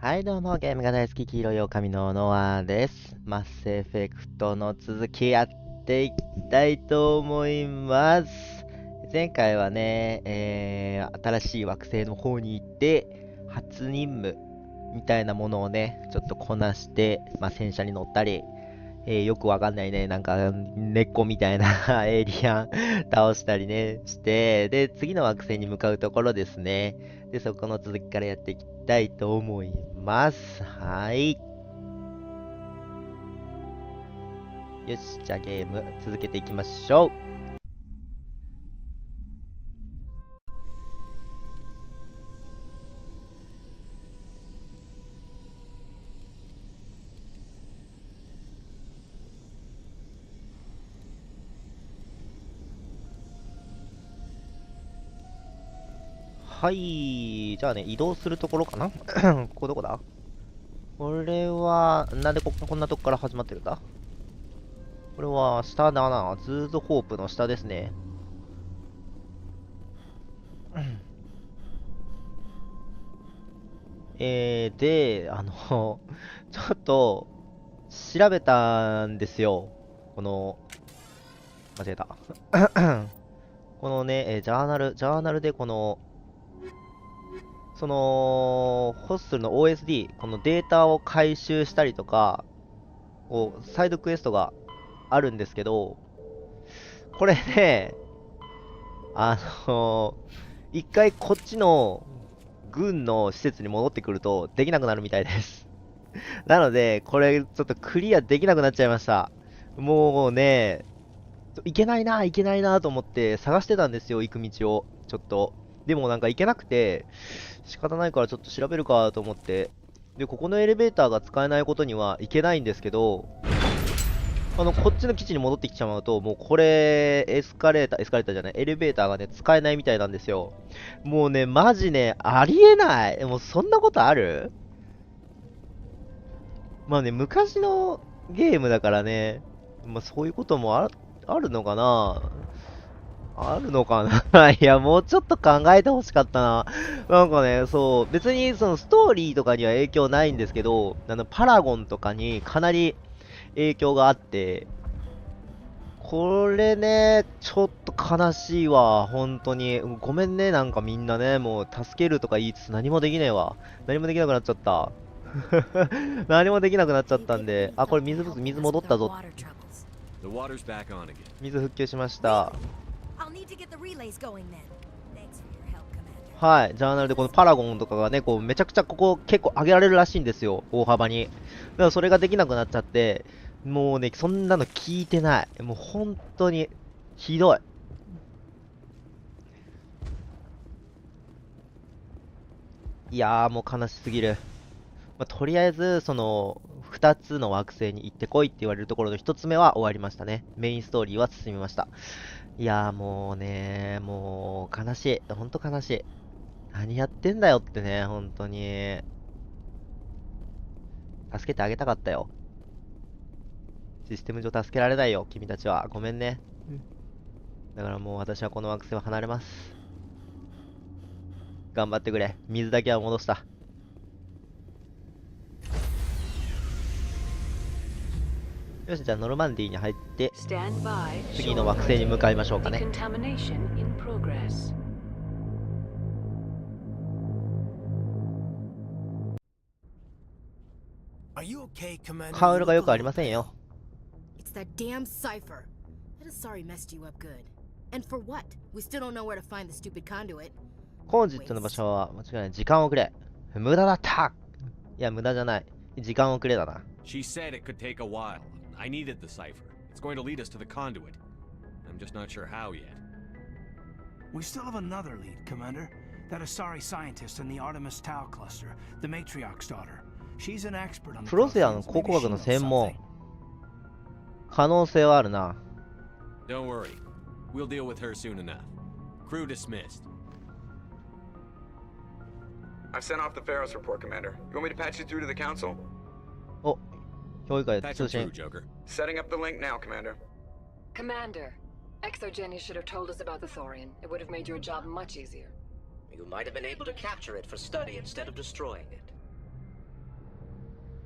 はいどうも、ゲームが大好き黄色い狼のノアです。マスエフェクトの続きやっていきたいと思います。前回はね、新しい惑星の方に行って、初任務みたいなものをね、ちょっとこなして、戦車に乗ったり、よくわかんないね、なんか、猫みたいなエイリアン倒したりね、して、で、次の惑星に向かうところですね。で、そこの続きからやっていきたいと思います。はい。よし、じゃあゲーム続けていきましょう。はい。じゃあね、移動するところかなここどこだ？これは、なんでこんなとこから始まってるんだ？これは、下だな。ズーズホープの下ですね。で、ちょっと、調べたんですよ。この、間違えた。このね、ジャーナルでこの、ホッスルの OSD、このデータを回収したりとか、サイドクエストがあるんですけど、これね、あの一回こっちの軍の施設に戻ってくるとできなくなるみたいです。なので、これちょっとクリアできなくなっちゃいました。もうね、いけないなと思って探してたんですよ、行く道を。ちょっと。でもなんか行けなくて、仕方ないからちょっと調べるかと思って。で、ここのエレベーターが使えないことにはいけないんですけど、こっちの基地に戻ってきちまうと、もうこれ、エスカレーターじゃない、エレベーターがね、使えないみたいなんですよ。もうね、マジね、ありえない。もうそんなことある？まあね、昔のゲームだからね、そういうこともあるのかな？あるのかな？いや、もうちょっと考えてほしかったな。なんかね、そう、別にそのストーリーとかには影響ないんですけど、パラゴンとかにかなり影響があって、これね、ちょっと悲しいわ、本当に。ごめんね、なんかみんなね、もう助けるとか言いつつ何もできねえわ。何もできなくなっちゃった。何もできなくなっちゃったんで、あ、これ水戻ったぞ。水復旧しました。はい、ジャーナルでこのパラゴンとかがね、こうめちゃくちゃここ結構上げられるらしいんですよ、大幅に。だからそれができなくなっちゃって、もうね、そんなの聞いてない。もう本当に、ひどい。いやー、もう悲しすぎる。とりあえず、2つの惑星に行ってこいって言われるところの1つ目は終わりましたね。メインストーリーは進みました。いやー、もうね、もう、悲しい。ほんと悲しい。何やってんだよってね、本当に。助けてあげたかったよ。システム上助けられないよ、君たちは。ごめんね。だからもう私はこの惑星を離れます。頑張ってくれ。水だけは戻した。よし、じゃあノルマンディーに入って、次の惑星に向かいましょうかね。カウルがよくありませんよ。コンジットの場所は間違いない。時間をくれ。無駄だった。いや、無駄じゃない。時間をくれだな。She said it could take a while. I needed the cipher. It's going to lead us to the conduit. I'm just not sure how yet. We still have another lead, Commander. That Asari scientist in the Artemis Tau cluster, the Matriarch's daughter. She's an expert on the プロセアの考古学の専門。可能性はあるな。Don't worry. We'll deal with her soon enough. Crew dismissed. I've sent off the Pharos report, Commander. You want me to patch you through to the Council? お、評議会 Patch 通 him 信 through,。Joker. Setting up the link now, Commander. Commander, Exogeny should have told us about the Thorian. It would have made your job much easier. You might have been able to capture it for study instead of destroying it.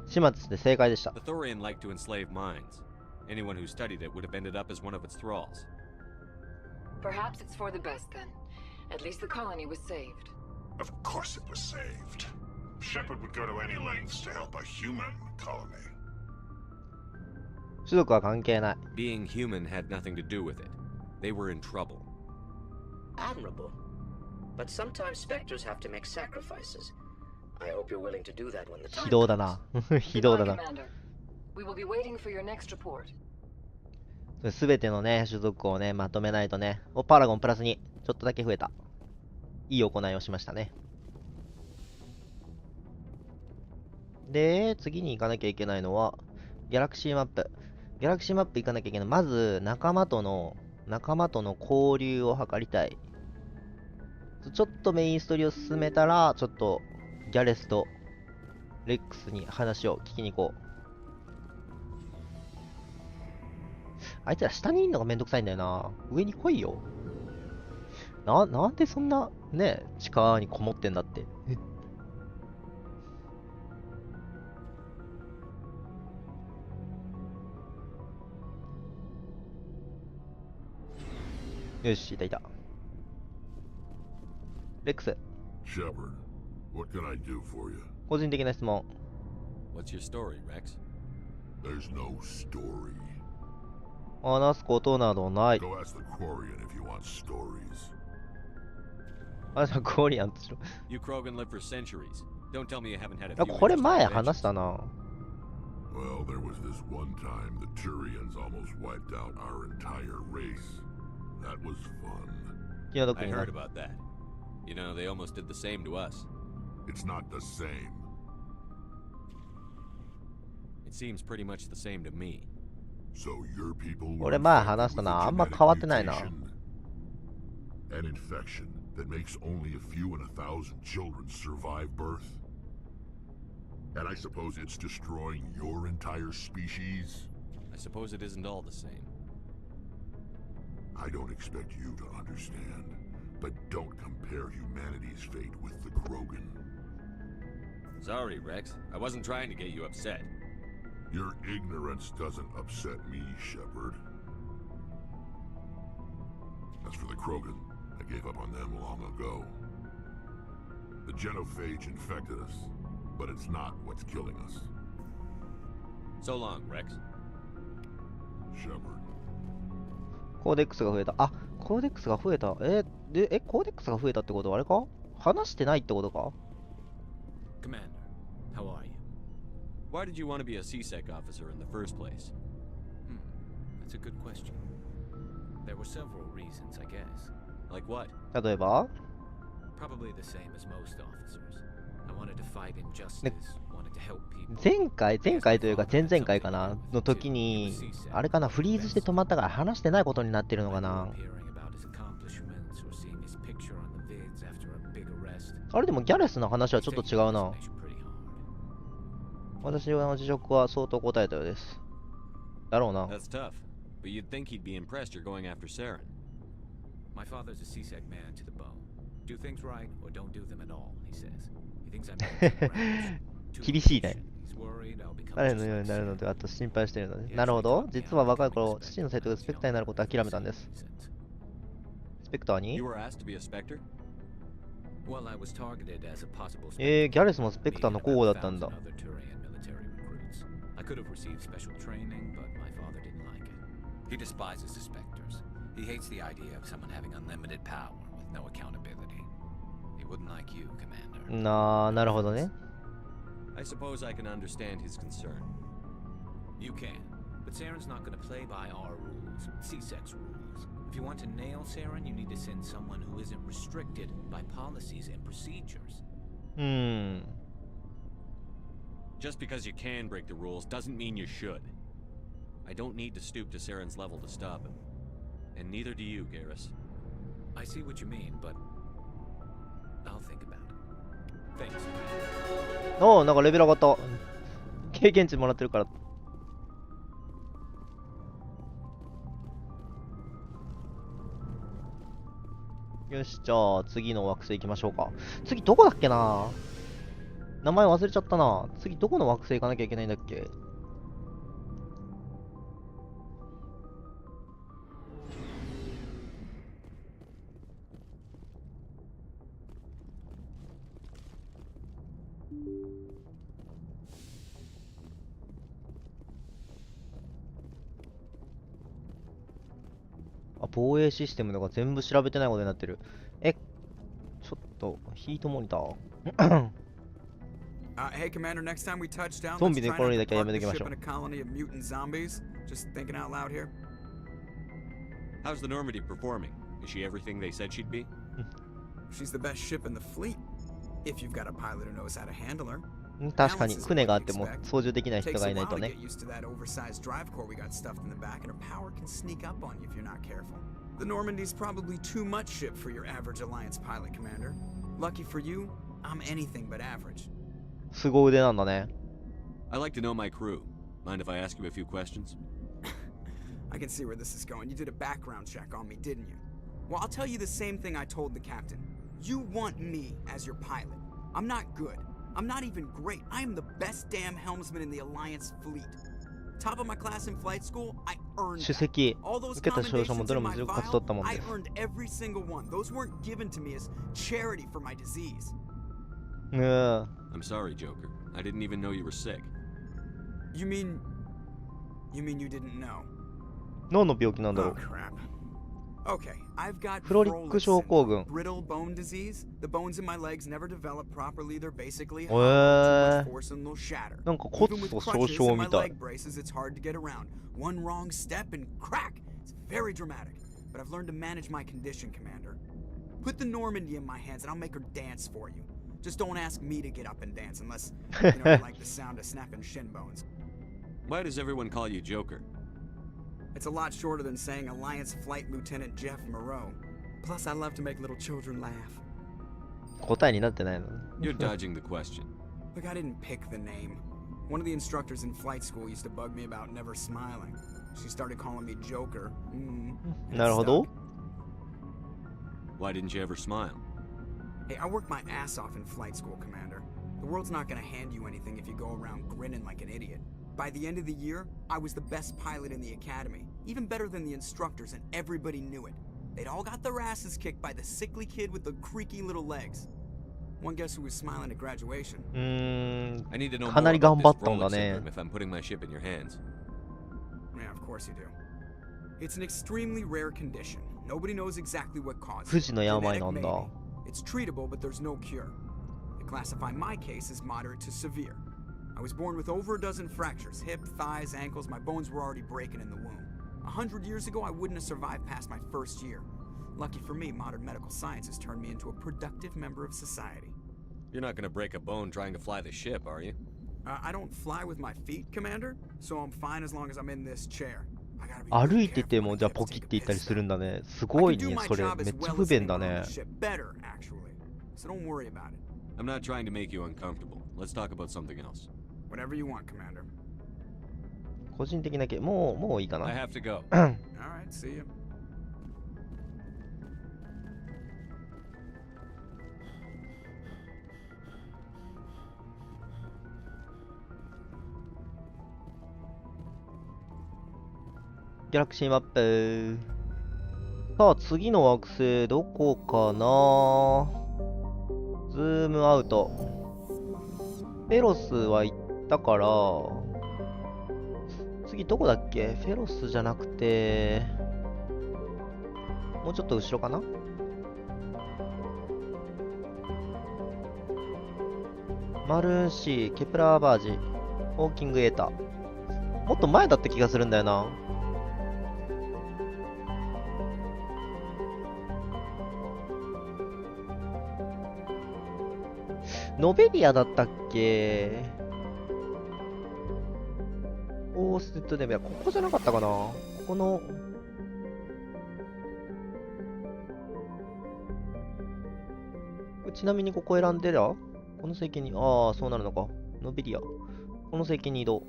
始末して正解でした。 The Thorian liked to enslave minds. Anyone who studied it would have ended up as one of its thralls. Perhaps it's for the best then. At least the colony was saved. Of course it was saved. Shepard would go to any lengths to help a human colony. 種族は関係ない。 Being human had nothing to do with it. They were in trouble. Admirable. But sometimes specters have to make sacrifices. I hope you're willing to do that when the time 非道だな。非道だ Goodbye, な。 Commander. We will be waiting for your next report. すべてのね、種族をね、まとめないとね。お、パラゴンプラス2。ちょっとだけ増えた。いい行いをしましたね。で、次に行かなきゃいけないのは、ギャラクシーマップ。ギャラクシーマップ行かなきゃいけない。まず、仲間との交流を図りたい。ちょっとメインストーリーを進めたら、ちょっと、ギャレスとレックスに話を聞きに行こう。あいつら下にいるのがめんどくさいんだよな。上に来いよ。なんでそんな、ね、地下にこもってんだって。よし、いたいた。レックス、 Shepard, what can I do for you? 個人的な質問。 What's your story, Rex? There's no story. 話すことなどない。 Go ask the Quarian if you want stories. あ、じゃあクオリアンとしろ。 You Krogan lived for centuries. Don't tell me you haven't had a あ、 few これ interesting 前 adventures. 話したな。 Well, there was this one time the Turians almost wiped out our entire race. That was fun. 気の毒 I にな heard る。 about that. You know, they almost did the same to us. It's not the same. It seems pretty much the same to me. So your people were 俺前 infected 話した with な。 a あんま genetic 変わってないな。 mutation. An infection that makes only a few in 1,000 children survive birth. And I suppose it's destroying your entire species? I suppose it isn't all the same. I don't expect you to understand, but don't compare humanity's fate with the Krogan. Sorry, Rex. I wasn't trying to get you upset. Your ignorance doesn't upset me, Shepard. As for the Krogan, I gave up on them long ago. The genophage infected us, but it's not what's killing us. So long, Rex. Shepard. コーデックスが増えた。あ、コーデックスが増えた。コーデックスが増えたってことはあれか、話してないってことか。 Commander, how are you? Why did you want to be a CSEC officer in the first place? That's a good question. There were several reasons, I guess. Like what? 例えば Probably the same as most officers. I wanted to fight injustice, wanted to help people. 前回というか前々回かなの時に、あれかな、フリーズして止まったから話してないことになってるのかな。 Hearing about his accomplishments or seeing his picture on the vids after a big arrest. あれでもギャレスの話はちょっと違うな。 私の辞職は相当答えたようです。だろうな。 That's tough. But you'd think he'd be impressed you're going after Saren. My father's a CSEC man to the bone. Do things right or don't do them at all, he says. He thinks I'm 厳しいね。 He's worried I'll become 彼のようになるのであと心配しているので。なるほど。実は若い頃、父の説得でスペクターになることを諦めたんです。スペクターに You were asked to be a Spectre? Well, I was targeted as a possible ギャレスもスペクターの候補だったんだ。 I could have received special training, but my father didn't like it. He despises the Spectres. He hates the idea of someone having unlimited power with no accountability. He wouldn't like you, Commander. なるほどね。 I suppose I can understand his concern. You can, but Saren's not going to play by our rules, CSEC's rules. If you want to nail Saren, you need to send someone who isn't restricted by policies and procedures. Just because you can break the rules doesn't mean you should. I don't need to stoop to Saren's level to stop him. And neither do you, Garrus. I see what you mean, but I'll think about it. Thanks. おお、なんかレベル上がった。経験値もらってるから。よし、じゃあ次の惑星行きましょうか。次どこだっけな。名前忘れちゃったな。次どこの惑星行かなきゃいけないんだっけ。あ、防衛システムとか全部調べてないことになってる。ちょっと、ヒートモニター。Hey, Commander, next time we touch down, ゾン let's ビの try コロ not ニー to だけはや park めと the きまし ship ょ in a う。 colony of mutant zombies. Just thinking out loud here. How's the Normandy performing? Is she everything they said she'd be? She's the best ship in the fleet. If you've got a pilot who knows how to handle her. 確かに、船があっても操縦できない人 Takes が a いない while と to ね get。used to that oversized drive core we got stuffed in the back, and her power can sneak up on you if you're not careful. The Normandy's probably too much ship for your average Alliance pilot, Commander. Lucky for you, I'm anything but average. 凄腕なんだね。I like to know my crew. Mind if I ask you a few questions? I can see where this is going. You did a background check on me, didn't you? Well, I'll tell you the same thing I told the captain. You want me as your pilot. I'm not good. I'm not even great. I am the best damn helmsman in the Alliance fleet. Top of my class in flight school, I earned 首 that. 席 All those 受けた賞状も commendations どれ in も my 実力勝ち file, 取ったもんで I す。 earned every single one. Those weren't given to me as charity for my disease. I'm sorry, Joker. I didn't even know you were sick. You mean you didn't know? 脳の病気なんだろ Oh う。 crap. Okay, I've got フロリック症候群。 brittle bone disease. The bones in my legs never develop properly. They're basically へ hollow, too much ー force and they'll shatter. なんか骨 Even with 粗 crutches 鬆 and み my たい。 leg braces, it's hard to get around. One wrong step and crack. It's very dramatic. But I've learned to manage my condition, Commander. Put the Normandy in my hands and I'll make her dance for you. Just don't ask me to get up and dance unless you like the sound of snapping shin bones. Why does everyone call you Joker? It's a lot shorter than saying Alliance Flight Lieutenant Jeff Moreau. Plus, I love to make little children laugh. 答えになってないの。You're dodging the question. Look, I didn't pick the name. One of the instructors in flight school used to bug me about never smiling. She started calling me Joker. And なるほど。 Why didn't you ever smile? Hey, I worked my ass off in flight school, Commander. The world's not gonna hand you anything if you go around grinning like an idiot. By the end of the year, I was the best pilot in the academy, even better than the instructors, and everybody knew it. They'd all got their asses kicked by the sickly kid with the creaky little legs. One guess who was smiling at graduation? I need to know かな more り about 頑張っ this たんだ Rolex ね。 syndrome if I'm putting my ship in your hands. Yeah, of course you do. It's an extremely rare condition. Nobody knows exactly what caused 不 it. 治の病 Genetic なんだ。 maybe. It's treatable, but there's no cure. They classify my case as moderate to severe. I was born with over a dozen fractures, hip, thighs, ankles. My bones were already breaking in the womb. 100 years ago, I wouldn't have survived past my first year. Lucky for me, modern medical science has turned me into a productive member of society. You're not gonna break a bone trying to fly the ship, are you? I don't fly with my feet, Commander, so I'm fine as long as I'm in this chair. I gotta be 歩 real いて careful て when も I じゃあ get ポ to キっ take a て言ったり piss する back. んだね。す I ご can い do ね、 my それ。 job め as っちゃ well 不 as 便だ anyone ね on the。ship. Better, actually. So don't worry about it. I'm not trying to make you uncomfortable. Let's talk about something else. Whatever you want, Commander. 個人的なけ、もういいか I な。 have to go. All right, see you. ギャラクシーマップ。さあ、次の惑星どこかな。ズームアウト。フェロスは行ったから、次どこだっけ。フェロスじゃなくて、もうちょっと後ろかな。マルーンシー、ケプラーバージ、ホーキングエータ。もっと前だった気がするんだよな。ノベリアだったっけ。オーステッドネベア、ここじゃなかったかな。ここの、ちなみにここ選んでりゃこの席に、ああ、そうなるのか。ノベリア。この席に移動。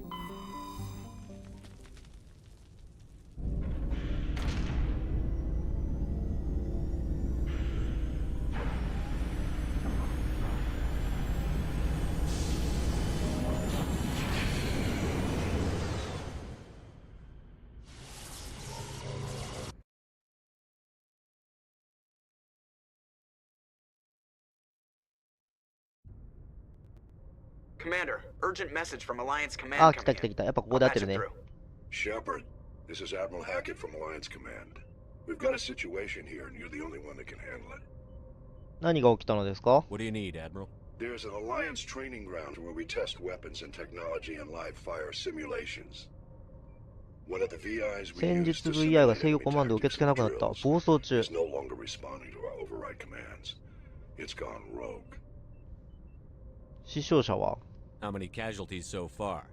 Commander, urgent message from Alliance Command あ、 coming 来た来た in. 来た。やっぱここで合ってるね。 Shepard, this is Admiral Hackett from Alliance Command. We've got a situation here, and you're the only one that can handle it. 何が起きたのですか？ What do you need, Admiral? There's an Alliance training ground where we test weapons and technology in live fire simulations. One of the VIs we 先 use 日 to VI が simulate 制御 enemy コマンドを受け tactics 付けな and くなった。 drills 暴走中。 is no longer responding to our override commands. It's gone rogue. 死傷者は How many casualties so far?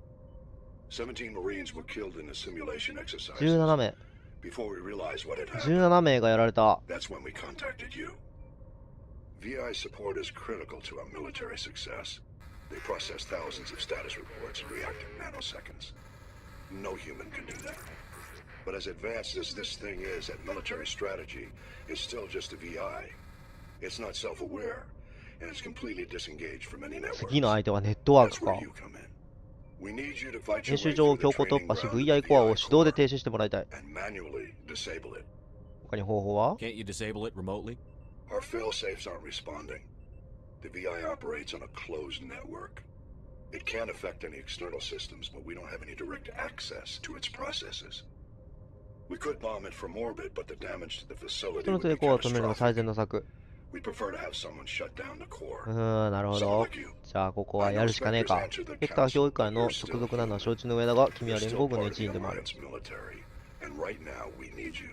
17 Marines were killed in the simulation exercises. 17名。 Before we realized what had happened, 17名がやられた。 that's when we contacted you. VI support is critical to our military success. They process thousands of status reports and react in nanoseconds. No human can do that. But as advanced as this thing is at military strategy, it's still just a VI. It's not self-aware, and it's completely disengaged from any networks. 次の相手はネットワー That's ク where か。 you come in. We need you to fight your 演習 way 場を through 強 the 行突 training 破し ground of VI the コアを VI 手動で core 停止してもらいたい。 and manually disable it. 他に方法は？ Can't you disable it remotely? Our fail-safes aren't responding. The VI operates on a closed network. It can affect any external systems, but we don't have any direct access to its processes. We could bomb it from orbit, but the damage to the facility 人の would 抵 be 抗を止めるのが最 catastrophic. 善の策。We prefer to have someone shut down the core. なるほど。じゃあここはやるしかねえか。ヘクター評議会の直属なのは承知の上だが、君は You're 連 still 合軍 part の of 一 the 員でもある。 Alliance military, and right now we need you.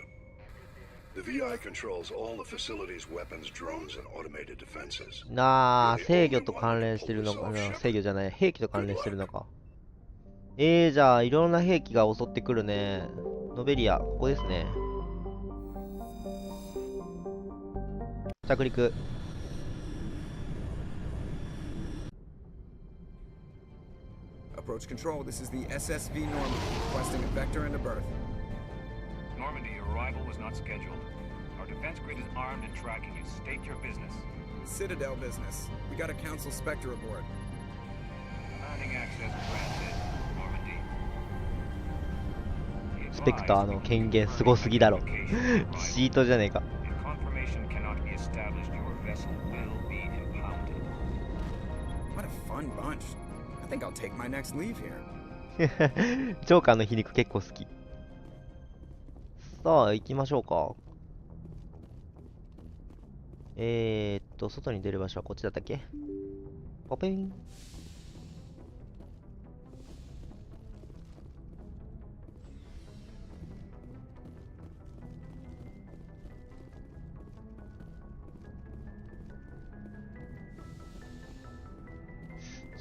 The VI controls all the facility's weapons, drones, and automated defenses. なあ、制御と関連してるのかな。制御じゃない、兵器と関連してるのか。じゃあいろんな兵器が襲ってくるね。ノベリア、ここですね。着陸。Approach control, this is the SSV Normandy, requesting a vector and a berth. Normandy, your arrival was not scheduled. Our defense grid is armed and tracking you. State your business. Citadel business. We got a Council Spectre aboard. Landing access granted, Normandy. スペクターの権限すごすぎだろ。チートじゃねえか。 If confirmation cannot be established, your vessel will be impounded. What a fun bunch. I think I'll take my next leave here. ジョーカーの皮肉結構好き。さあ、行きましょうか。外に出る場所はこっちだったっけ？ポペン。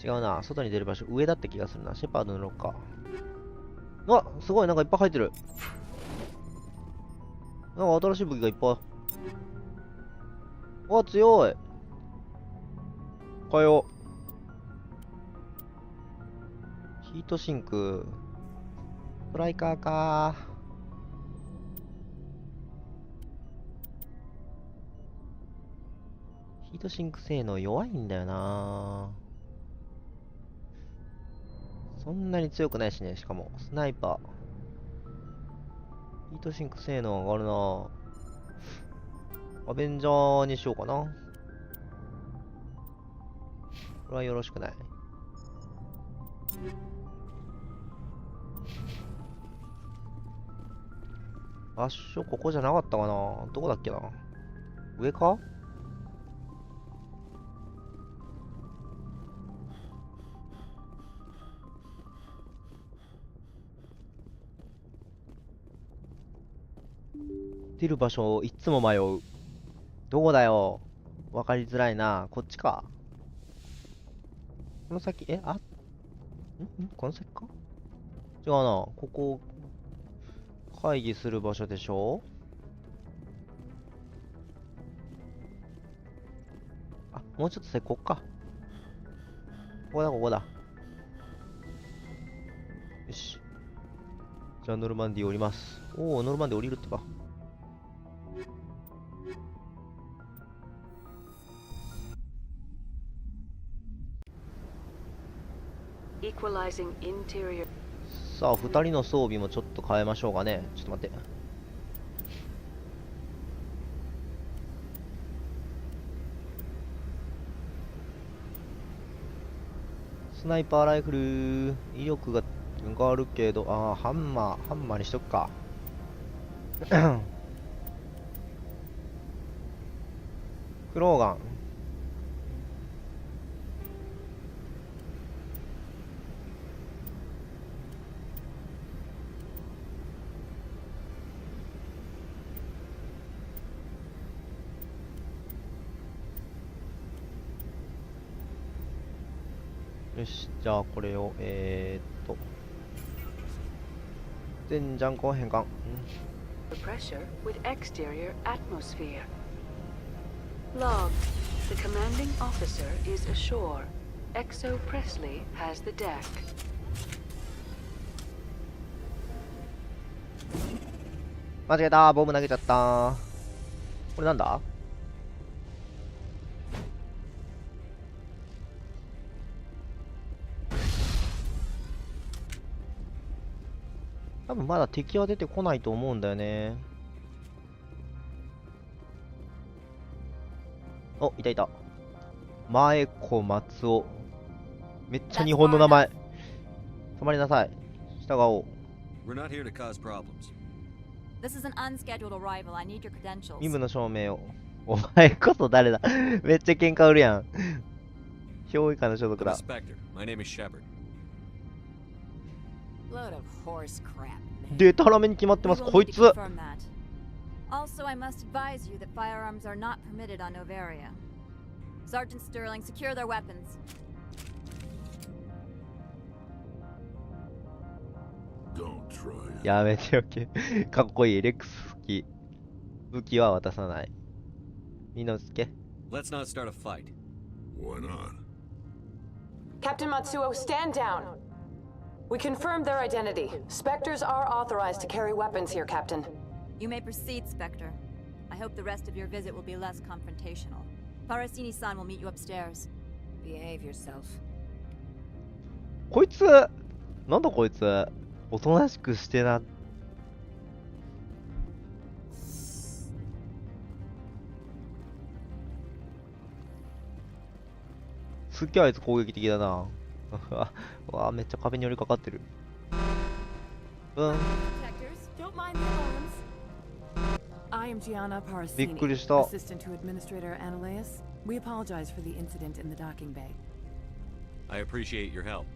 違うな。外に出る場所、上だった気がするな。シェパードのロッカー。うわ、すごい、なんかいっぱい入ってる。なんか新しい武器がいっぱい。うわ、強い。変えよう。ヒートシンク。ストライカーかヒートシンク性能弱いんだよな。そんなに強くないしね、しかも。スナイパー。ヒートシンク性能上がるな。アベンジャーにしようかな。これはよろしくない。場所、ここじゃなかったかな。どこだっけな。上か？出る場所をいつも迷う。どこだよ。わかりづらいな。こっちか。この先、この先か？違うな。ここ、会議する場所でしょ？あ、もうちょっと先こっか。ここだ、ここだ。よし。じゃあノルマンディ降ります。おお、ノルマンディ降りるってか。さあ、2人の装備もちょっと変えましょうかね。ちょっと待って。スナイパーライフル、威力があるけど、ハンマーにしとくか。クローガン。よし、じゃあこれを全ジャンコ変換。Pressure with exterior atmosphere. Log. The commanding officer is ashore. Exo Presley has the deck. 間違えた、ボム投げちゃった。これなんだ？多分まだ敵は出てこないと思うんだよね。お、いたいた。前子松尾。めっちゃ日本の名前。止まりなさい。従おう。We're not here to cause problems. This is an unscheduled arrival. I need your credentials. 身分の証明を。お前こそ誰だ？めっちゃ喧嘩売るやん。評議会の所属 I'm a だ。 Spectre. My name is Shepard. Load of horse crap. でたらめに決まってます。 We will こい need つ。 to confirm that. Also, I must advise you that firearms are not permitted on Novaria. Sergeant Sterling, secure their weapons. Don't try it. やめておけ。かっこいい。レックス好き。武器は渡さない。みんな落ち着け。 Let's not start a fight. Why not? Captain Matsuo, stand down. We confirmed their identity. Spectres are authorized to carry weapons here, Captain. You may proceed, Spectre. I hope the rest of your visit will be less confrontational. Parasini-san will meet you upstairs. Behave yourself. こいつなんだこいつおとなしくしてな。すっげえあいつ攻撃的だな。わあめっちゃ壁に寄りかかってる。Detectors, don't mind the alarms. I am Gianna びっ Parasini, くりした。 assistant to Administrator Ananias. We apologize for the incident in the docking bay. I appreciate your help.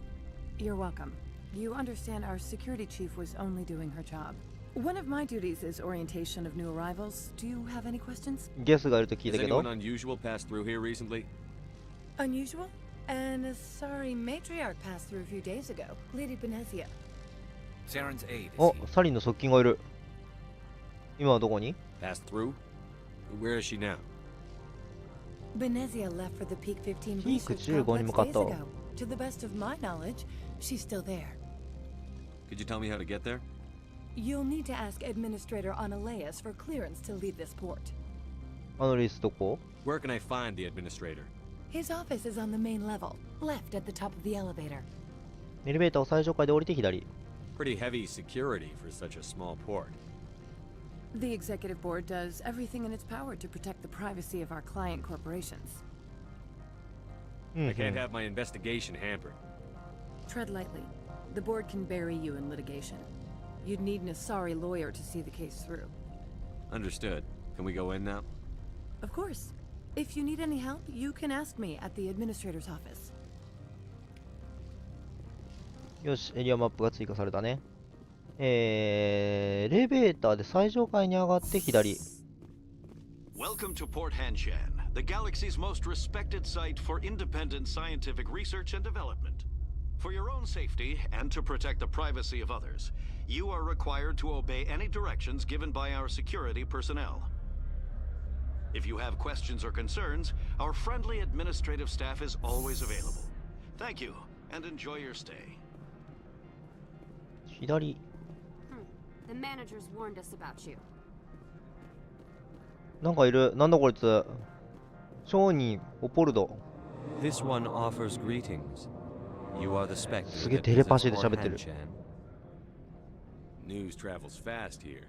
You're welcome. You understand our security chief was only doing her job. One of my duties is orientation of new arrivals. Do you have any questions? ゲスがいると聞い Has たけど。 anyone unusual passed through here recently? Unusual? And a sorry matriarch passed through a few days ago. Lady Benezia. Saren's aide is お here. サリンの側近がいる。今はどこに？ Passed through? Where is she now? Benezia left for the Peak 15 ピーク research 15に complex 向かっ days た。 ago. To the best of my knowledge, she's still there. Could you tell me how to get there? You'll need to ask Administrator Ananias for clearance to leave this port. アノリスどこ？ Where can I find the administrator? His office is on the main level, left at the top of the elevator. エレベーターを最上階で降りて左。Pretty heavy security for such a small port. The executive board does everything in its power to protect the privacy of our client corporations. I can't have my investigation hampered. Tread lightly. The board can bury you in litigation. You'd need an Asari lawyer to see the case through. Understood. Can we go in now? Of course. If you need any help, you can ask me at the administrator's office. よし、エリアマップが追加されたね。エレベーターで最上階に上がって左。Welcome to Port Hanshan, the galaxy's most respected site for independent scientific research and development. For your own safety and to protect the privacy of others, you are required to obey any directions given by our security personnel. If you have questions or concerns, our friendly administrative staff is always available. Thank you, and enjoy your stay. 左。The managers warned us about you. なんかいる。なんだこいつ。商人、オポルド。 This one offers greetings. You are the Spectre. すげえテレパシーで喋ってる。 News travels fast here.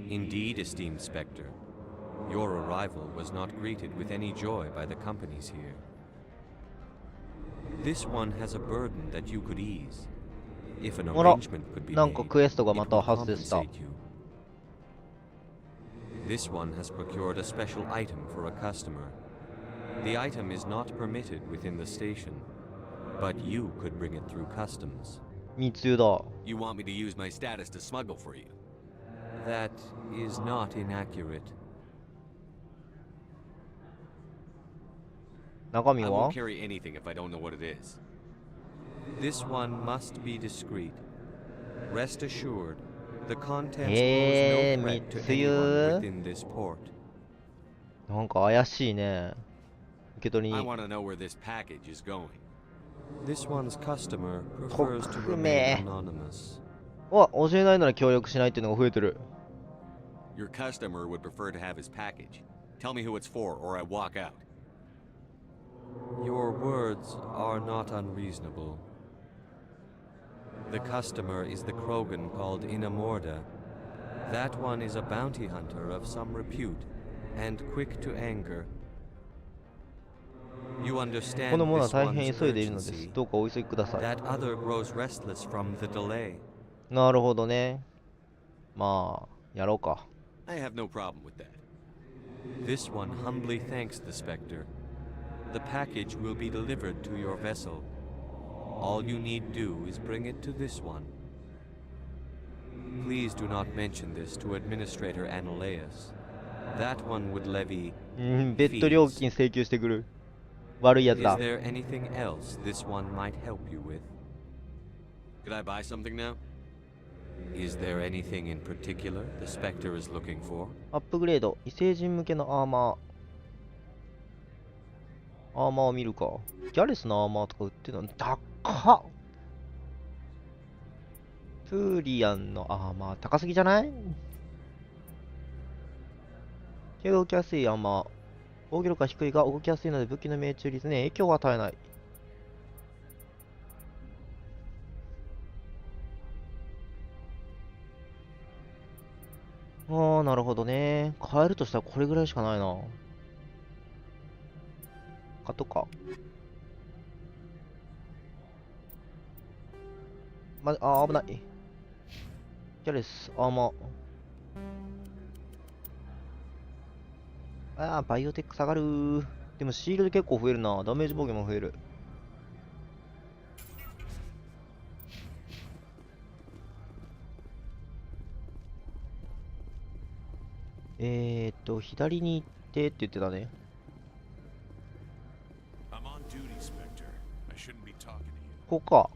Indeed, esteemed Spectre. Your arrival was not greeted with any joy by the companies here. This one has a burden that you could ease. If an あら、 arrangement could be なんか made, クエストが it また would 発生した compensate you. This one has procured a special item for a customer. The item is not permitted within the station, but you could bring it through customs. 密輸だ。 You want me to use my status to smuggle for you? That is not inaccurate. 中身 I は won't carry anything if I don't know what it is. This one must be discreet. Rest assured, the contents pose no threat to anyone within this port. なんか怪しいね。受け取り I に。 want to know where this package is going. This one's customer prefers to 匿 remain 名。 anonymous. わ、教えないなら協力しないっていうのが増えてる。 Your customer would prefer to have his package. Tell me who it's for, or I walk out. Your words are not unreasonable. The customer is the Krogan called Inamorda. That one is a bounty hunter of some repute, and quick to anger. You こ understand のものは this 大変 one's 急いでいるのです。 urgency. どうかお急ぎください。 That other grows restless from the delay. なるほどね。まあ、やろうか。 I have no problem with that. This one humbly thanks the Spectre. The package will be delivered to your vessel. All you need do is bring it to this one. Please do not mention this to Administrator Analeus. That one would levy 別途料金請求してくる。悪いやつ Is だ。 there anything else this one might help you with? Could I buy something now? Is there anything in particular the Spectre is looking for? アップグレード。異星人向けのアーマー。アーマーを見るか。ギャレスのアーマーとか売ってるの高っ。プーリアンのアーマー高すぎじゃない？手が動きやすいアーマー。防御力が低いが動きやすいので武器の命中率に影響を与えない。ああ、なるほどね。買えるとしたらこれぐらいしかないな。買っとくか。危ない。ギャレス、アーマー。バイオテック下がるー。でもシールド結構増えるな。ダメージ防御も増える。左に行ってって言ってたね。ここか。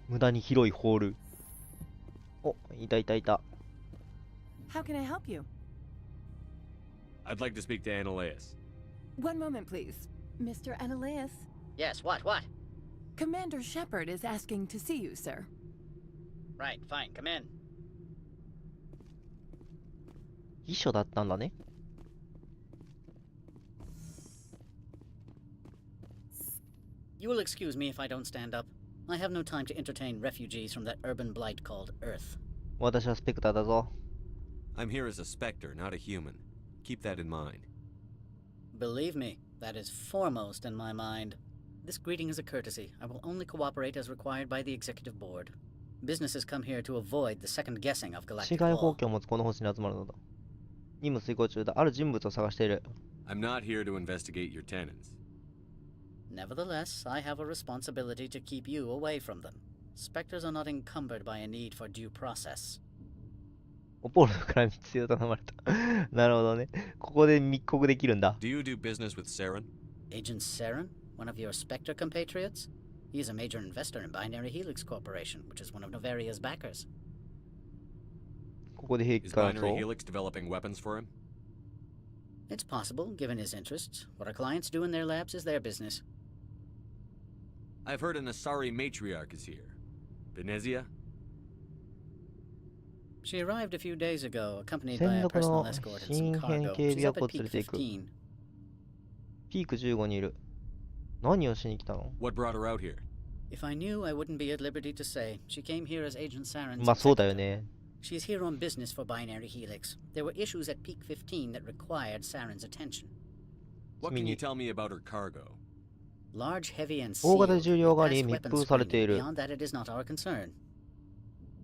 無駄に広いホール。お、いたいたいた。How can I help you? I'd like to speak to Analeus. One moment, please. Mr. Analeus. Yes, what? Commander Shepard is asking to see you, sir. Right, fine, come in. 秘書だったんだね。You will excuse me if I don't stand up. I have no time to entertain refugees from that urban blight called Earth. 私はスペクターだぞ。I'm here as a specter, not a human. Keep that in mind. Believe me, that is foremost in my mind. This greeting is a courtesy. I will only cooperate as required by the executive board. Businesses come here to avoid the second guessing of 市 galactic 外 law. 法権を持つこの星に集まるのだ。任務遂行中だ。ある人物を探している。I'm not here to investigate your tenants. Nevertheless, I have a responsibility to keep you away from them. Spectres are not encumbered by a need for due process. オポールから密輸を頼まれた。なるほどね。ここで密告できるんだ。Do you do business with Saren? Agent Saren? One of your Spectre compatriots? He is a major investor in Binary Helix Corporation, which is one of Novaria's backers. ここで兵器 Is 開発 Binary を。 Helix developing weapons for him? It's possible, given his interests. What our clients do in their labs is their business. I've heard an Asari matriarch is here. Venezia? She arrived a few days ago, accompanied 戦 by a 略 personal の escort and 新 some 編 cargo. 警 She's 備 up 役を at 連れ peak ていく。 15. ピーク15にいる。何をしに来たの？ What brought her out here? If I knew, I wouldn't be at liberty to say. She came here as Agent Saren's まあそうだよ executor. ね。She's here on business for Binary Helix. There were issues at Peak 15 that required Saren's attention. What can you tell me about her cargo? Large, heavy, and 大型 sealed. 重量があり Best 密 weapon 封されてい screening. る。 Beyond that, it is not our concern.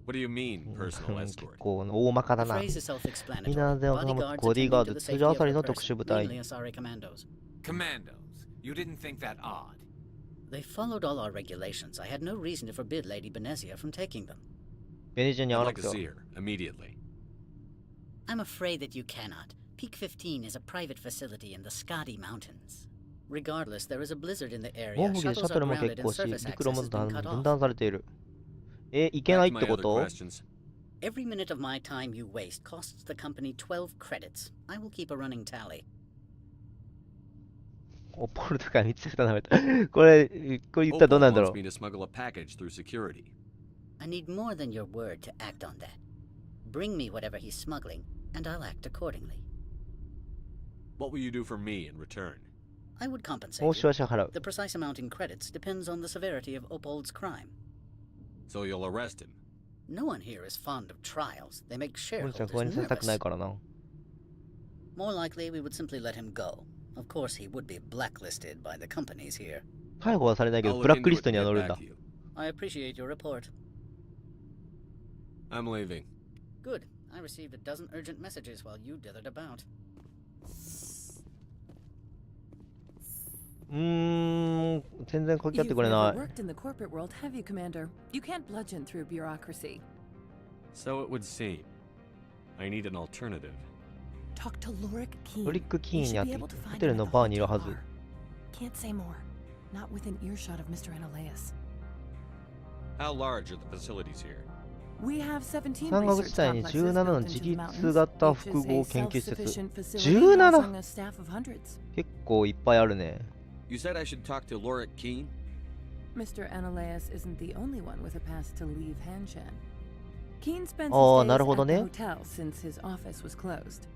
What do you mean, personal 結 escort? 構大まかだ The な。 phrase is self-explanatory. みんなでを保つ Bodyguards ボディーガー attending to ド、 the 通 safety 常 of あさり their の特 person, 殊部隊。 mainly Asari commandos. Commandos. You didn't think that odd? They followed all our regulations. I had no reason to forbid Lady Benezia from taking them. ベネジアに I'd 合わな like く to て see her, immediately. I'm afraid that you cannot. Peak 15 is a private facility in the Scotty Mountains. Regardless, there is a blizzard in the モ area. ンフでシャ Shuttles ト are ルも grounded 結 and 構し、 surface 陸路 access も has been cut 分 off. 断されている。いけない Back っ to て my こ other と？ questions. Every minute of my time you waste costs the company 12 credits. I will keep a running tally. おポルトから3つ固めた。これ言ったらどうなんだろ Opal う wants me to smuggle a package through security. I need more than your word to act on that. Bring me whatever he's smuggling, and I'll act accordingly. What will you do for me in return? I would compensate 報酬 you. は支払う。 The precise amount in credits depends on the severity of Opold's crime. So you'll arrest him. No one here is fond of trials. They make 本社 shareholders 不安にさせたくない nervous. からな。 More likely, we would simply let him go. Of course, he would be blacklisted by the companies here. 逮捕はされないけ I'll ど、 look ブラック into リスト it には and 載 get るんだ back to。you. I appreciate your report. I'm leaving. Good. I received a dozen urgent messages while you dithered about. 全然書き合って You've くれ never ない。 worked in the corporate world, have you, Commander? You can't bludgeon through bureaucracy. So it would seem. I need an alternative. Talk to Lorik Keen. ロリック・キーン You に会 should っ be て able to ホ find テル him の at バー the にいる hotel はず。 bar. Can't say more. Not within earshot of Mr. Ananias. How large are the facilities here? We have 17山岳 research 地帯に complexes 17の built 自 into the 立 mountains. 型 Each 複 is 合 a 研究施設。 self-sufficient facility housing 17! a staff of hundreds. 結構いっぱいあるね。 You said I should talk to Lorik Keen? Mr. Ananias isn't the only one with a pass to leave Hanshan. Keen spends his ああ、 days なるほ at ど the ね。 hotel since his office was closed.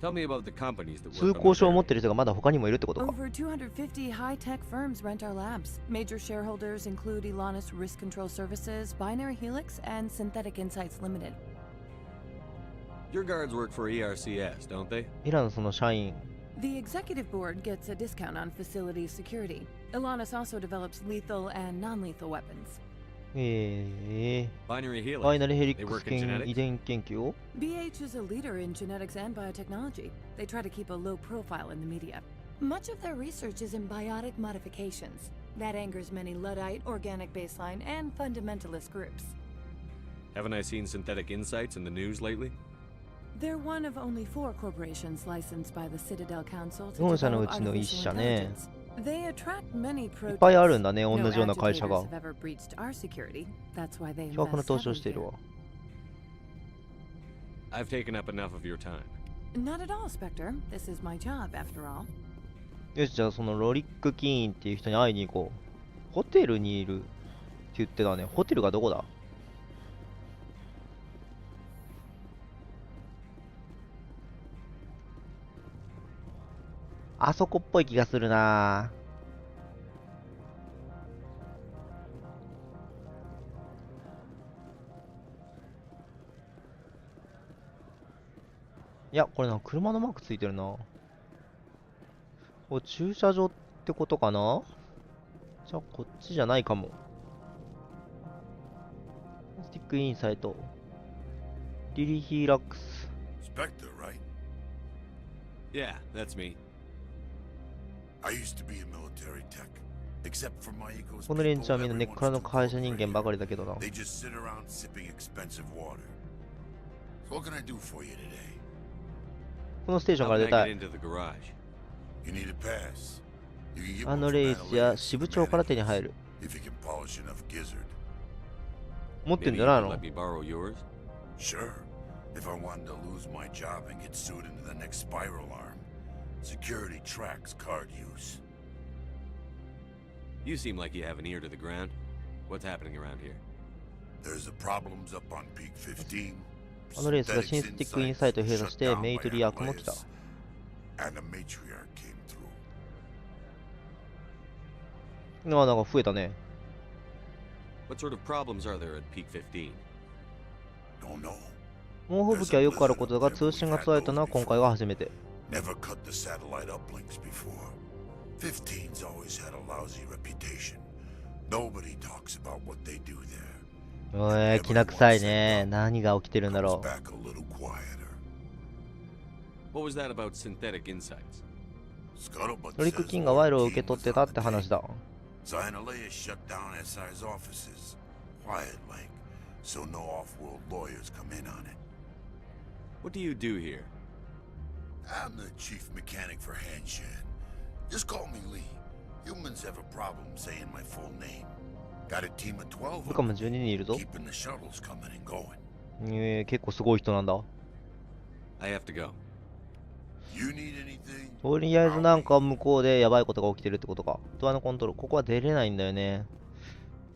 Tell me about the companies that 通 work on 行証を持 the ってる人がまだ他にもいるってことか。 Over 250 high-tech firms rent our labs. Major shareholders include Elanus Risk Control Services, Binary Helix, and Synthetic Insights Limited. Your guards work for ERCS, don't they? イランのその社員。 The executive board gets a discount on facility security. Elanus also develops lethal and non-lethal weapons. Binary Helix. バイナリヘリッ They クス work in 遺 genetics? 伝研究を BH is a leader in genetics and biotechnology. They try to keep a low profile in the media. Much of their research is in biotic modifications. That angers many Luddite, organic baseline, and fundamentalist groups. Haven't I seen Synthetic Insights in the news lately? They're one of only 4 corporations licensed by the Citadel Council to 4社のう develop ちの1 artificial 社ね。 intelligence. They attract many いっ protests. ぱいあるんだね、同 No じような会社 agitators が。 have ever breached our security. That's why they 巨額の invest 投資を heavily している here. わ。 I've taken up enough of your time. Not at all, Spectre. This is my job, after all. よし、じゃあそのロリック・キーンっていう人に会いに行こう。ホテルにいるって言ってたね。ホテルがどこだ？あそこっぽい気がするな。いや、これな、車のマークついてるな。これ駐車場ってことかな？じゃあ、こっちじゃないかも。スティックインサイト。リリヒーラックス。Spectre, right? Yeah, that's me. I used to be in military tech. Except for my ego's この連中はみんな根っ people, からの everyone's 会社人間ばかりだけどな。 They just sit around sipping expensive water. So what can I do for you today? このステーション How から can 出た I い。 get into the garage? You need a pass. You can get あ one の from レイジや Analytics 支部 to 長から手に managers, 入る。 if you can polish enough gizzard. 持ってん Maybe じ you ゃない could の？ let me borrow yours? Sure. If I wanted to lose my job and get sued into the next spiral arm, security tracks card use. You seem like you have an ear to the ground. What's happening around here? There's the problems up on Peak 15. あのレースがシンスティックインサイトを閉鎖してメイトリアークも来た。 And the matriarch came through. なんか増えたね。 What sort of problems are there at Peak 15? Don't know. 猛吹雪はよくあることだが、通信が途絶えたのは今回が初めて。 Never cut the satellite uplinks before. 15's always had a lousy reputation. Nobody talks about what they do there. おい、きな臭いね。何が起きてるんだろ Back a little quieter. What was that about synthetic insights? う。ロリック・キンが賄賂を受け取ってたって話だ。So Analea shut down SI's offices. Quiet like, so no off-world lawyers come in on it. What do you do here? I'm the chief mechanic for Hanshan. Just call me Lee. Humans have a problem saying my full name. Got a team of 12部下も12人いるぞ。keeping the shuttles coming and going. 結構すごい人なんだ。I have to go. You need anything? とりあえずなんか向こうでやばいことが起きてるってことか。ドアのコントロール。ここは出れないんだよね。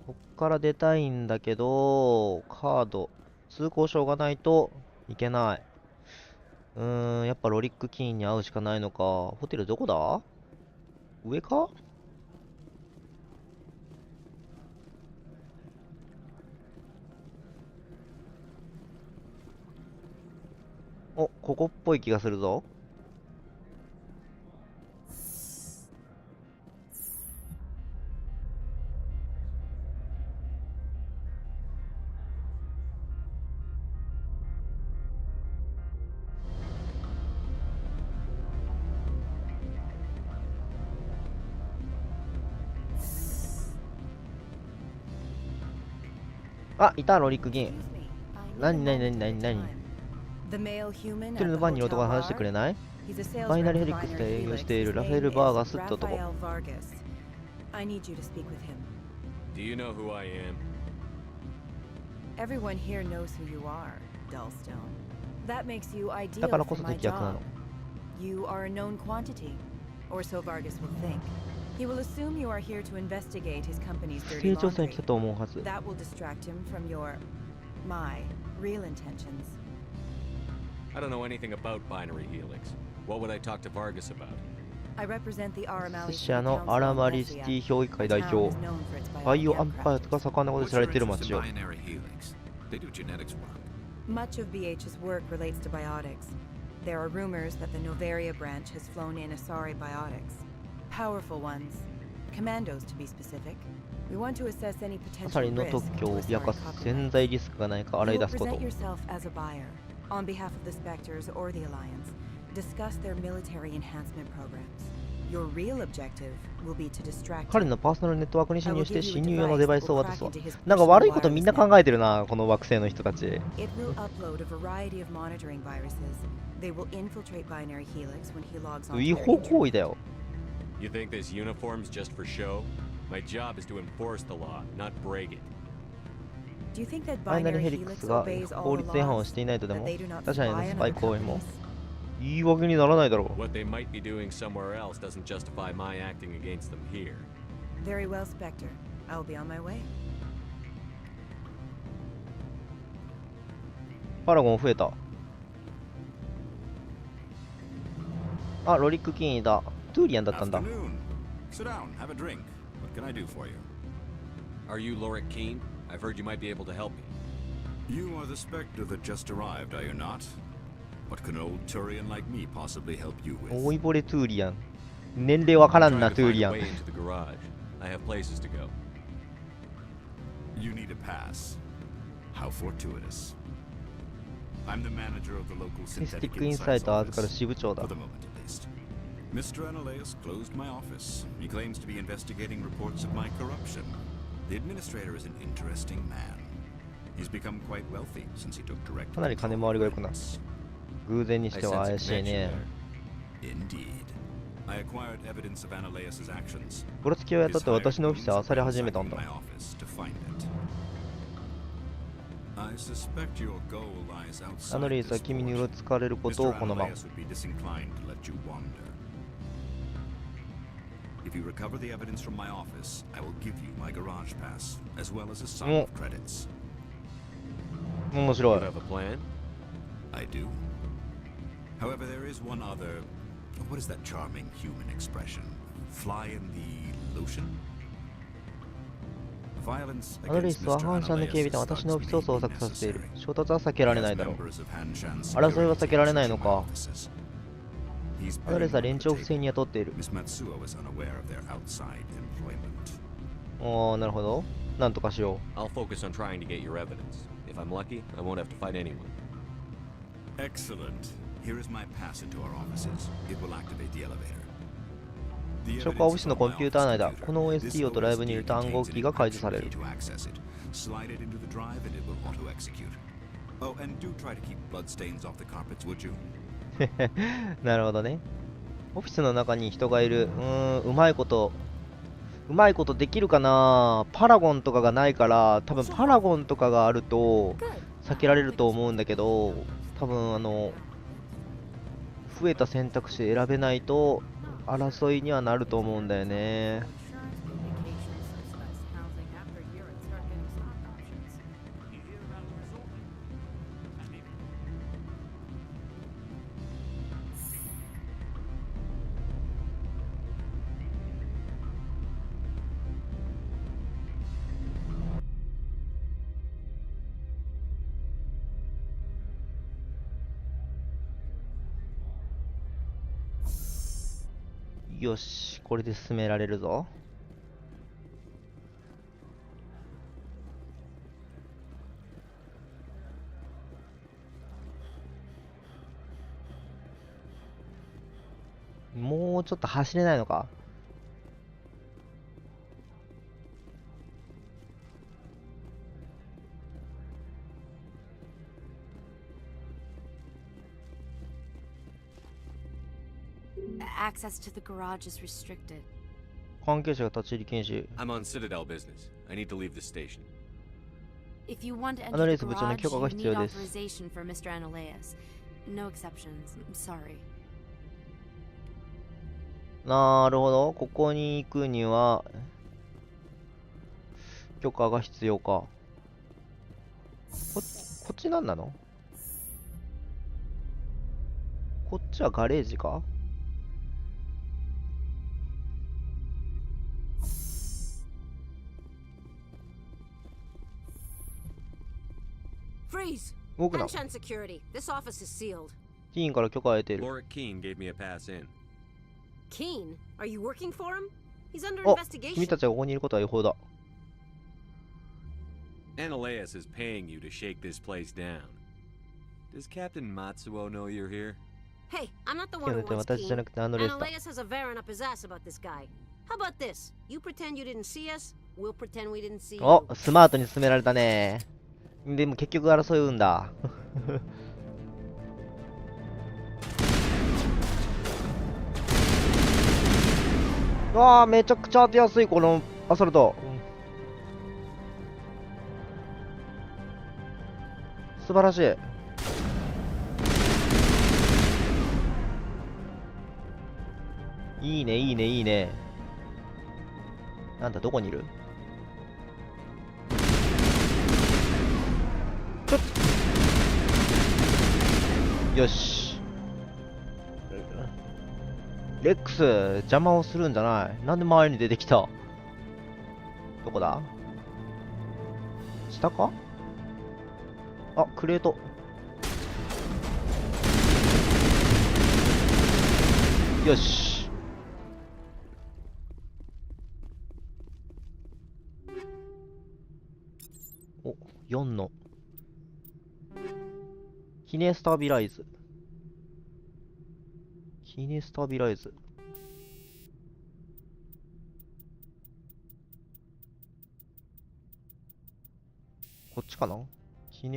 こっから出たいんだけど、カード、通行証がないといけない。やっぱロリックキーンに会うしかないのか。ホテルどこだ？上か？お、ここっぽい気がするぞ。あ、いた、ロリック議員。何一人の番にいる男が話してくれない？バイナリヘリックスで営業しているラファエル・バーガスって男。Do you know who I am? Everyone here knows who you are, Dullstone. That makes you だ ideal からこ for そ my 敵役な job. の。You are a known quantity, or so Vargas will think. He will assume you are here to investigate his company's 不 dirty 正調査に laundry. 来たと思うはず。 That will distract him from my real intentions. I don't know anything about binary helix. What would I talk to Vargas about? I represent the 寿 Aramali 司 City 屋の Council アラ of マリシテ Vesia. ィ評議会代 The 表。 town is known for its バイオア biotech ンパイアとか盛んなことで知られている What's 街 your よ。 interest in binary helix? They do genetics work. Much of BH's work relates to biotics. There are rumors that the Novaria branch has flown in Asari biotics. Powerful ones. Commandos, to be specific. We want to assess any アサ potential リンの risk 特許 to を脅 Asari かす copyright. 潜在リスクがないか洗 You い will 出すこと present。yourself as a buyer, on behalf of the Spectres or the Alliance. Discuss their military enhancement programs. Your real objective will be to distract 彼 him. のパーソナルネットワークに侵入して侵入用のデバイスを渡すわ。なんか悪いことみんな考えてるな、この惑星の人たち。 It will upload a variety of monitoring viruses. They will infiltrate Binary Helix when he logs on. 違法行為だよ。 You think this uniform's just for show? My job is to enforce the law, not break it. Do you think that バイナリ Binary ヘリック Helix スが obeys all 法 the 律違反を laws? していないとで That も they do not 他者への spy ス on パイ other 行為も companies? 言い訳にならないだろう。 What they might be doing somewhere else doesn't justify my acting against them here. Very well, Spectre. I will be on my way. パラゴン増えた。あ、ロリックキーンだ。トゥーリアンだったんだ。 Afternoon. Sit down, have a drink. What can I do for you? Are you Lorik Keen? I've heard you might be able to help me. You are the Spectre that just arrived, are you not? What can an old Turian like me possibly help you with? 老いぼれトゥーリアン。年齢わからん I'm な、 trying ト to ゥー find リ a アン。 way into the garage. I have places to go. You need a pass. How fortuitous. I'm the manager of the local ミスティ synthetic ックインサイ insights トを預かる office. 支部長だ For。the moment, at least. Mr. Analeus closed my office. He claims to be investigating reports of my corruption. The administrator is an interesting man. He's become quite wealthy since he took direct かなり金回りが良くなる。偶然にしては怪しいね。 Indeed. I acquired evidence of Analeus's actions. ゴロツキを雇って私のオフィスで漁り始めたんだ。 My office to find it. I suspect your goal lies アノ outside リースは this 君にう port. ろつかれることを Mr. 好まん。 Analeus would be disinclined to let you wander. If you recover the evidence from my office, I will give you my garage pass, as well as a sum of credits. 面白 You い。 have a plan? I do. However, there is one other. What is that charming human expression? Fly in the lotion? アドレスは反射の警備で私のオフィスを捜索させている。衝突は避けられないだろう。争いは避けられないのか。アドレスは連中を不正に雇っている。おー、なるほど。なんとかしよう。I'll focus on trying to get your evidence. If I'm lucky, I won't have to fight anyone. Excellent. Here is my pass into our offices. It will activate the elevator. 消化オフィスのコンピューター内だ。この OSD をドライブに入れた暗号キーが解除される。Slide it into the drive and it will auto-execute. Oh, and do try to keep bloodstains off the carpets, would you? なるほどね。オフィスの中に人がいる。うまいことできるかな。パラゴンとかがないから、多分パラゴンとかがあると避けられると思うんだけど、多分増えた選択肢で選べないと争いにはなると思うんだよね。よし、これで進められるぞ。もうちょっと走れないのか。Access to the garage is restricted. 関係者が立ち入り禁止。I'm on Citadel business. I need to leave the station. If you want to ア enter ドレ the ス部長の garage, 許可が you 必 need 要です。 authorization for Mr. Analeas. No exceptions. I'm sorry. なるほど。ここに行くには許可が必要か。こっちなんなの？こっちはガレージか？Freeze! 動くな。 Hanshan security. This office is sealed. ティーンから許可を得ている。 Laura Keene gave me a pass in. Keen? Are you working for him? He's under お、 investigation. 君たちがここにいることは違法だ。Analeas is paying you to shake this place down. Does Captain Matsuo know you're here? Hey, I'm not the one who いや、 wants 私じゃ Keen. なくてアンドレスだ。 Analeas has a Varen up his ass about this guy. How about this? You pretend you didn't see us, we'll pretend we didn't see you. お、スマートに進められたね。でも結局争いうんだ。うわあ、めちゃくちゃ当てやすいこのアサルト。素晴らしい。いいね、いいね、いいね。なんだ、どこにいる？よし。レックス、邪魔をするんじゃない。なんで周りに出てきた？どこだ？下か？あ、クレート。よし。お、4の。キネスタビライズ。キネスタビライズ。こっちかな？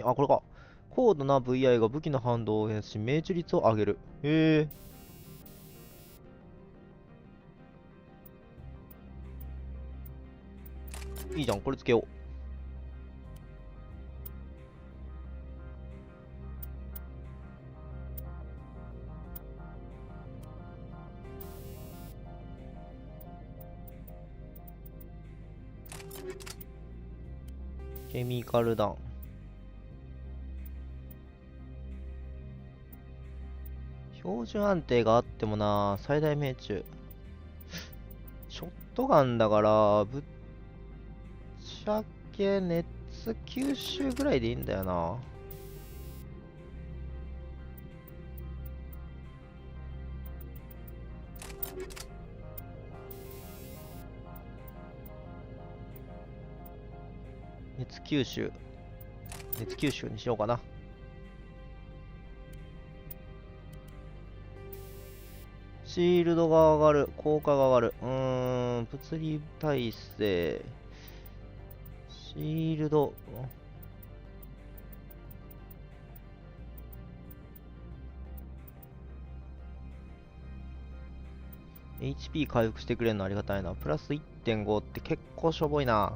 あ、これか。高度な VI が武器の反動を減らし、命中率を上げる。へえ。いいじゃん、これつけよう。ケミカルダウン。標準安定があってもな、最大命中。ショットガンだから、ぶっちだけ熱吸収ぐらいでいいんだよな。熱吸収にしようかな。シールドが上がる、効果が上がる。物理耐性。シールド。HP 回復してくれるのありがたいな。プラス 1.5 って結構しょぼいな。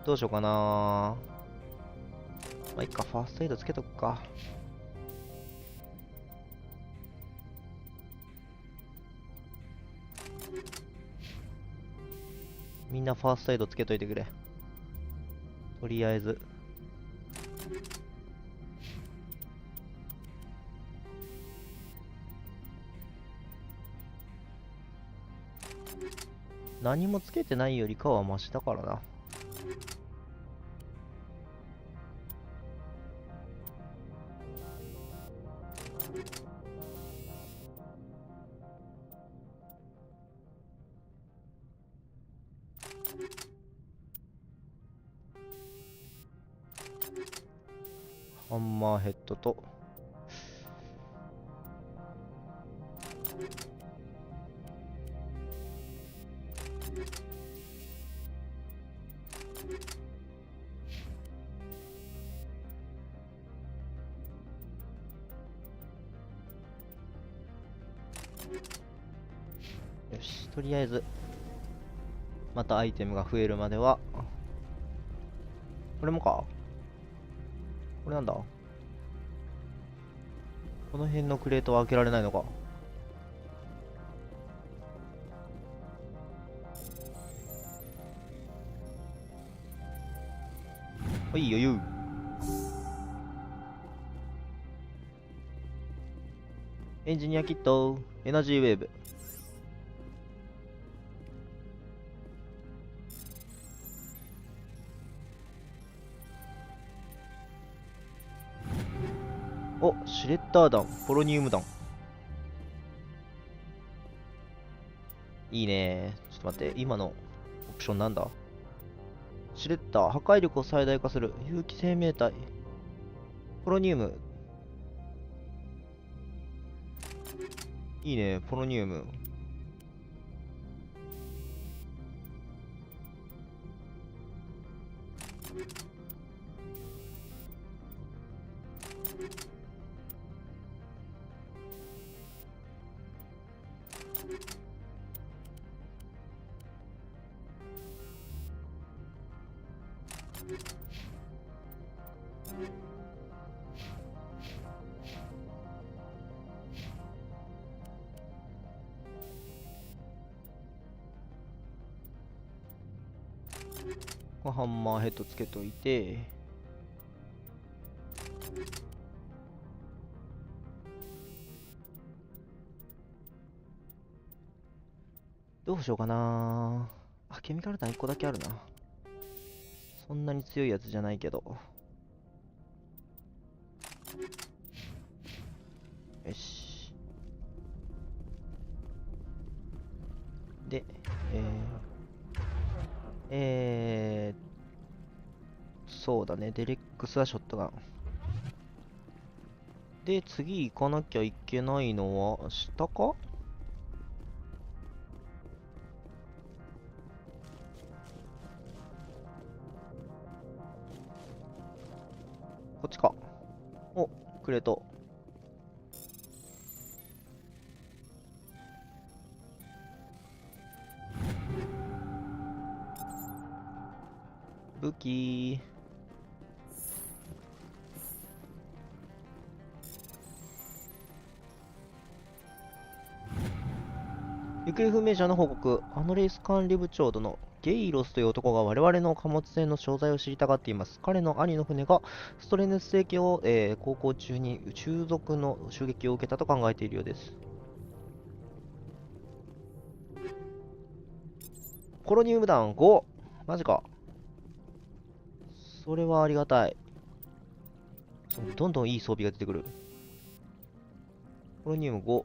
どうしようかな。まあ、いっか、ファーストエイドつけとくか。みんなファーストエイドつけといてくれ。とりあえず。何もつけてないよりかはマシだからな。ハンマーヘッドとよし、とりあえずまたアイテムが増えるまではこれもか。これなんだ。この辺のクレートは開けられないのか。はい、余裕。エンジニアキット、エナジーウェーブ。お、シュレッダー弾、ポロニウム弾。いいね。ちょっと待って、今のオプションなんだ。シュレッダー、破壊力を最大化する。有機生命体。ポロニウム。いいね、ポロニウム。ハンマーヘッドつけといて、どうしようかな。あ、ケミカル弾1個だけあるな。そんなに強いやつじゃないけど。よし。で、そうだね。デレックスはショットガン。で、次行かなきゃいけないのは、下か？こっちか。お、クレート。武器。行方不明者の報告。あのレース管理部長殿、ゲイロスという男が我々の貨物船の詳細を知りたがっています。彼の兄の船がストレネス星系を、航行中に中族の襲撃を受けたと考えているようです。コロニウム弾5。マジか。それはありがたい。どんどんいい装備が出てくる。ポロニウム5。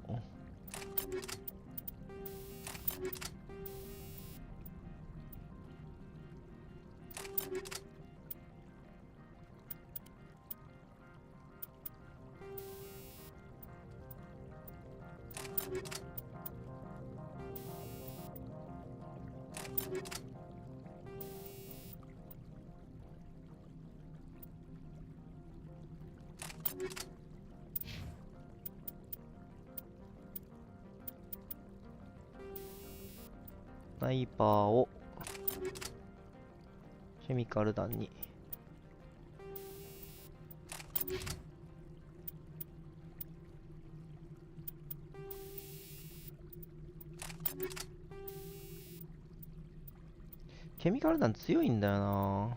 スナイパーをケミカル弾に。ケミカル弾強いんだよな。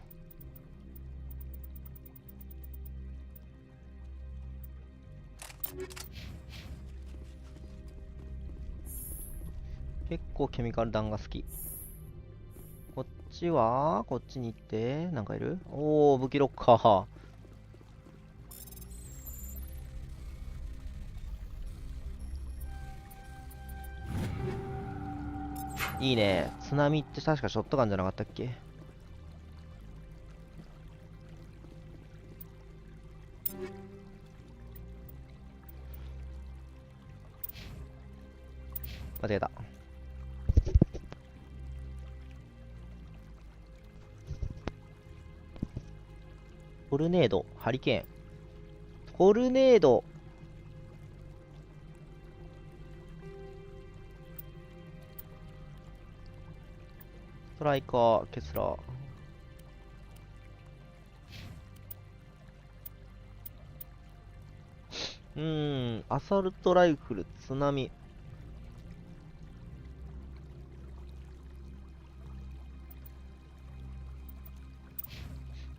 結構ケミカル弾が好き。こっちはこっちに行って、なんかいる？おー、武器ロッカー。いいね。津波って確かショットガンじゃなかったっけ？間違えた。トルネード、ハリケーン。トルネード。ストライカー、ケスラー。アサルトライフル、津波。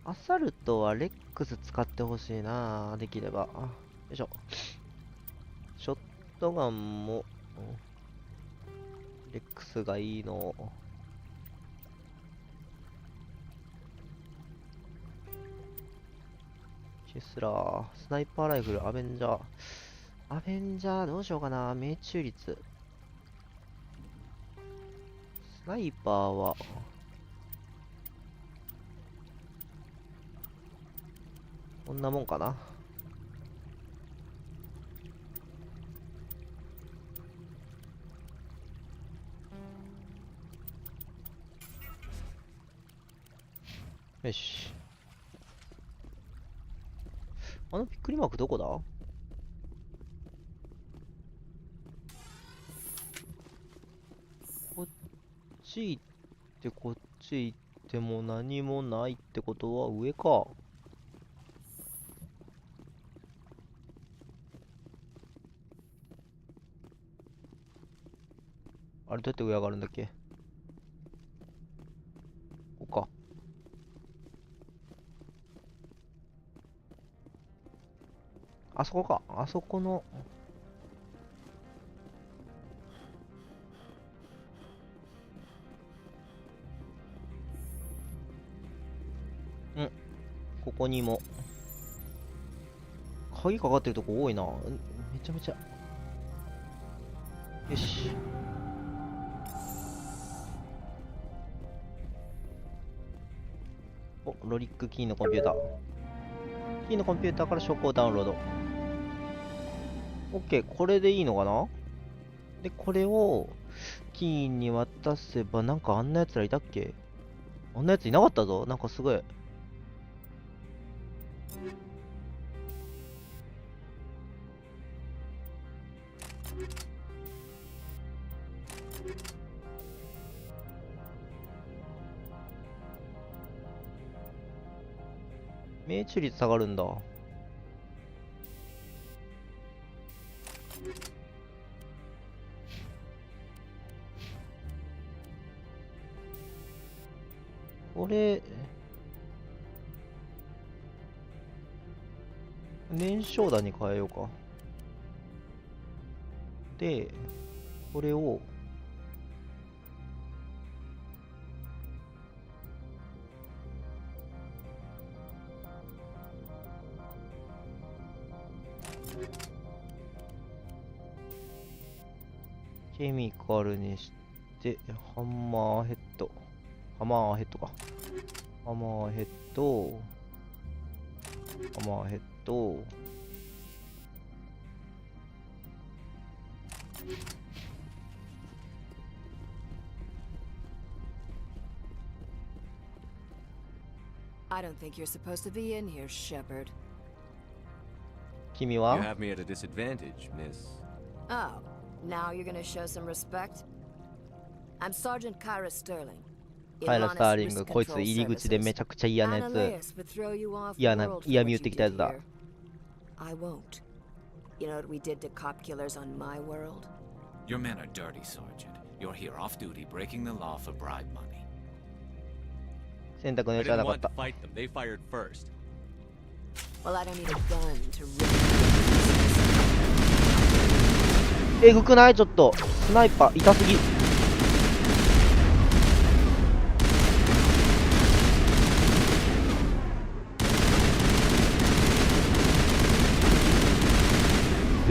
アサルトはレックス使ってほしいな、できれば。よいしょ。ショットガンも、レックスがいいの。ケスラー、スナイパーライフル、アベンジャー。アベンジャーどうしようかな、命中率。スナイパーは、こんなもんかな。よし。あのびっくりマークどこだ？こっち行ってこっち行っても何もないってことは上か。あれどうやって上上がるんだっけ？ここか。あそこか。あそこの。ここにも。鍵かかってるとこ多いな。めちゃめちゃ。よし。お、ロリックキーのコンピューター。キーのコンピューターから証拠をダウンロード。OK、これでいいのかな？で、これをキーに渡せば、なんかあんな奴らいたっけ？あんな奴いなかったぞ。なんかすごい。命中率下がるんだ。これ、燃焼弾に変えようか。で、これを、ケミカルにして、ハンマーヘッド。ハマーヘッドか。ハマーヘッド。ハマーヘッド。I don't think you're supposed to be in here, Shepard. 君は You have me at a disadvantage, miss. Oh, now you're gonna show some respect? I'm Sergeant Kyra Sterling. カイラ・スターリング、こいつ入り口でめちゃくちゃ嫌なやつ。嫌味言ってきたやつだ。I won't. You know what we did to cop killers on my world? Your men are dirty, Sergeant. You're here off duty, breaking the law for bribe money. 選択の I 余地は didn't なかっ want た to。fight them. They fired first. Well, I don't need a gun to rip. えぐくないちょっと。スナイパー、痛すぎ。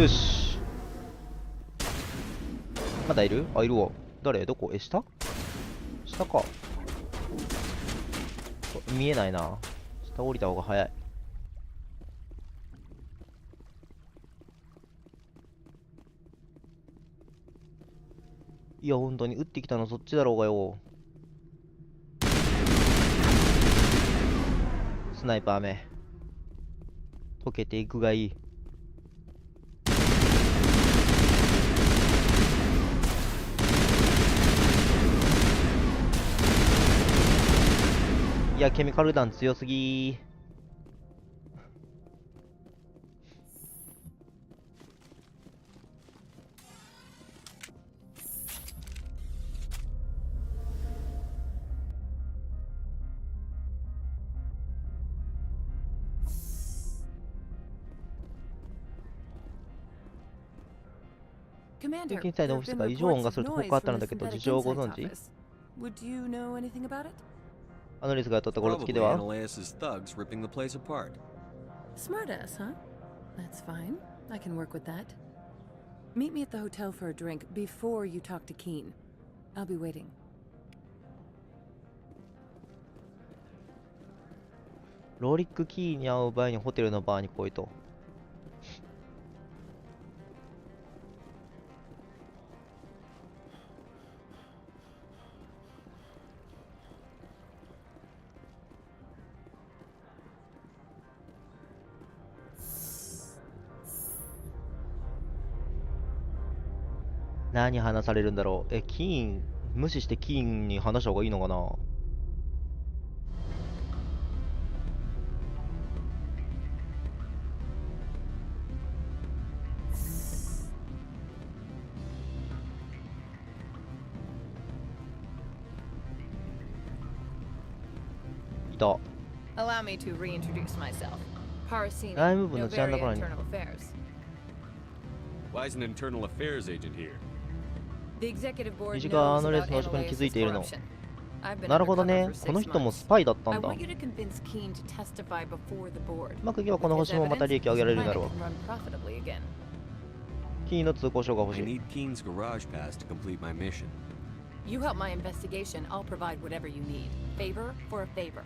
よし。まだいる？あ、いるわ。誰？どこ？え、下？下か。見えないな。下降りた方が早い。いや、本当に撃ってきたのそっちだろうがよ。スナイパー目。溶けていくがいい。いや、ケミカル弾強すぎー。最近際のオフィスが異常音がすると報告あったのだけど、事情をご存知？アノリスが雇った頃付きでは Analys's thugs ripping the place apart. Smartass, huh? That's fine. I can work with that. Meet me at the hotel for a drink before you talk to Keen. I'll be waiting. ローリック・キーに会う場合にホテルのバーに来いと。何話されるんだろう。キーン、無視してキーンに話した方がいいのかな。いた。Allow me to reintroduce myself. Parasini, 外務部の治安だ Novaria からに。 Internal Affairs. Why is an internal affairs agent here? The executive board 西側 knows アノレ about スの仕組みに気づいているの。 Analysis corruption. I've been なるほど undercover ね。 for この 6人も months. スパイだったん I だ。 want you to convince Keen to testify before the board. うまくいけばこの星もまた利益を上げられるだろう。 Run profitably again. キーンの通行証が欲 I しい。 need Keen's garage pass to complete my mission. You help my investigation, I'll provide whatever you need. Favor for a favor.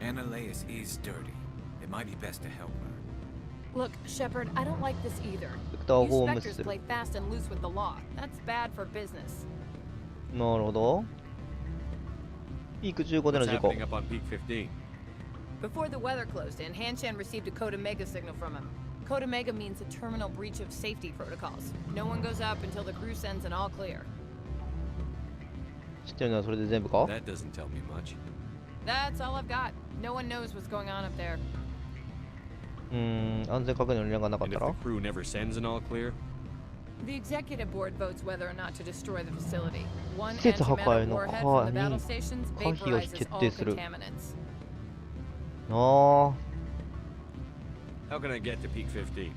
Analysis is dirty. It might be best to help her. Look, Shepard, I don't like this either. ビクター You ホーム Spectres ス。 play fast and loose with the law. That's bad for business. なるほど。ピーク15での What's 事故。 happening up on Peak 15? Before the weather closed in, Hanshan received a Code Omega signal from him. Code Omega means a terminal breach of safety protocols. No one goes up until the crew sends an all clear. 知ってるのはそれで全部か？ That doesn't tell me much. That's all I've got. No one knows what's going on up there. 安全確認の連絡がなかっ And た if ら the crew never sends an all clear? The executive board votes whether or not to destroy the facility. One 施設破壊 antimatter の warhead 可 from the に battle stations 可否を vaporizes 決 all 定する。 contaminants. あ How can I get to Peak 15?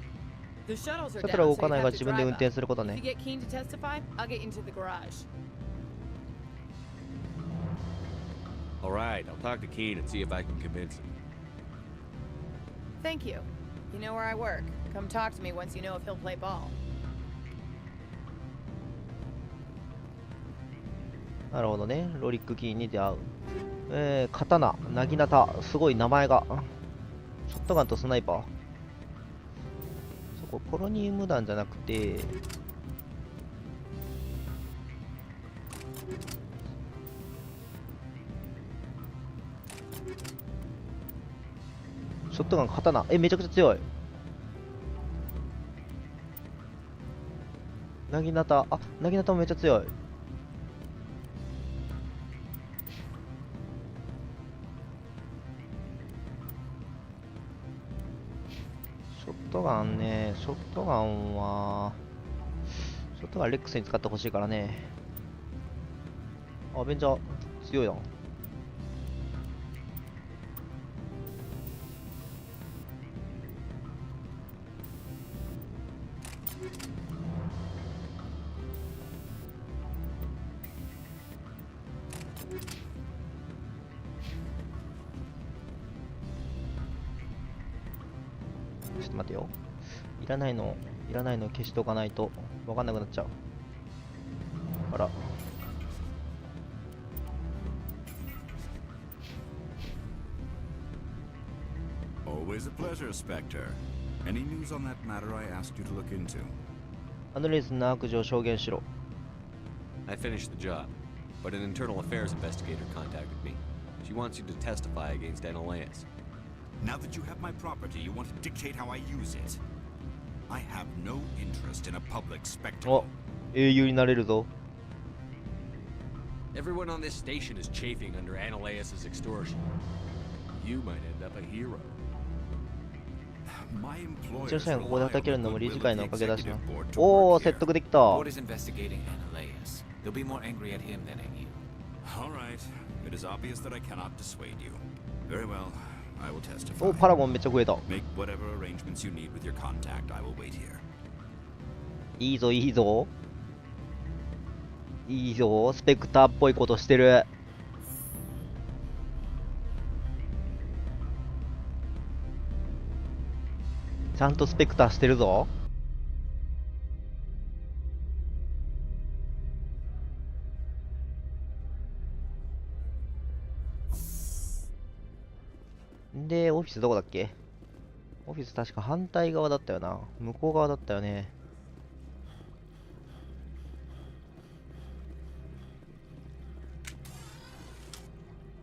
The shuttles are あ。さてら down, 動 so か you ない have が to 自分で drive 運 up. 転すること If ね。 you get Keen to testify, I'll get into the garage. Alright, I'll talk to Keen and see if I can convince him. Thank you. You know where I work. Come talk to me once you know if he'll play ball. なるほどね。ロリックキーに出会う。刀、なぎなた、すごい名前が。ショットガンとスナイパー。そこ、ポロニウム弾じゃなくて、ショットガン、刀。めちゃくちゃ強い。なぎなた、なぎなたもめっちゃ強い。ショットガンね、ショットガンは、ショットガンレックスに使ってほしいからね。アベンジャー、強いな。ちょっと待てよ。いらないの消しておかないと分かんなくなっちゃう。あら。Always a pleasure, Spectre. Any news on that matter I asked you to look into? アドレスの悪事を証言しろ。I finished the job, but an internal affairs investigator contacted me. She wants you to testify against Analeus. Now that you have my property, you want to dictate how I use it. I have no interest in a public spectacle. お、英雄になれるぞ。Everyone on this station is chafing under Analeus' extortion. You might end up a hero. うちの社員がここで働けるのも理事会のおかげだしな。おお、説得できた。Board is investigating Analeus. They'll be more angry at him than at you. All right. It is obvious that I cannot dissuade you. Very well. I will testify. お、パラゴンめっちゃ増えた。 Make whatever arrangements you need with your contact. I will wait here. いいぞいいぞ。いいぞ、スペクターっぽいことしてる。ちゃんとスペクターしてるぞ。で、オフィスどこだっけ？オフィス確か反対側だったよな。向こう側だったよね。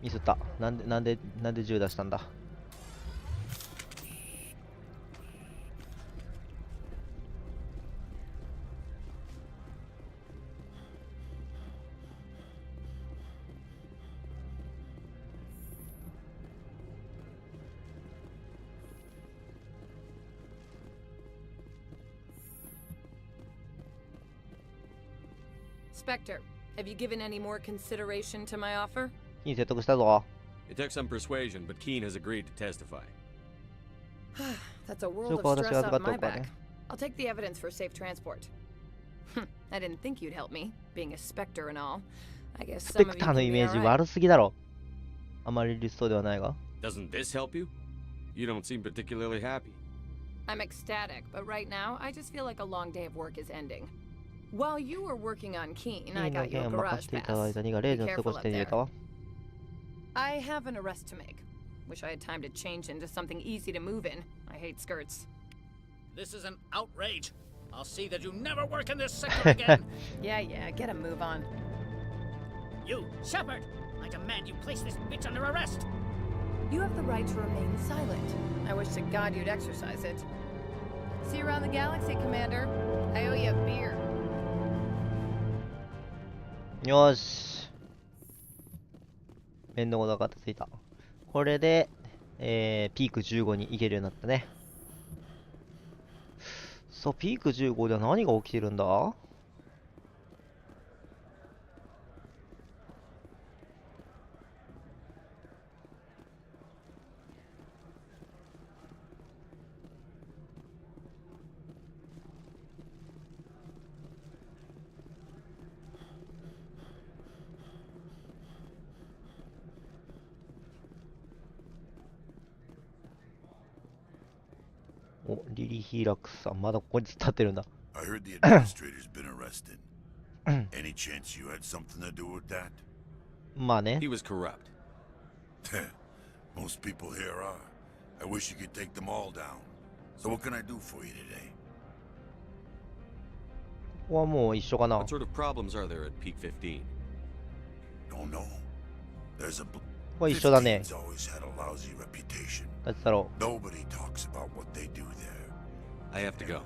ミスった。なんで銃出したんだ。Spectre, have you given any more consideration to my offer? いい説得したぞ。It took some persuasion, but Keen has agreed to testify. That's a world of stress off my back. I'll take the evidence for safe transport. I didn't think you'd help me, being a Spectre and all. I guess スペ some of ク you ターの can イ be メージ alright. 悪すぎだろ。あまり理想ではないが。Doesn't this help you? You don't seem particularly happy. I'm ecstatic, but right now, I just feel like a long day of work is ending. While you were working on Keen, I got you a garage pass. Be careful up there. I have an arrest to make. Wish I had time to change into something easy to move in. I hate skirts. This is an outrage. I'll see that you never work in this sector again. Yeah, get a move on. You, Shepard! I demand you place this bitch under arrest. You have the right to remain silent. I wish to God you'd exercise it. See you around the galaxy, Commander. I owe you a beer. よし。面倒が片付いた。これで、ピーク15に行けるようになったね。そう、ピーク15では何が起きてるんだ？お、リリー・ヒーラックスさん、まだここに立ってるんだ。I heard the administrator's been arrested. Any chance you had something to do with that? まあね。 He was corrupt. Most people here are. I wish you could take them all down. So what can I do for you today? ここはもう一緒かな。 What sort of problems are there at Peak 15? Don't know. There's a ここは一緒だね。 15's always had a lousy reputation. だってだろ Nobody talks about what they do there. I have to go.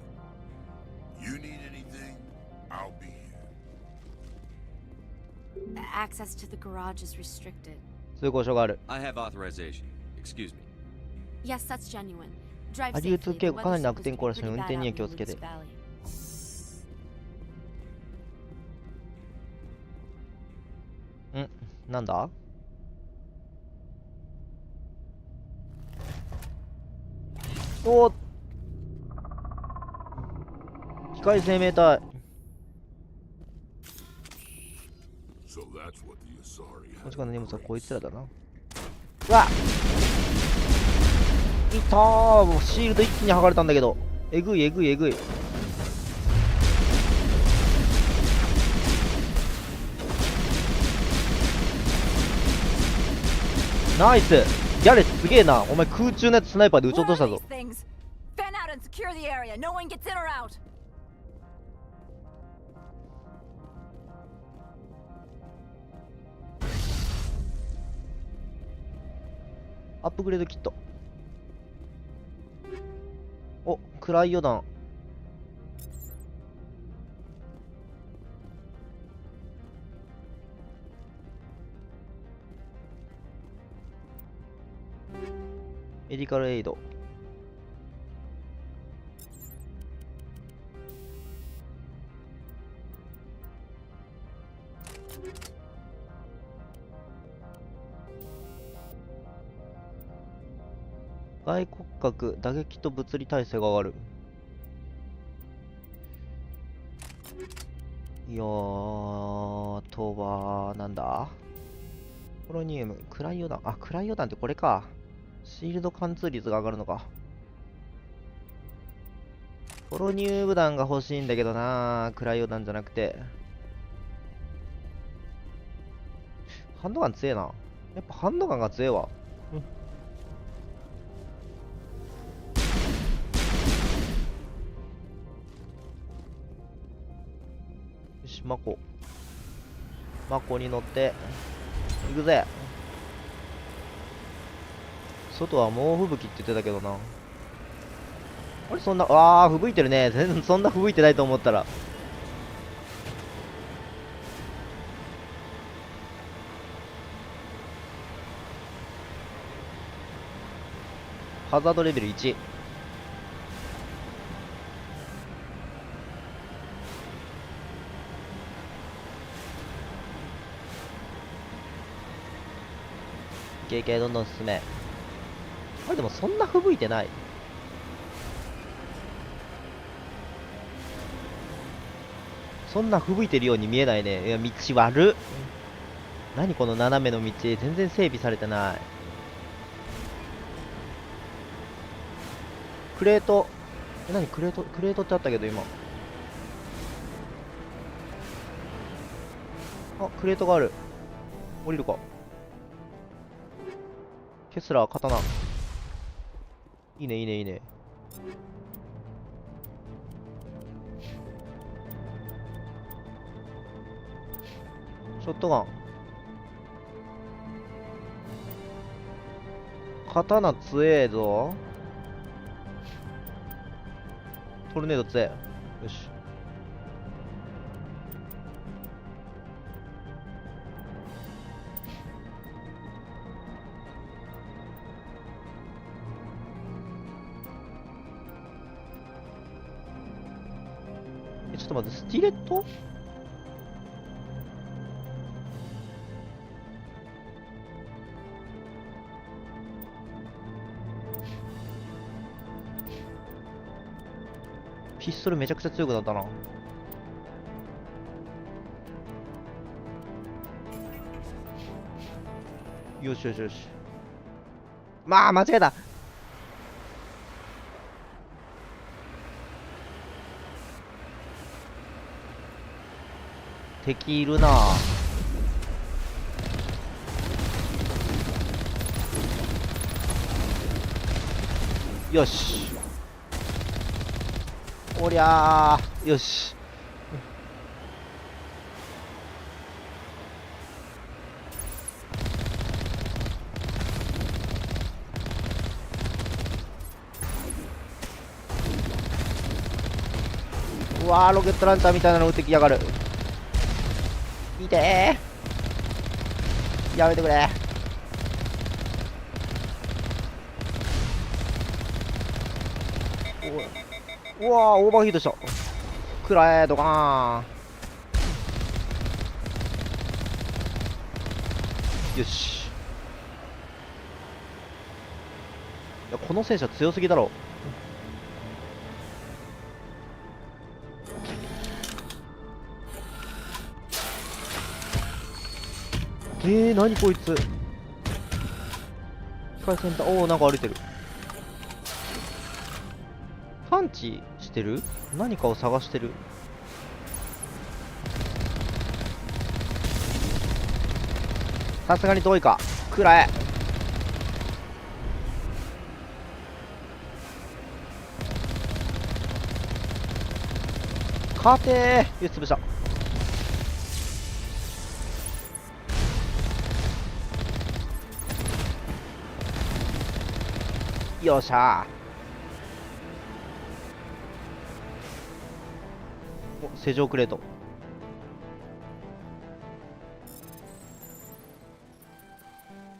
You need anything? I'll be here. Access to the garage is restricted. 通行証がある。 I have authorization. Excuse me. Yes, that's genuine. Drive アリウ safely. 通 The 警告かなり weather's 悪 supposed 天 to 候 be らしいの pretty 運 bad 転には out 気を in つけて Lucas。Valley. なんだ？おー、機械生命体。 So that's what the Asari 確 had. かな荷物はこいつらだな。うわっ、いたー。もうシールド一気に剥がれたんだけど、えぐいえぐいえぐい。ナイス。ギャレスすげえな。お前空中のやつスナイパーで撃ち落としたぞ。 Fan out and secure the area. No one gets in or out. アップグレードキット。お、暗い予断。メディカルエイド。外骨格、打撃と物理耐性が上がる。いやー、とは、なんだポロニウム、クライオダン。あ、クライオダンってこれか。シールド貫通率が上がるのか。ポロニウム弾が欲しいんだけどな、クライオダンじゃなくて。ハンドガン強えな。やっぱハンドガンが強えわ。うん。よし、マコ。マコに乗って、行くぜ。外は猛吹雪って言ってたけどな。あれ、そんな、あー、吹雪いてるね。全然そんな吹雪いてないと思ったら。ハザードレベル1。経験どんどん進め。あれでもそんな吹雪いてない。そんな吹雪いてるように見えないね。いや、道悪っ。何この斜めの道。全然整備されてない。クレート。何クレートってあったけど今。あ、クレートがある。降りるか。ケスラー、刀。いいね、いいね、いいね。ショットガン。刀強えぞ。トルネード強え。よし。ちょっと待って、スティレット？ピストルめちゃくちゃ強くなったな。よしよしよし。まあ、間違えた。敵いるな。よし。おりゃー。よし。うわー、ロケットランチャーみたいなの撃ってきやがる。見てー、やめてくれ。うわー、オーバーヒートした。くらえ、ドカーン。よし。いや、この戦車強すぎだろ。何こいつ。機械センター、おお、なんか歩いてる。探知してる？何かを探してる。さすがに遠いか。くらえ。勝てー。よし、潰した。よっしゃー。お、施錠クレート。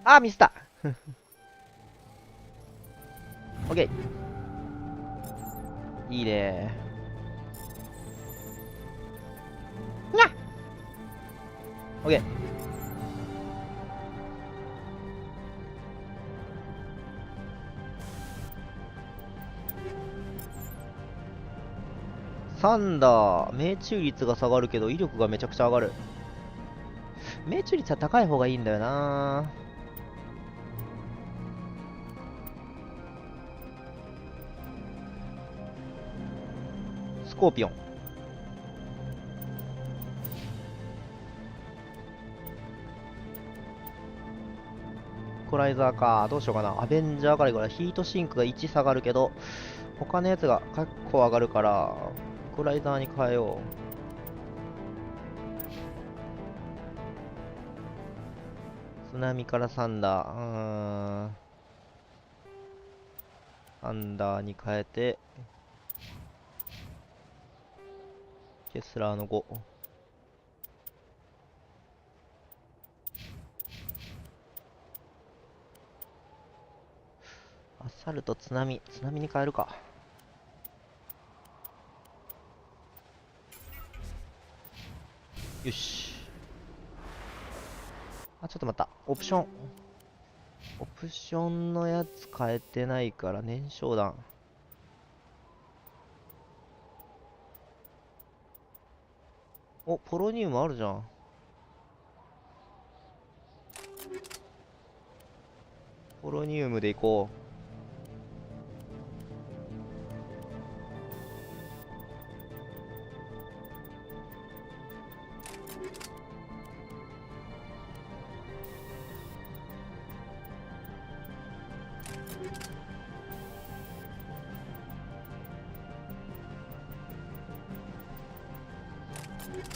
あー、ミスった。オッケー。いいねー。にゃっ。オッケー。サンダー、命中率が下がるけど威力がめちゃくちゃ上がる。命中率は高い方がいいんだよな。スコーピオン。イコライザーか。どうしようかな。アベンジャーからいくらヒートシンクが1下がるけど、他のやつが結構上がるから、イコライザーに変えよう。津波からサンダー。サンダーに変えて、ケスラーの5。アサルト、津波に変えるか。よし。あ、ちょっと待った。オプションのやつ変えてないから燃焼弾。お、ポロニウムあるじゃん。ポロニウムでいこう。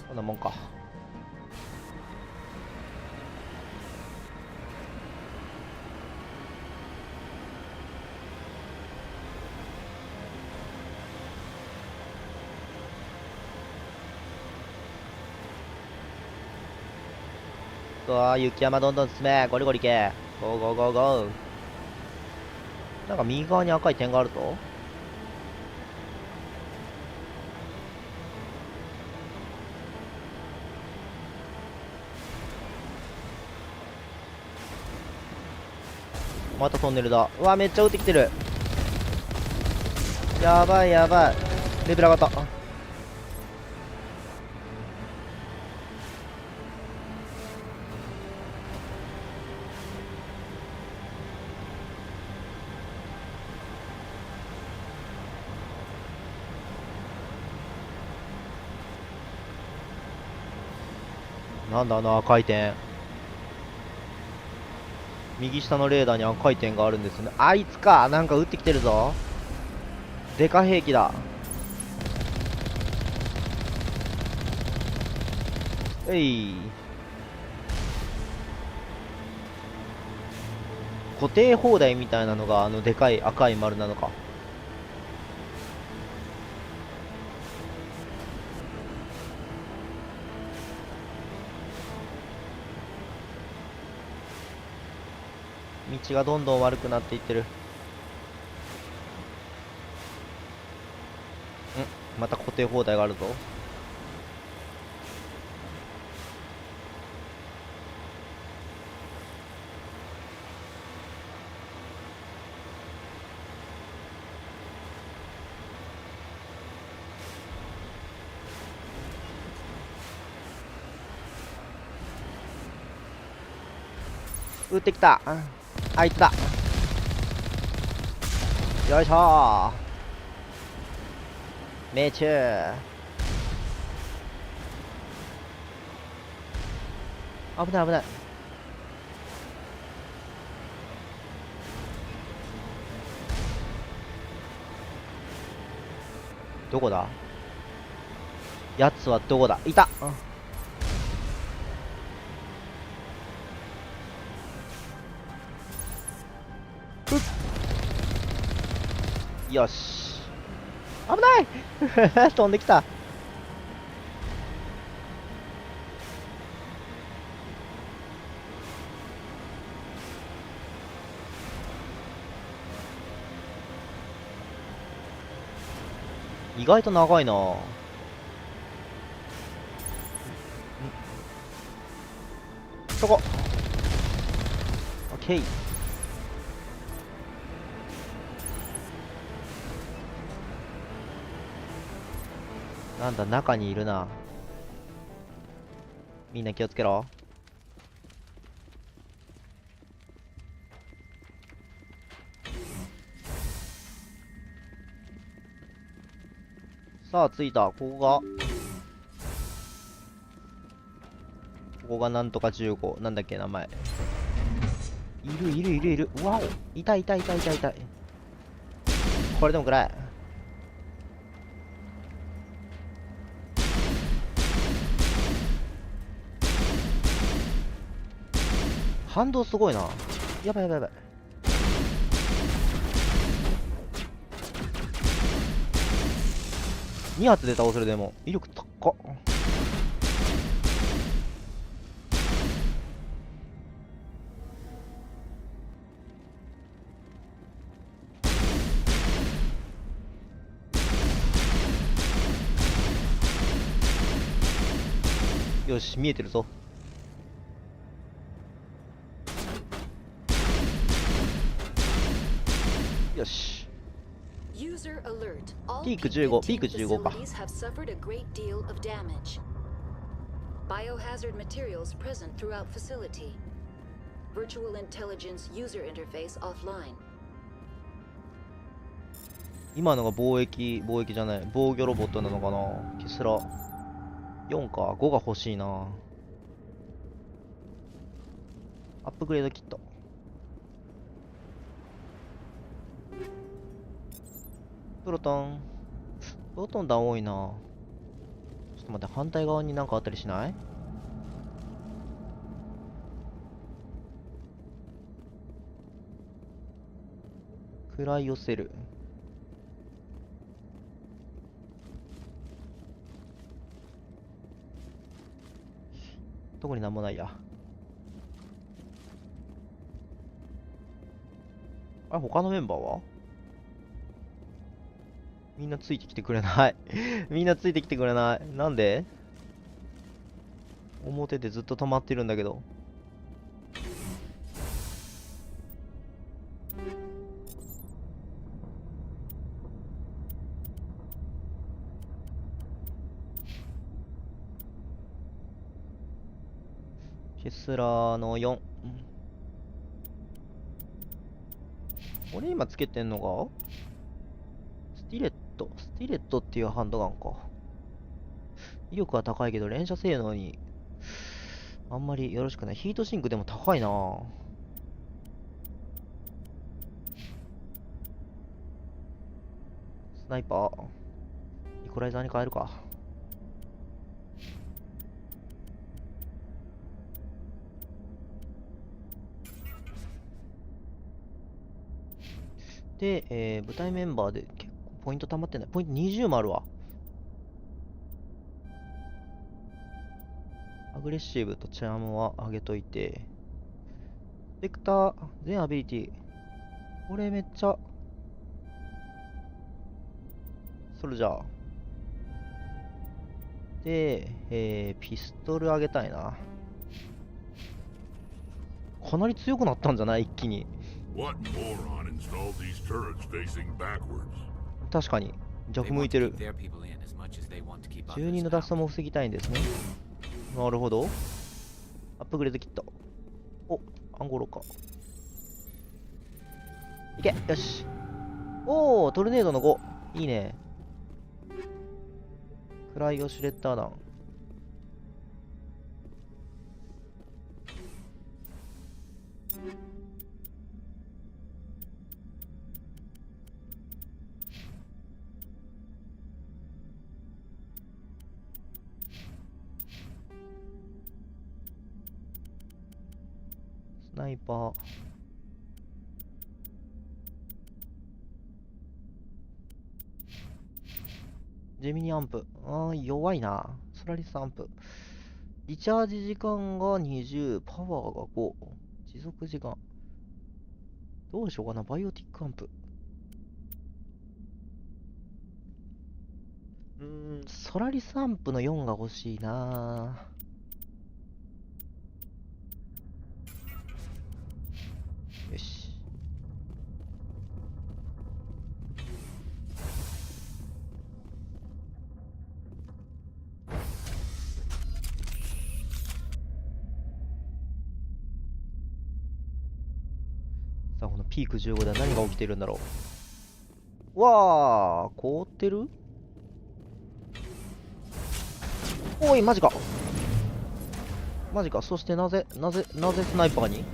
こんなもんか。うわー、雪山どんどん進め。ゴリゴリいけ。ゴーゴーゴーゴー。なんか右側に赤い点があると。またトンネルだ。うわ、めっちゃ撃ってきてる。やばいやばい。レベル上がった。なんだあの赤い点。右下のレーダーに赤い点があるんですね。あいつか。なんか撃ってきてるぞ。デカ兵器だ。えい。固定砲台みたいなのがあのでかい赤い丸なのか。道がどんどん悪くなっていってる。また固定砲台があるぞ。撃ってきた。あいつだ。よいしょー。命中。危ない危ない。どこだ。やつはどこだ。いた。よし。危ない飛んできた。意外と長いな。オそこ。オッケー。なんだ、中にいるな。みんな気をつけろ。さあ、着いた。ここがなんとか15。なんだっけ、名前。いる。うわお。痛い。これでもくらい。反動すごいな。やばい。2発で倒せる。でも威力高っ。よし、見えてるぞ。よし。ピーク15、ピーク15か。Biohazard materials present throughout facility. Virtual intelligence user interface offline. 今のが貿易じゃない、防御ロボットなのかな。ケスラ4か。5が欲しいな。アップグレードキット。プロトン弾多いな。ちょっと待って、反対側になんかあったりしない？食らい寄せる。特になんもないや。あれ、他のメンバーは？みんなついてきてくれないみんなついてきてくれない。なんで？表でずっと止まってるんだけど。ケスラーの4。俺今つけてんのがスティレットっていうハンドガンか。威力は高いけど連射性能にあんまりよろしくない。ヒートシンクでも高いな。スナイパー。イコライザーに変えるか。で、部隊メンバーで結構ポイント溜まってない。ポイント20もあるわ。アグレッシブとチャームは上げといて。ベクター、全アビリティ。これめっちゃ。ソルジャー。で、ピストル上げたいな。かなり強くなったんじゃない？一気に。確かに逆向いてる。住人の脱走も防ぎたいんですね。なるほど。アップグレードキット。お、アンゴロか。いけ、よし。おー、トルネードの5。いいね。クライオシュレッダー弾。スナイパー。ジェミニアンプ。弱いな。ソラリスアンプ。リチャージ時間が20、パワーが5。持続時間。どうしようかな。バイオティックアンプ。ソラリスアンプの4が欲しいな。よし。さあ、このピーク15では何が起きているんだろう。わあ、凍ってる？おい、マジか。マジか。そしてなぜスナイパーに？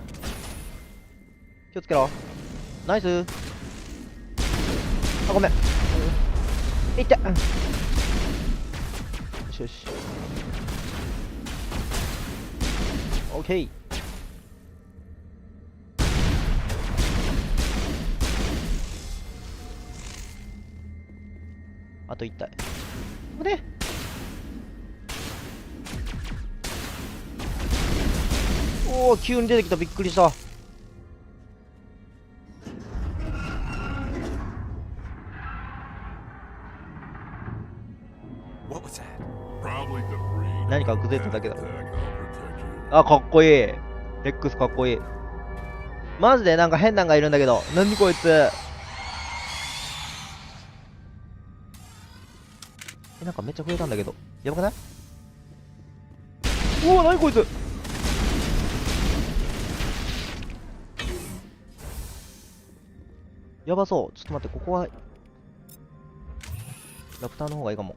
気をつけろ。ナイス。あ、ごめん。いって。よしよし。オッケー。あと1体。ここで。おお、急に出てきた。びっくりした。何か崩れただけだろ。あ、かっこいい。レックスかっこいい。マジでなんか変なんがいるんだけど。何こいつ。なんかめっちゃ増えたんだけど。やばくない？おお、何こいつ。やばそう。ちょっと待って、ここはラプターの方がいいかも。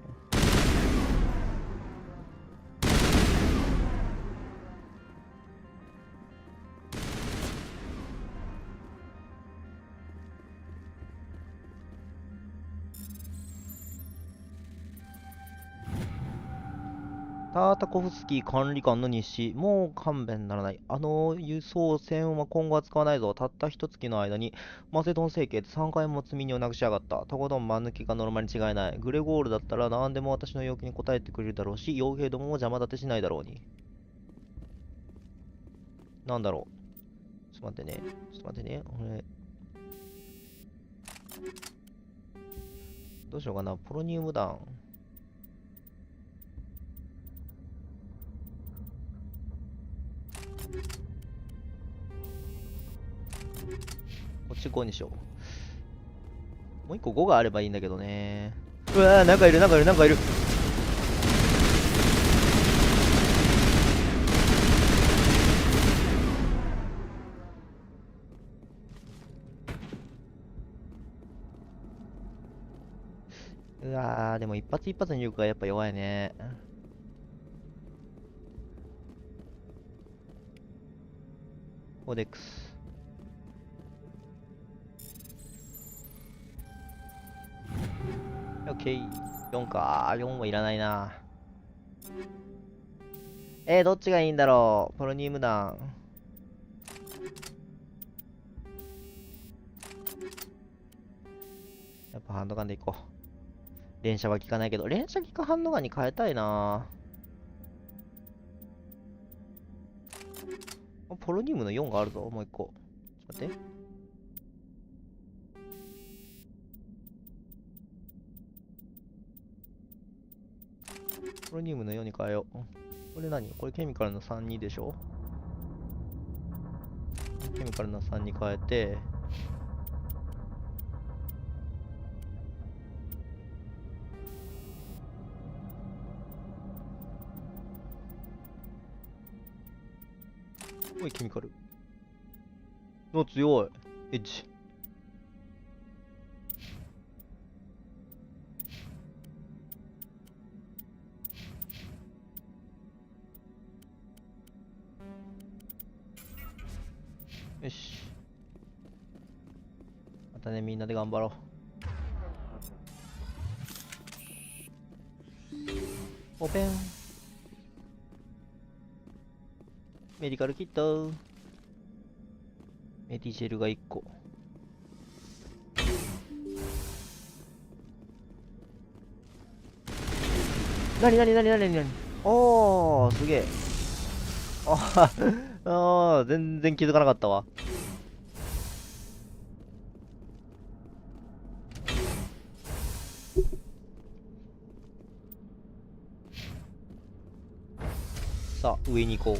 タータコフスキー管理官の日誌。もう勘弁ならない。輸送船は今後は使わないぞ。たった一月の間に、マセドン政権で3回も積み荷をなくしやがった。とことん間抜けがノルマに違いない。グレゴールだったら何でも私の要求に応えてくれるだろうし、傭兵どもも邪魔立てしないだろうに。なんだろう。ちょっと待ってね。どうしようかな。ポロニウム弾。こっち5にしよう。もう1個5があればいいんだけどね。うわー、なんかいる。うわー、でも一発一発の威力がやっぱ弱いね。コーデックス。オッケー。4か。4はいらないな。どっちがいいんだろう。ポロニウム弾。やっぱハンドガンでいこう。連射は効かないけど、連射効かハンドガンに変えたいな。ポロニウムの4があるぞ、もう一個。ちょっと待って。ポロニウムの4に変えよう。これ何？これケミカルの32でしょ？ケミカルの3に変えて、おい、ケミカル。の強い。エッジ。よし。またね、みんなで頑張ろう。オープン。メディカルキット。メディジェルが1個。なにおー、すげえ。全然気づかなかったわ。さあ、上に行こう。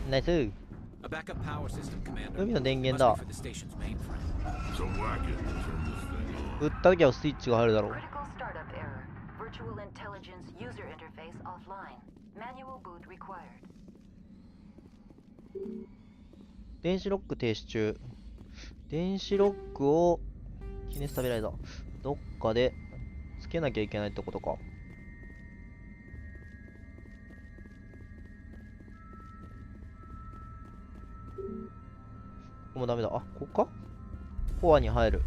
ナイス。海の電源だ。撃った時はスイッチが入るだろう。電子ロック停止中。電子ロックをキネスタビライザーどっかでつけなきゃいけないってことか。もうダメだ。あ、ここか？コアに入る。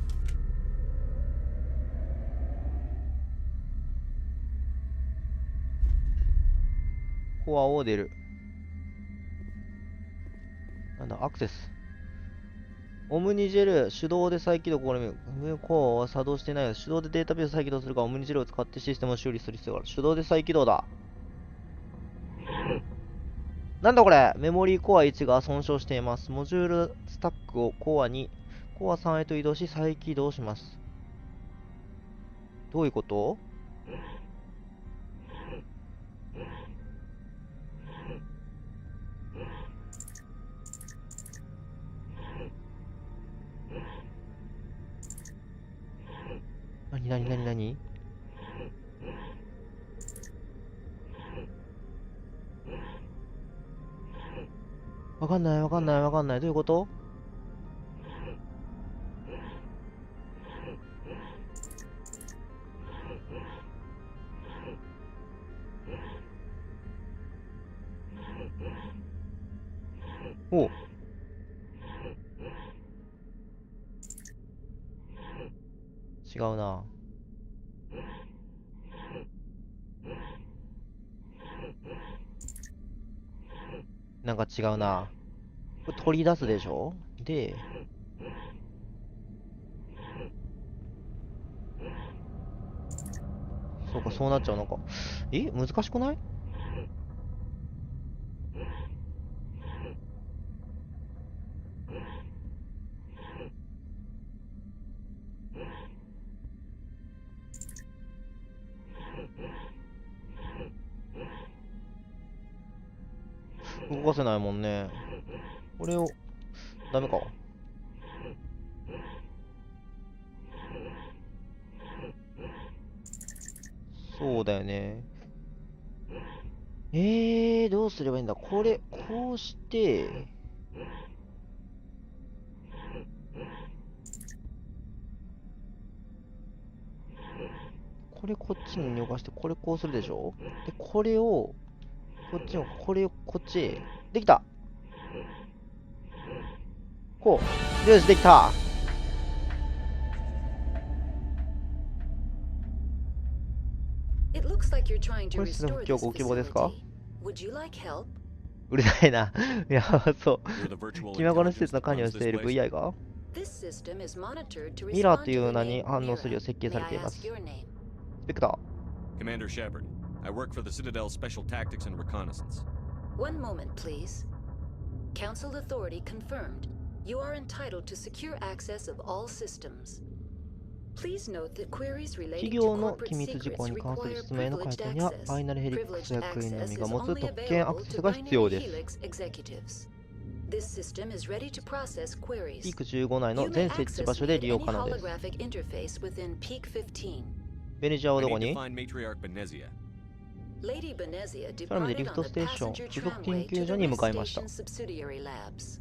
コアを出る。なんだ、アクセス。オムニジェル、手動で再起動試みる。コアは作動していないので、手動でデータベース再起動するか、オムニジェルを使ってシステムを修理する必要がある。手動で再起動だ。なんだこれ、メモリーコア1が損傷しています。モジュールスタックをコア3へと移動し再起動します。どういうこと？何？わかんない。どういうこと？おう。違うな。なんか違うな。これ取り出すでしょ？で、そうか、そうなっちゃうのか。難しくない？動かせないもんね。これを、ダメか。そうだよね。どうすればいいんだ。これ、こうして、これこっちに動かして、これこうするでしょ。で、これを、こっちも、これをこっちへ。できた。こう。よし、できた。これ、復旧ご希望ですか？うるさいな。いや、そう。君はこの施設の管理をしている VI がミラーという名に反応するよう設計されています。スペクター。Commander Shepard, I work for the Citadel's Special Tactics and Reconnaissance. One moment, please. Council authority confirmed. You are entitled to secure access of all systems. Please note that queries 企 relating 業 to の corporate 機密事項 secrets に関する require 質問への回 privileged 答には、フ access. ァイナルヘリックス Privileged 役員の access み is が持つ only 特権ア available クセ to スが必要 binary です。 helix executives. This system is ready to process queries. ピーク15内の You may 全設置 access 場所 me で at 利用 any 可能です。 holographic interface within Peak 15. ベネジアは I どこ need to に？ find Matriarch Benezia. Lady Benezia 空でリ departed フ on ト the ステーション passenger 付属 tramway 研究 to 所 the に向 rest かいました。 station subsidiary labs.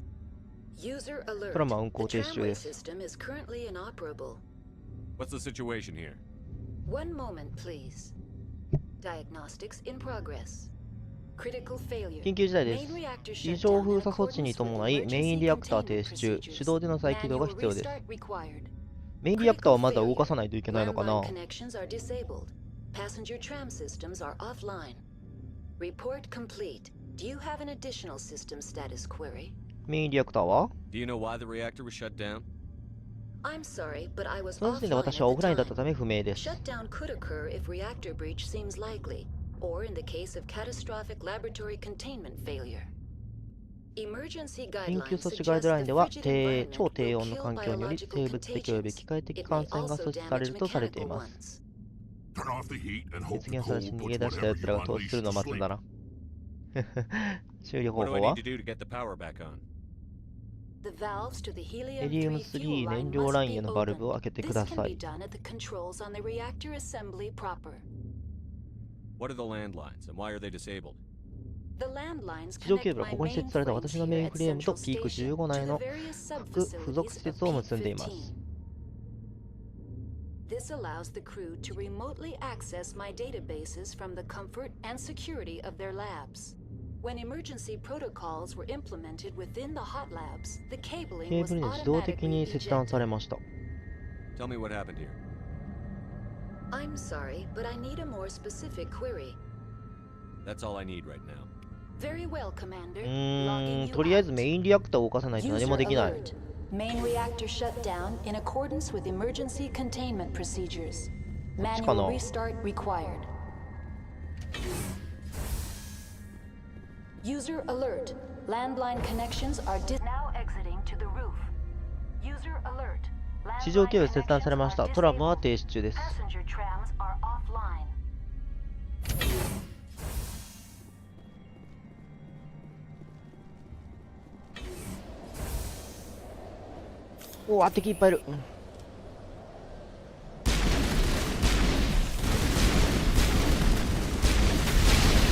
User 空 alert. も運 The 行停止中 tramway です。 system is currently inoperable. What's the situation here? One moment, please. Diagnostics in progress. Critical failure. 緊急事態で Main す。 reactor 異常 shutdown 封 in 鎖措置に accordance with 伴いメインリアクター停 emergency 止中。 containment 手動での再起動が procedures. 必要です。 Manual restart required. メインリアクターはまずは動かさないといけないのかな。 Landline connections are disabled. Passenger tram systems are offline. Report complete. Do you have an additional system status query? メインリアクターは Do you know why the reactor was shut down? I'm sorry, but I was その時点で offline 私はオ at フ the ラインだった time. ため不明です。 Shutdown could occur if reactor breach seems likely, or in the case of catastrophic laboratory containment failure. Emergency 緊急 guidelines 措置ガイ suggest ドライン the では frigid 超 environment 低 will 温の kill 環境により biological 生物的および contagions. 機械的 It 感 may 染が also 阻止され damage るとされてい mechanical ます。 ones. Turn off the heat and hope 実 the 現され cold し逃 puts げ出した whatever 奴ら you が投資す unleash るのを to 待つんだ sleep. な。修理方 What 法 do I は need to do to get the power back on? The valves to the ヘ helium リウム 3 3 fuel 燃 line 料ラ must イン be へのバルブを opened. 開けてく This だ can さ be い。 done at the controls on the reactor assembly proper. What are the landlines and why are they disabled? The landlines 地上 connect ケーブルは my ここに設置された mainframes 私の here メイン at フレームと Central ピーク Station 15内 to の the various 各付属 sub-facilities 施 of 設を結んでい Peak ます。 15. This allows the crew to remotely access my databases from the comfort and security of their labs. When emergency protocols were implemented within the hot labs, the ケ cabling ー was ブルに自動的 automatically に切断 ejected. されました。 Tell me what happened here. I'm sorry, but I need a more specific query. That's all I need right now. Very well, Commander. とりあえずメインリアクターを動かさないと何もできない。 User alert. Main reactor shut down in accordance with emergency containment procedures. Manual restart required. User alert. Landline connections are now exiting to the roof. User alert. 地上ケーブル切断されました。トラムは停止中です。 Passenger trams are offline. おわ、敵いっぱいいる。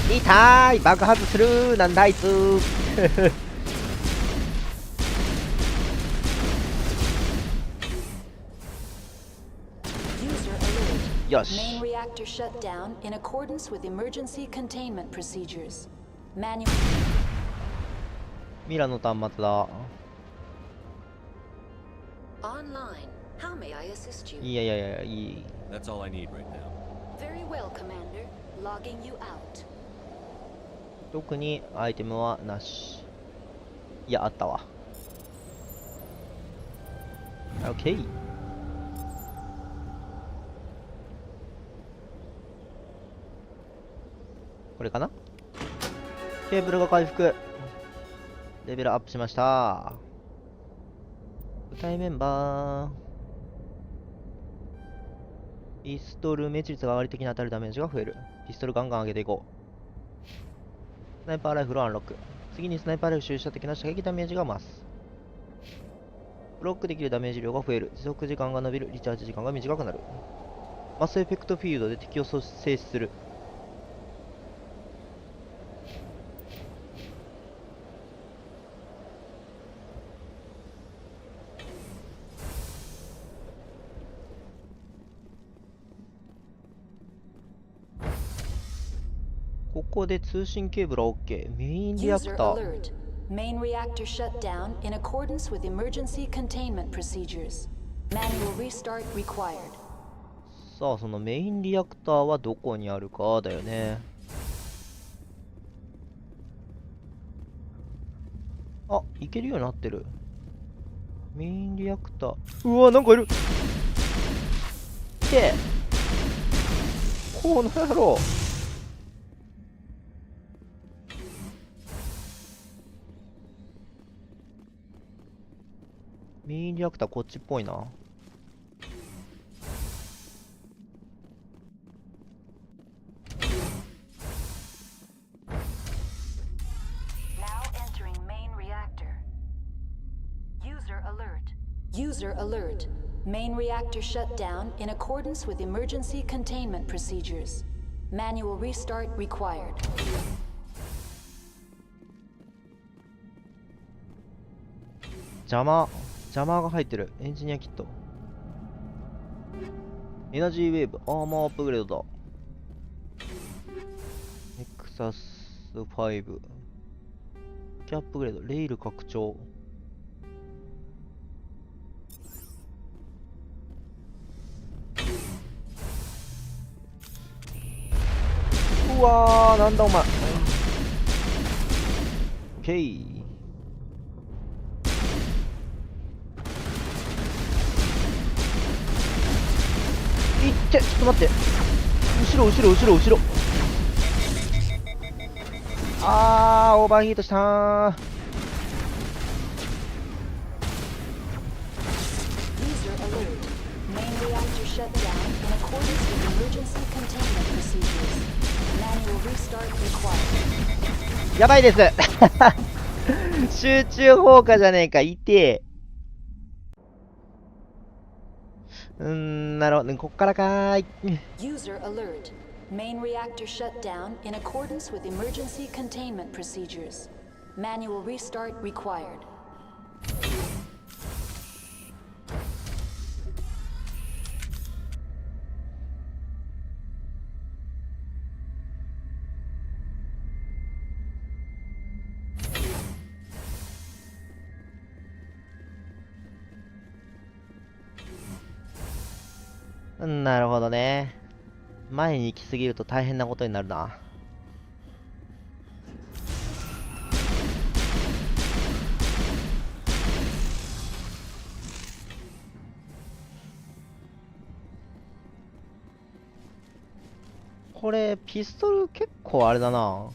痛い、爆発する。なんだあいつ。よし。 Main reactor shut down in accordance with emergency containment procedures. Manual. ミラの端末だ。 Online. How may I assist you? いやいやいや、いい。 That's all I need right now. Very well, Commander. Logging you out. 特にアイテムはなし。いや、あったわ。OK。これかな？ケーブルが回復。レベルアップしました。舞台メンバー。ピストル命中率が上がり的に当たるダメージが増える。ピストルガンガン上げていこう。スナイパーライフルをアンロック。次にスナイパーライフル注射的な射撃ダメージが増す。ブロックできるダメージ量が増える。持続時間が伸びる。リチャージ時間が短くなる。マスエフェクトフィールドで敵を静止する。こで通信ケーブルは OK。メインリアク User ター。 alert. Main reactor shut down in accordance with emergency containment procedures. Manual restart required. さあ、そのメインリアクターはどこにあるかだよね。あ、いけるようになってる。メインリアクター。うわ、なんかいる。いけ。この野郎。メインリアクターこっちっぽいな。User alert. Main reactor shut down in accordance with emergency containment procedures. Manual restart required. 邪魔が入ってる。エンジニアキット。エナジーウェーブ、アーマーアップグレードだ。ネクサス5。キャップグレード、レイル拡張。うわー、なんだお前。オッケー。いって、ちょっと待って。後ろ。あー、オーバーヒートしたー。User alert. Main reactor shut down in accordance with emergency containment procedures. Manual restart required. やばいです。集中放火じゃねえか、いてえ。なるほど、こっからかーい。User alert. Main reactor shut down in accordance with emergency containment procedures. Manual restart required. なるほどね。前に行き過ぎると大変なことになるな。これピストル結構あれだな。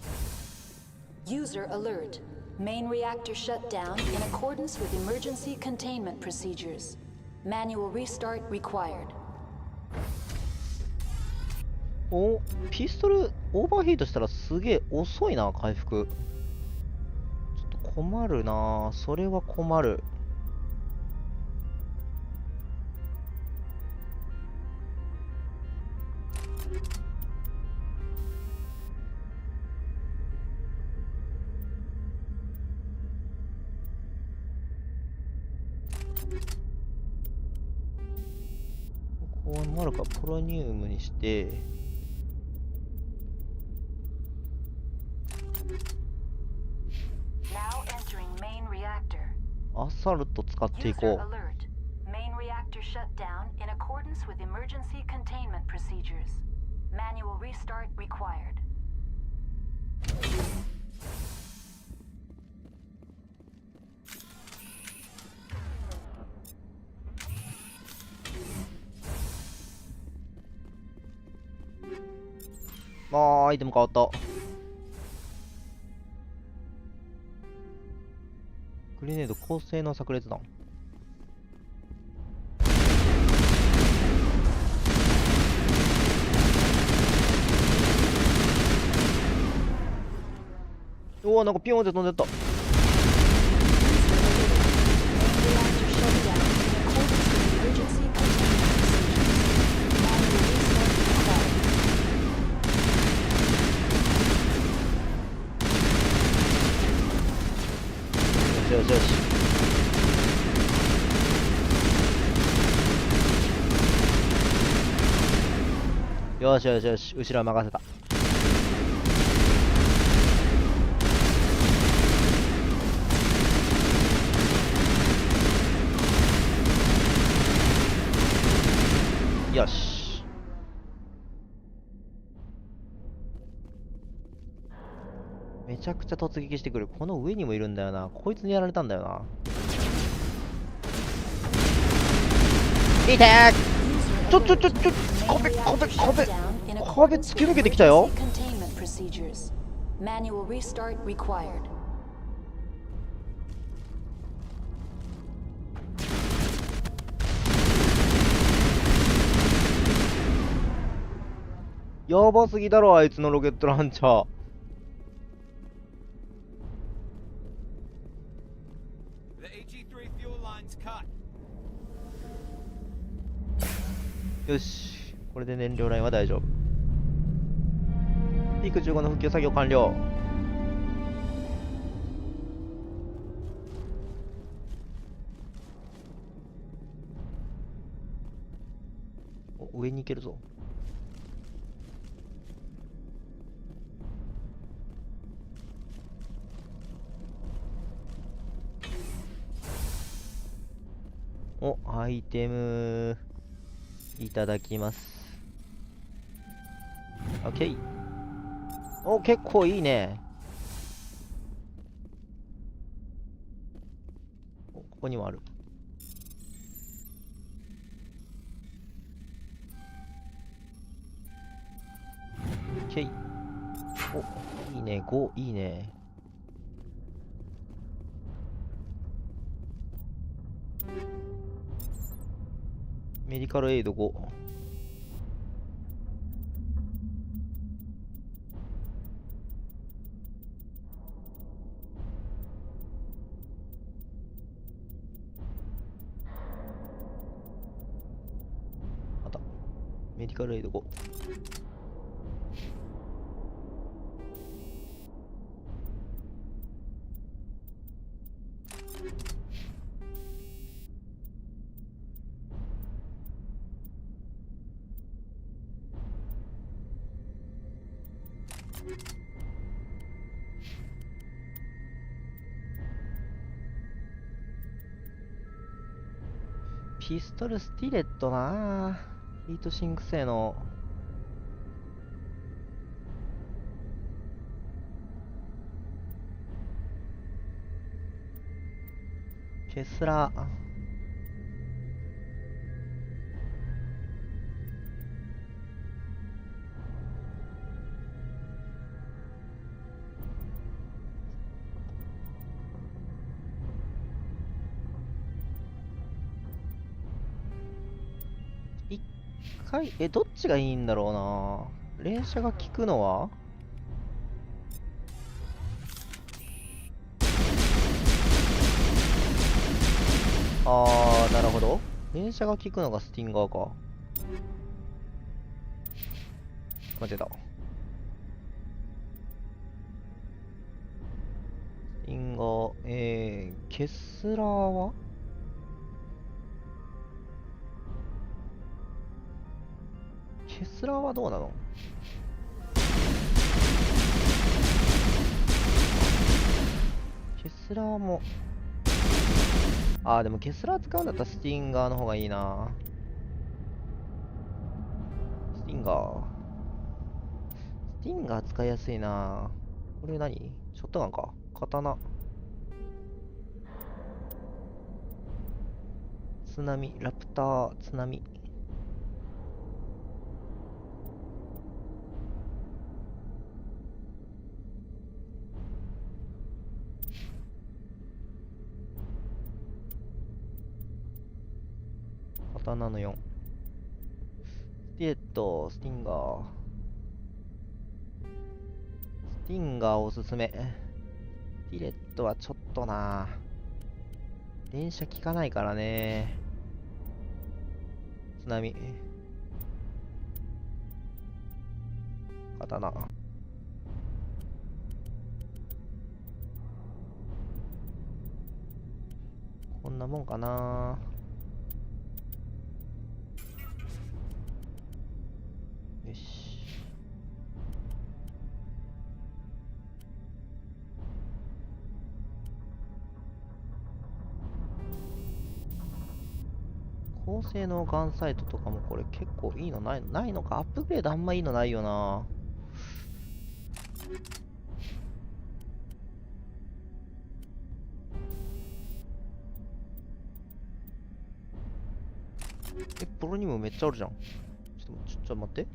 User alert. Main reactor shut down in accordance with emergency containment procedures. Manual restart required. お、ピストルオーバーヒートしたらすげえ遅いな、回復。ちょっと困るな、それは困る。こうなるか、ポロニウムにして。アサルト使っていこう。Main reactor shut down in accordance with emergency containment procedures. Manual restart required. アイテム変わった。グレネード高性能炸裂弾。おお、なんかピヨーンって飛んでった。よしよし。よしよしよし、後ろは任せた。よし。めちゃくちゃ突撃してくる。この上にもいるんだよな。こいつにやられたんだよな。見てー。壁突き抜けてきたよ。やばすぎだろ、あいつのロケットランチャー。よし、これで燃料ラインは大丈夫。ピーク15の復旧作業完了。お、上に行けるぞ。お、アイテムいただきます。オッケー。お、結構いいね。お、ここにもある。オッケー。お、いいね。5、いいね。メディカルエイド5。あった。メディカルエイド5。ピストルスティレットなぁ。ヒートシンク性能。ケスラー。どっちがいいんだろうな。連射が効くのはなるほど。連射が効くのがスティンガーか。間違えた。スティンガー、ケスラーはケスラーはどうなの？ケスラーもでもケスラー使うんだったらスティンガーの方がいいな。スティンガー使いやすいな。これ何？ショットガンか。刀。津波、ラプター、津波。刀の4。スティレット、スティンガー。スティンガーおすすめ。スティレットはちょっとな。連射効かないからね。津波。刀。こんなもんかな。よし。高高性能ガンサイトとかもこれ結構いいのないのか。アップグレードあんまいいのないよな。ポロニウムめっちゃあるじゃん。ちょっと待って。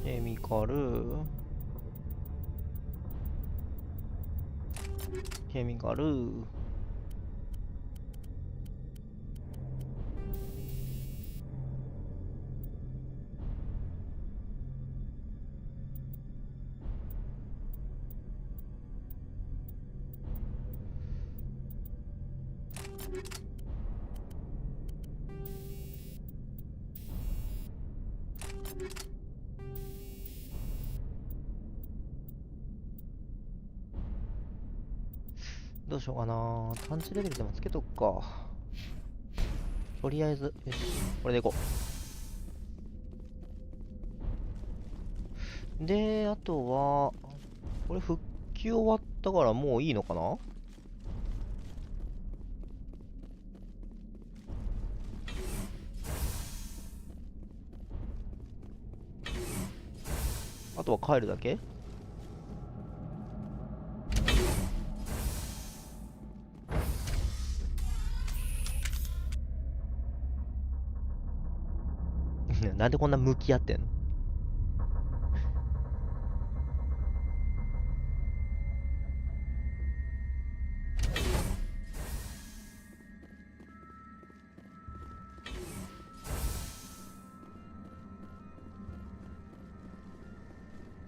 ケミカル、ケミカル、どうしようかな。探知レベルでもつけとくか。とりあえず、よし、これでいこう。で、あとは、これ復旧終わったからもういいのかな。あとは帰るだけ。なんでこんな向き合ってんの。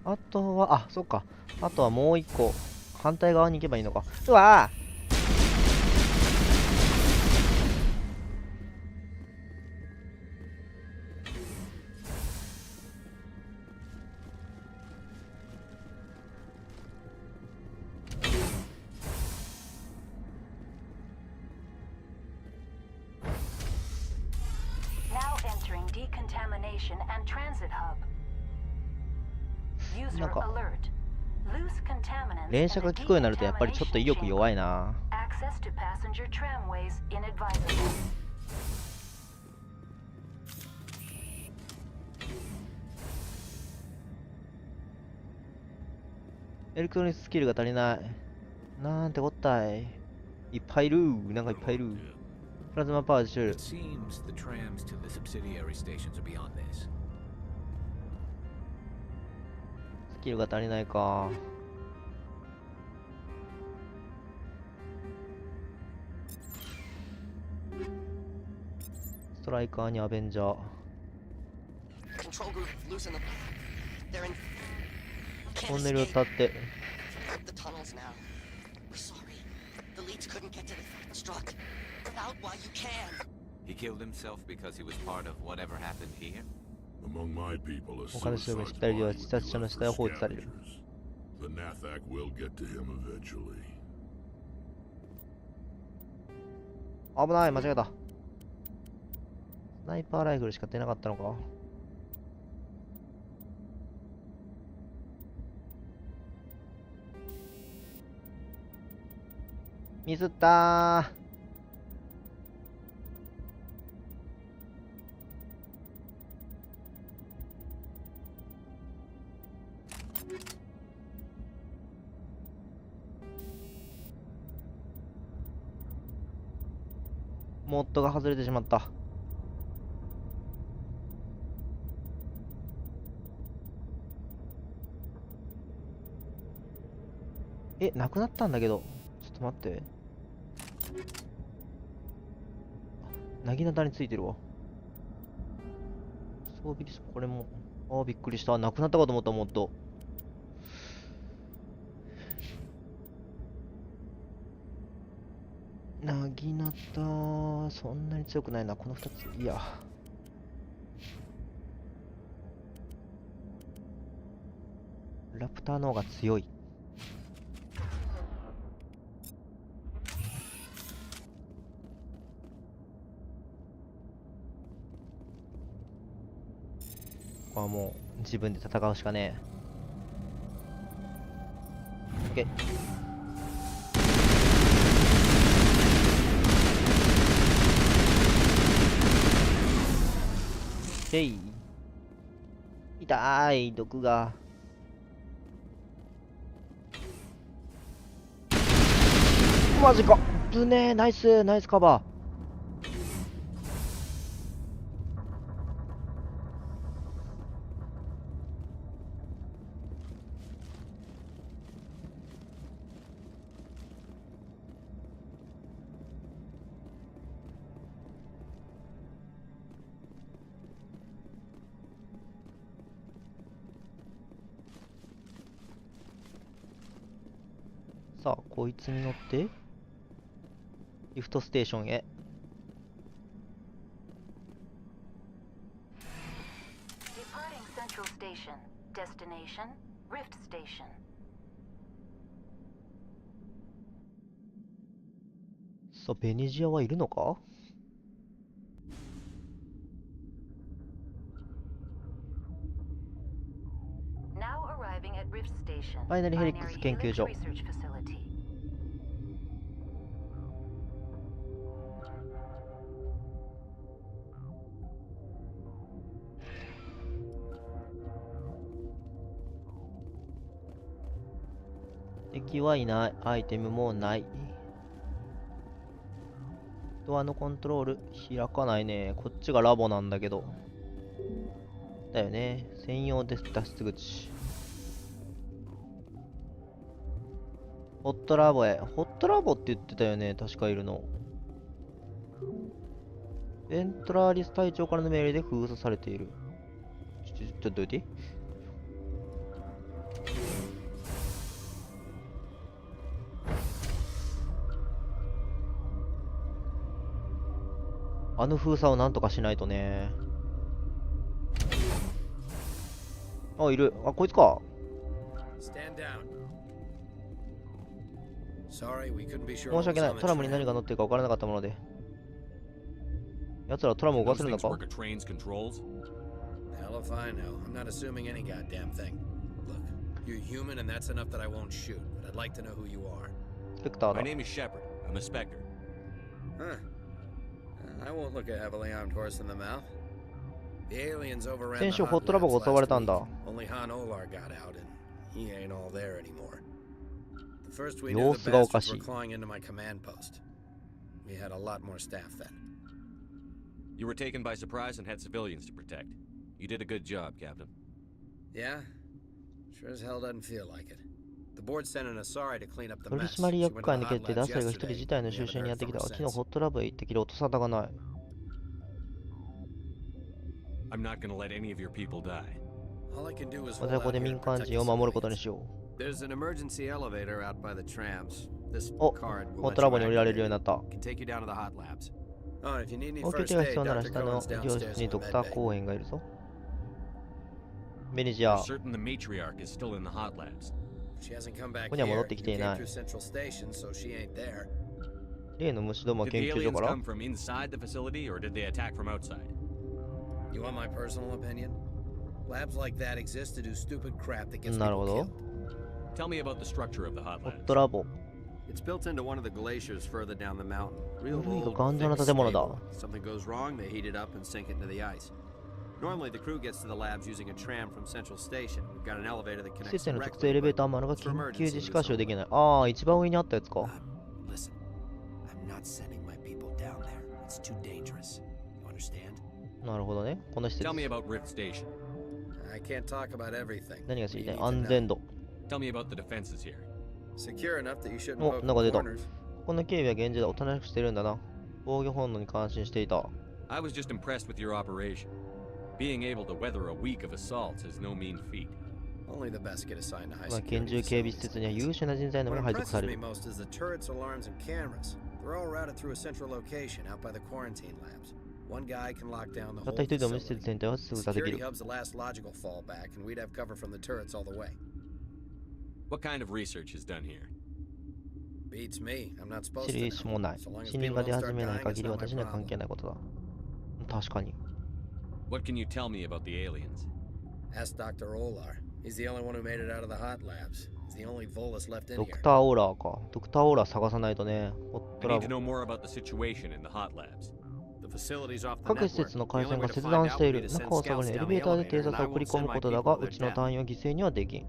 あとは、あ、そっか。あとはもう一個、反対側に行けばいいのか。うわぁ、なんか連射が効くようになるとやっぱりちょっと威力弱いな。エレクトロニクススキルが足りない。なんてこったい。いっぱいいる。なんかいっぱいいる。プラズマパワーでしゅ。スキルが足りないか。ストライカーにアベンジャー。トンネルを立って。他の人が知ったりは自殺者の死体を放置される。危ない、間違えた。スナイパーライフルしか出なかったのか。ミスったー。モッドが外れてしまった。え、なくなったんだけど。ちょっとと待って。なぎなたについてるわ。装備ですこれも。ああ、びっくりした。なくなったかと思った、もっと。なぎなた、そんなに強くないな。この2つ。いや。ラプターの方が強い。ここはもう自分で戦うしかねえ。OK。痛い、毒が。マジか。ぶねえ、ナイス、ナイスカバー。さあ、こいつに乗ってリフトステーションへ。さあ、ベネジアはいるのか？バイナリーヘリックス研究所。敵はいない。アイテムもない。ドアのコントロール開かないね。こっちがラボなんだけど。だよね。専用で脱出口。ホットラボへ。ホットラボって言ってたよね。確かいるの。エントラーリス隊長からの命令で封鎖されている。ちょっとどいて。あの封鎖をなんとかしないとね。あ、いる。あ、こいつか。申し訳ない。トラムに何が乗ってるか分からなかったもので。奴らトラムを動かせるのか？スペクターだ。先週ホットラボが襲われたんだ。様子がおかしい。You were taken by surprise and had civilians to protect. You did a good job, Captain. Yeah, sure as hell doesn't feel like it. The board sent an Asari to clean up the 取 mess. 締役会に決定でアサリが一人自体の収集にやってきたが、昨日ホットラボへ行ってきる音沙汰がない。I'm not gonna let any of your people die. 私はここで民間人を守ることにしよう。There's an emergency elevator out by the trams. This お、 card ホットラボに降りられるようになった。can take you down to the hot labs. Oh, if you need any 応急 first 手が aid, 必要なら Dr. 下の Cohen's 医療室 downstairs に in ド the クタ med ー bay. コーヘンがいるぞ。ベネジア。 We're certain the matriarch is still in the hot labs. She hasn't come back ここには戻っ here. てき You てい came ない。 through Central Station, so she ain't there. 例の虫どもは Did 研 the 究所 aliens から。 come from inside the facility, or did they attack from outside? You want my personal opinion? Labs like that exist to do stupid crap that gets なる people ほど。 killed. Tell me about the structure of the hot ホ labs. ットラボ。 It's built into one of the glaciers further down the mountain. Real 古いが old, 頑丈な thick 建物だ。 stable. Something goes wrong, they heat it up and sink it into the ice. Normally, the crew gets to the labs using a tram from Central Station. We've got an elevator that 施 connects 設への直 directly, 通エレベーター but もあるが for 緊急 emergency 時しか use 使用で only. きない。ああ、一番上にあったやつか。 Listen, I'm not sending my people down there. It's too dangerous. You understand? なるほどね。この施設。 Tell me about Rift Station. I can't talk about everything. 何が知りたい？ You need to 安 know. 全度。 Tell me about the defenses here. Secure enough that you shouldn't お、 poke なんか出た。こ corners. この警備は厳重だ。おとなしくしてるんだな。防御本能に感心していた。I was just impressed with your operation. Being able to weather a week of assaults is no mean feat. Only the best get assigned to high まあ、 security 拳銃警備施 facilities. 設には優秀な人材のみ What が配属 impresses され me る。 most is the turrets, alarms, and cameras. They're all routed through a central location out by the quarantine labs. One guy can lock down the たっ whole た一人でも施 facility. 設全体は封鎖でき Security る。 hub's the last logical fallback, and we'd have cover from the turrets all the way. What kind of research is done here? Beats me. I'm not supposed 知 to る意思も know. ない。 So long as 死人 people が don't 出始 start めない dying, 限 it's り not my 私には関係 problem. ないことだ。確かに。What can you tell me about the aliens? Ask Dr. Olar. He's the only one who made it out of the hot labs. He's the only Volus left in ド here. クターオーラーか。ドクターオーラー探さないとね。ホッ I トラ need to ブ。 know more about the situation in the hot labs. The facility's off the 各施 network. 設の The 回 only 線 way が to 切 find 断 out してい would be る。 to send 中を探 scouts るにエ down レ the ベーターで elevator, 偵 and 察 I を送り won't 込 send む my ことだ people が、 while う they're ちの dead. 隊員は犠牲にはできん。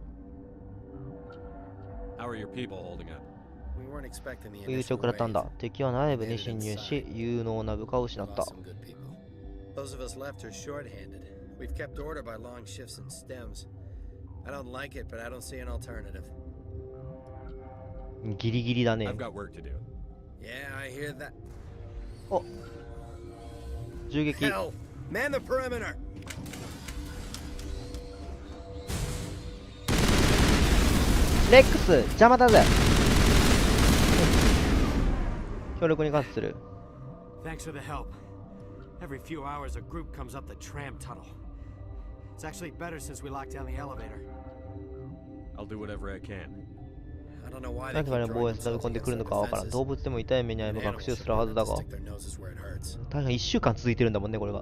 How are your people holding up? We weren't expecting the 不意打ちを initial 食らったん wave. だ。敵は内部に侵入し、有能な部下を失 We った。 lost some good people. Those of us left are short-handed. We've kept order by long shifts and stems. I don't like it, but I don't see an alternative. ギリギリだね。 I've got work to do. Yeah, I hear that. お、銃撃。 Hell! Man the perimeter! レックス邪魔だぜ。強力に感謝する。 Thanks for the help. Every few hours, a group comes up the tram tunnel. It's actually better since we locked down the elevator. I'll do whatever I can. I don't know why 何 they か keep ね、防 throwing 衛飛び themselves 込んで against くるの the かわからん。 defenses. 動物でも痛い目に遭えば Animals 学習す should るは learn ず to だが。 stick their noses where it hurts. 大変1週間続いてるんだもんね、これが。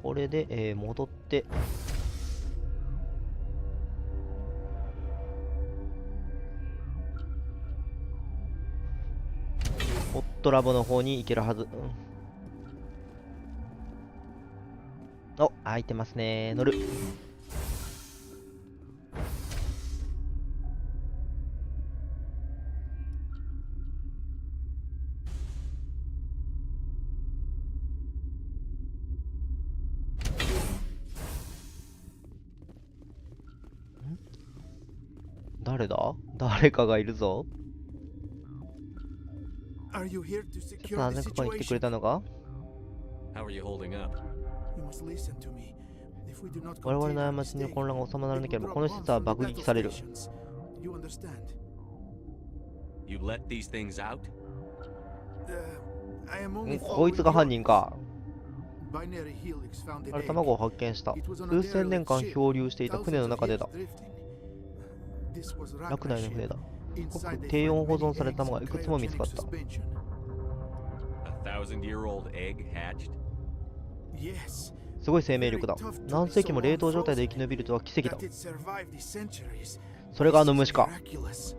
これで、戻って。ホットラボの方に行けるはず。お、開いてますね。乗る。誰だ？誰かがいるぞ。 Are you here to ちょっ secure と安 the 全確認してくれ situation? たのか？ How are you holding up? You must listen to me. If we do not 我々 contain の our 過ちに mistake, 混乱が収まら it なけれ will ば、 drop この施 bombs 設は from the 爆撃される。 battle stations. You understand? You let these things out? I am only こいつが犯人か。 Binary helix found an あれ、 egg. 卵を発見した。 It was on a 数千年間 derelict 漂流していた ship. 船の Thousands 中 of でだ。 years drifting. This was 落 Ragnar 内の船 ship. だ。 Inside they 低温 found 保 many 存され eggs た卵が in いくつも見つか cryogenic った。 suspension. A 1,000-year-old egg hatched? Yes. すごい生命力だ。何世紀も冷凍状態で生き延びるとは奇跡だ。 That it survived the centuries. それがあの虫か。 Miraculous.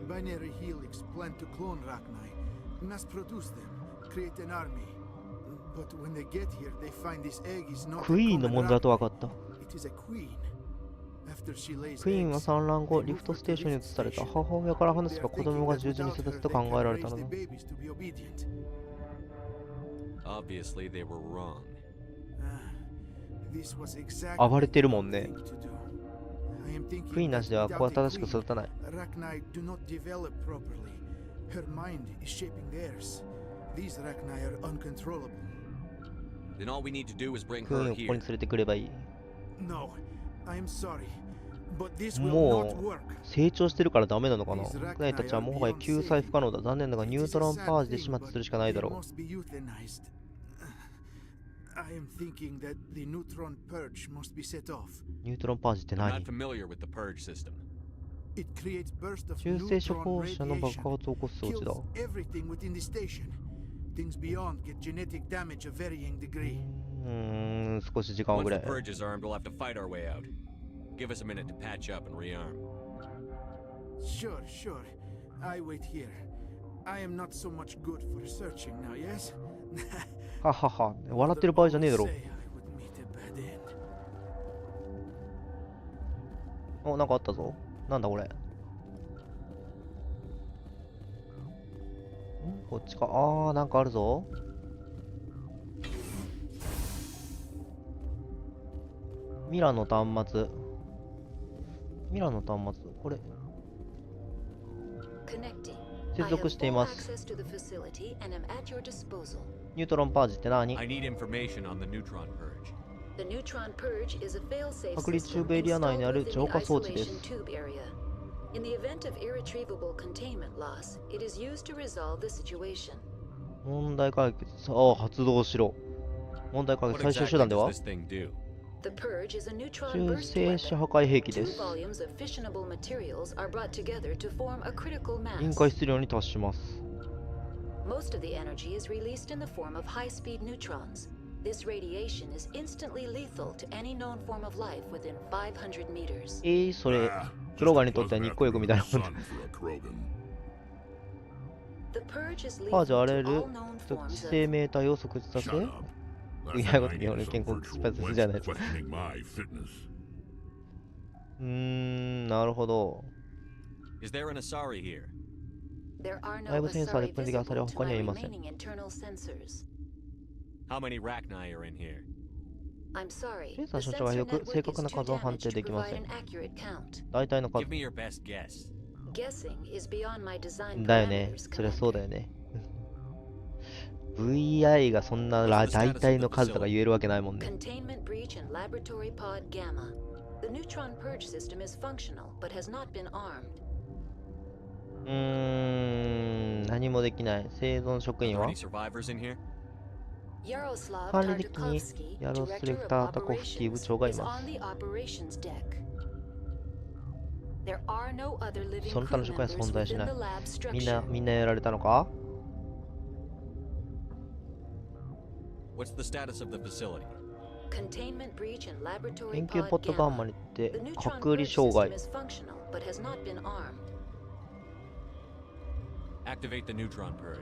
Binary helix plan to clone Ragnar, mass produce them, create an army. But when they get here, they find this egg is not クイーンのものだと分かった。 It is a queen. After she lays クイーンは eggs, 産卵後、リフトステーションに移された。母親から話せば子供が十字に育つと考えられたのだ。 Obviously, they were wrong. 暴れてるもんね。クイーンなしでは子は正しく育たない。 Ragnar do not develop properly. Her mind is shaping theirs. These Ragnar are uncontrollable. Then all we need to do is bring クイーン her をここに here. 連れてくればいい。 No, I am sorry, but this will も not う work. 成長してるからダメなのかな。クナイたちはもはや救済不可能だ。残念だがニュートロンパージで始末するしかないだろ They must be euthanized. I am thinking that the neutron purge must be set off. う。ニュートロンパージって I'm 何？ not familiar with the purge system. It creates bursts of 中性処 neutron 方者の爆 radiation. 発を起こす装置だ。 Kills everything within the station. Things beyond get genetic damage of varying degree. 少し時間を Once く the れ。 purge is armed, we'll have to fight our way out. Give us a minute to patch up and rearm. Sure, sure. I wait here. I am not so much good for searching now, yes? ははは。笑ってる場合じゃねえだろ。 Say I would meet a bad end. お、なんかあったぞ。なんだこれ。んこっちか。あー、なんかあるぞ。ミラの端末。ミラの端末、これ Connecting. 接続してい I ま have す。 full access to the facility and am at your disposal. ニュートロンパージって何？ I need information on the neutron purge. The neutron purge is a fail-safe 隔離チュー system ブエリア内にあ installed る within 浄 the 化装置で isolation す。 tube area. In the event of irretrievable containment loss, it is used to resolve the situation. 問題解決、ああ、発動しろ。問題解決、 What 最終 exactly 手段で does は this thing do? The purge is a neutron 中 burst 性子 weapon. 破壊兵器で Two す。 volumes of fissionable materials are brought together to form a critical 臨 mass. 界質量に達します。 Most of the energy is released in the form of high-speed neutrons. This radiation is instantly lethal to any known form of life within 500 meters. それ、クローガンにとっては日光浴みたいなもんだ。 The purge is パー lethal ジあら to ゆる all known 知 forms 生 of 命体を即時させ、いやごと日本の健康失敗すじゃないですか。なるほど。Is there an Asari here? There are 内 no 部センサーで Asari 分析がされ visible は to 他に my はいません。 remaining internal sensors. How many Rachni are in here? I'm sorry. センサー The 所長は sensor よく network 正確な is 数 too を判 damaged 定 to できま provide せん。 an accurate count. 大体の数 Give me your best guess. Guessing is beyond my design だよね。 parameters, そりゃそう Commander. だよね。VI がそんな大体の数とか言えるわけないもんね。 Containment breach and laboratory pod gamma. The neutron purge system is functional, but has not been armed. 何もできない。生存職 Are 員 there は any survivors in here? Yaroslav 管理的に Tartakovsky, ヤロスレ director フ of タータコフスキー部 operations, 長がい is ま on す。 the operations deck. There are no other living その他 crew の職員は members 存在し within ない the lab。みんな structure. やられたのか？ What's the status of the facility? Containment breach and laboratory 研究ポッ pod トガン gamma. マにって、 The neutron 隔離 purge 障 system 害。 is functional, but has not been armed. Activate the neutron purge.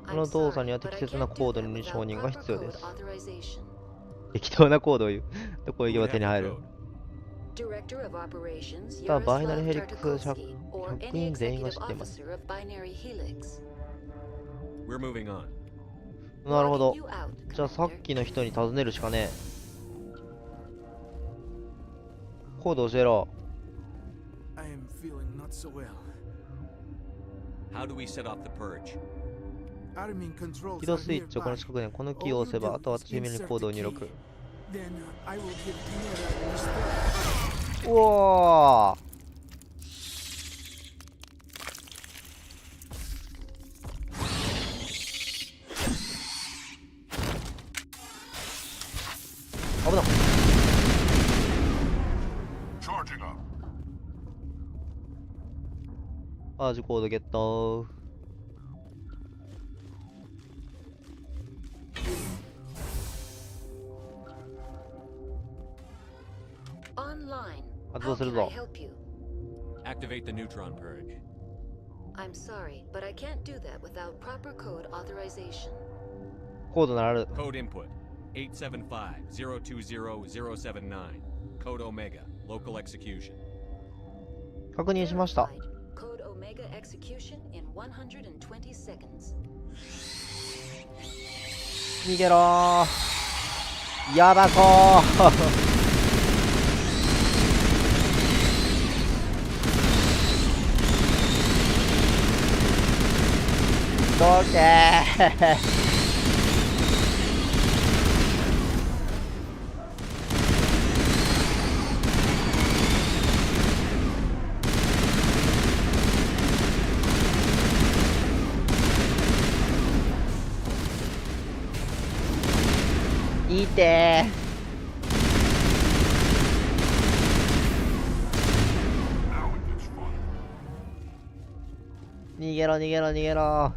この動作には適切なコードに承認が Proper 必要で code す。 authorization. 適当なコードを言う。どこへ行けば手に入る？ Director of operations さあ、バイナリ Yaroslav ヘリクス Tartakovsky, or 100 any 員全員が executive 知っています。 officer of binary helix. We're moving on. なるほど Logging you out, じゃあさっきの人に尋ねるしかねえ。コード教えろ。 I am feeling not so well. How do we set off the purge? Arming controls 起動 are スイッチをこの nearby. 近くにこのキーを押せば、あとは私にコードを入力。 Then I will give Mira a restore. うわー。危ない。 Charging up. パージコードゲット。 Online. 発 How 動する can I ぞ。 help you? Activate the neutron purge. I'm sorry, but I can't do that without proper code authorization. コードならる。 Code input 875-020-079. Code Omega. Local execution. 確認しました。 Code Omega execution in 120 seconds. 逃げろー。やだぞー。どけー。いいてー。逃げろ逃げろ逃げろ。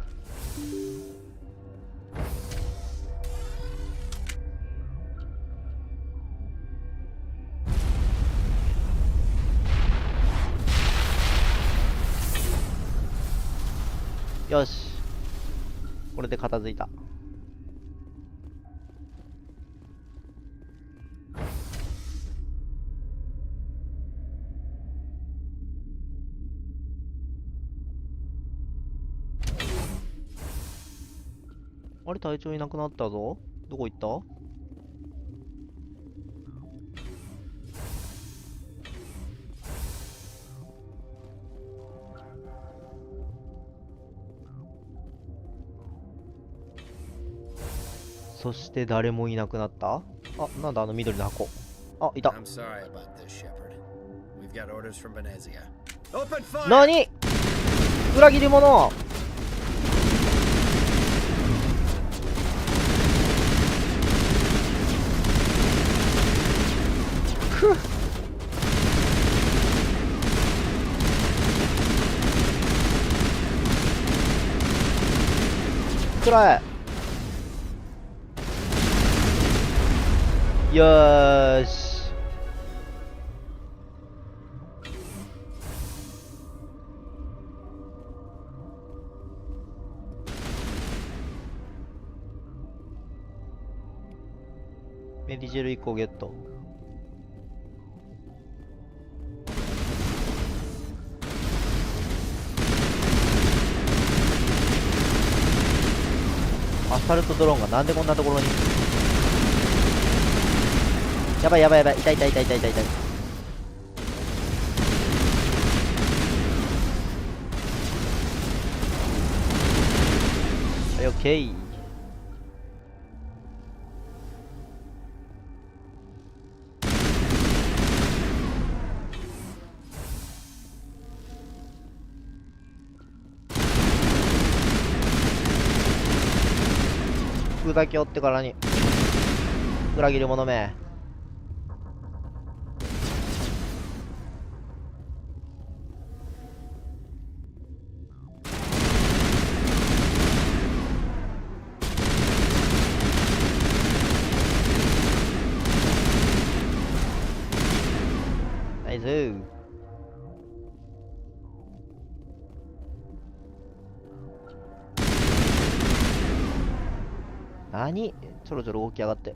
よし、これで片付いた。あれ、隊長いなくなったぞ。どこ行った？そして誰もいなくなった。あ、なんだあの緑の箱。あ、いた。I'm sorry about this, Shepard. We've got orders from Venezia. Open fire! 何？裏切り者。くっ。くらえ。よーし。メディジェル1個ゲット。アサルトドローンがなんでこんなところに。やばいやばいやばい、痛い痛い痛い痛い痛い痛い。はい、オッケー。服だけ追ってからに裏切り者め。ナイスー。何？ちょろちょろ動き上がって。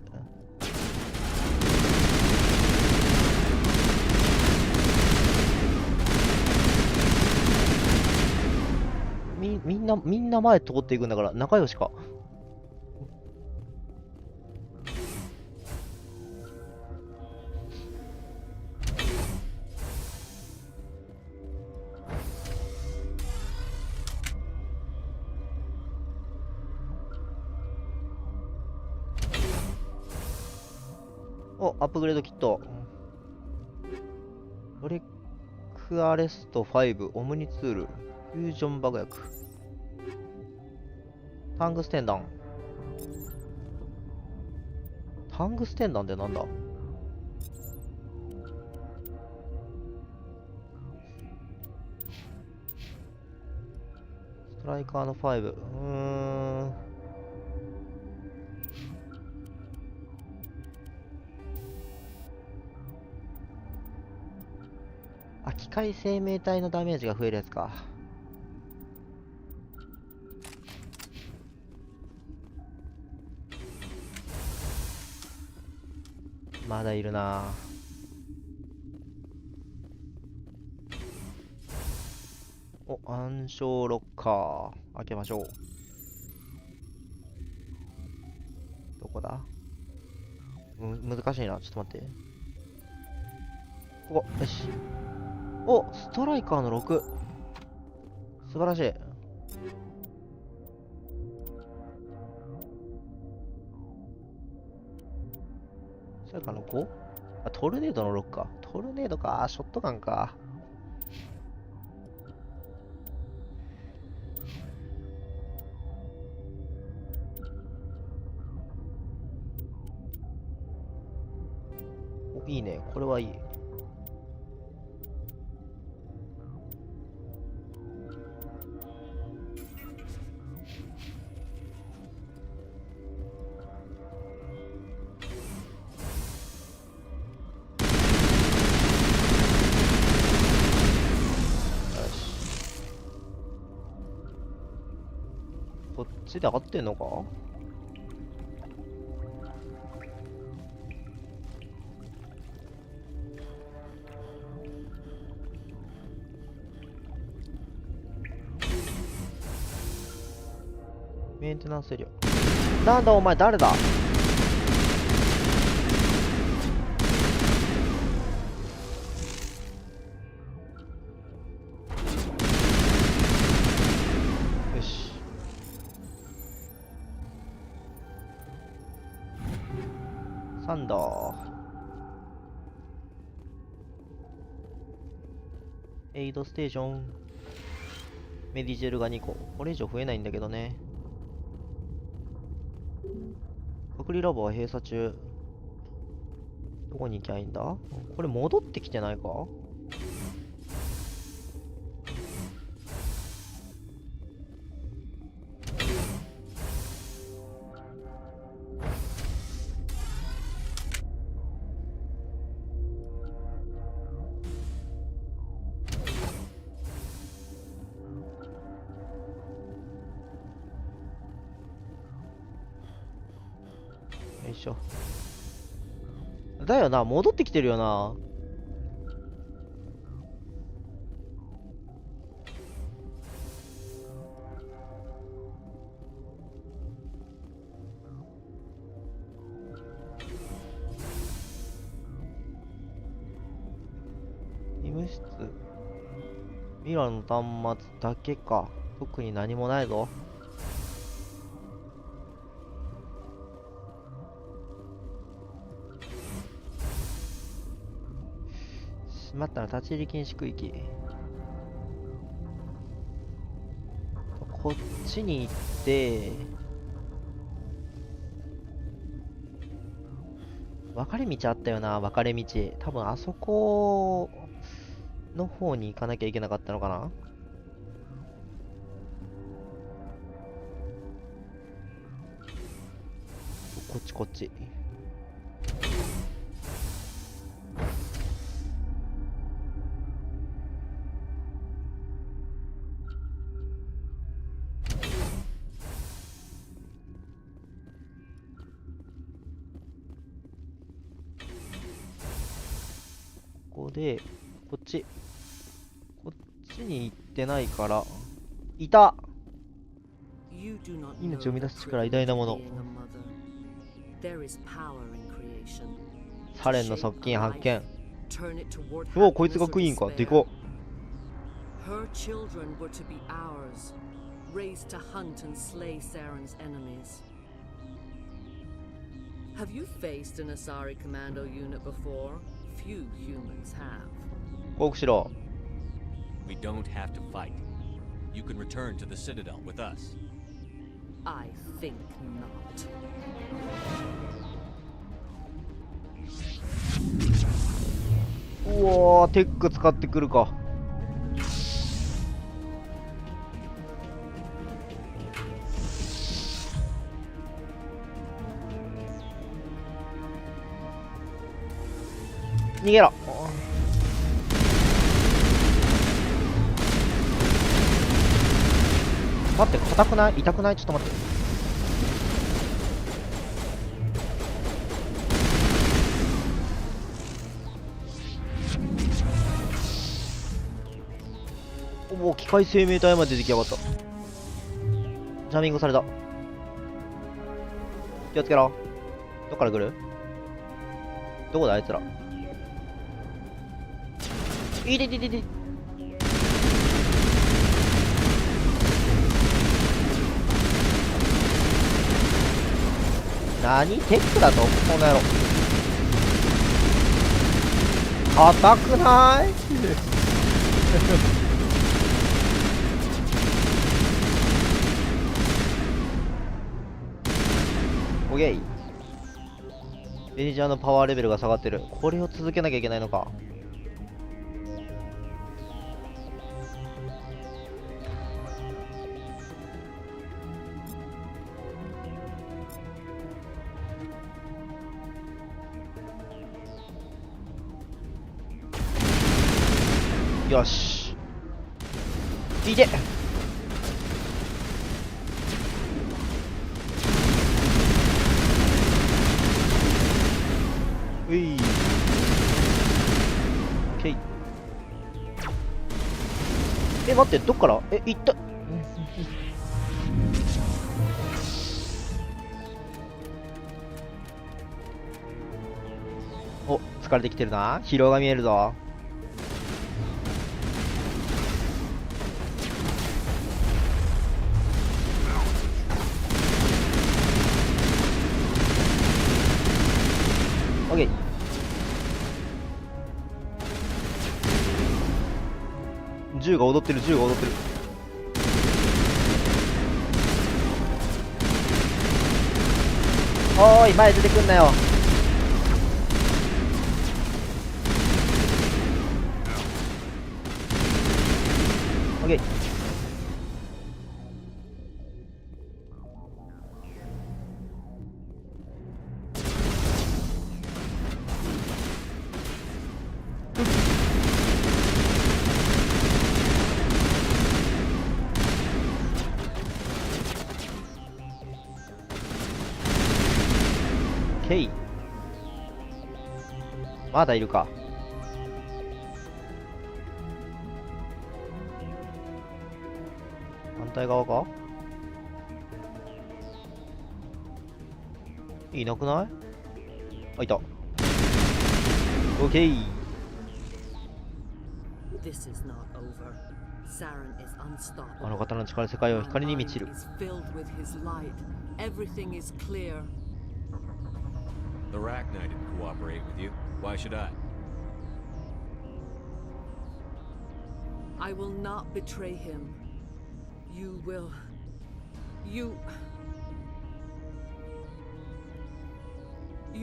みんな前通っていくんだから仲良しか。お、アップグレードキット。ロレックアレスト5、オムニツール、フュージョン爆薬、タングステン弾。タングステン弾ってなんだ？ストライカーの5。あ、機械生命体のダメージが増えるやつか。まだいるな。お、暗証ロッカー開けましょう。どこだ？難しいな。ちょっと待って。ここ、よし。お、ストライカーの6。素晴らしい。ストライカーの 5？ あ、トルネードの6か。トルネードか。ショットガンか。お、いいね。これはいい。こっちで上がってんのか？メンテナンスエリア。なんだお前誰だ？よし。サンダー。エイドステーション。メディジェルが2個。これ以上増えないんだけどね。隔離ラボは閉鎖中。どこに行きゃいいんだ？これ戻ってきてないか？よいしょ。だよな、戻ってきてるよな。医務室。ミラの端末だけか。特に何もないぞ。しまったら立ち入り禁止区域。こっちに行って分かれ道あったよな。分かれ道、多分あそこの方に行かなきゃいけなかったのかな。こっちこっち。ここでこっちに行ってないから。いた。命を生み出す力、偉大なもの。サレンの側近発見。おお、こいつがクイーンか。でこ。Her children were to be ours, raised to hunt and slay Saren's enemies. Have you faced an Asari commando unit before? Few humans have. 報告しろ。We don't have to fight. You can return to the Citadel with us. I think not. うわー、テック使ってくるか。逃げろ。待って、硬くない？痛くない？ちょっと待って。おお、機械生命体まで出てきやがった。ジャミングされた。気をつけろ。どっから来る？どこだあいつら。いてててて。何？テックだと？この野郎。硬くない？オッケー。レンジャーのパワーレベルが下がってる。これを続けなきゃいけないのか。よし。いけ。うい。オッケー。待って、どっから？行った。お、疲れてきてるな。疲労が見えるぞ。銃が踊ってる、銃が踊ってる。おーい、前出てくんなよ。オッケー。ケイ、まだいるか。反対側か。いなくない？あ、いた。オッケー。あの方の力で世界は光に満ちる。The Rachni didn't cooperate with you. Why should I? I will not betray him. You will. You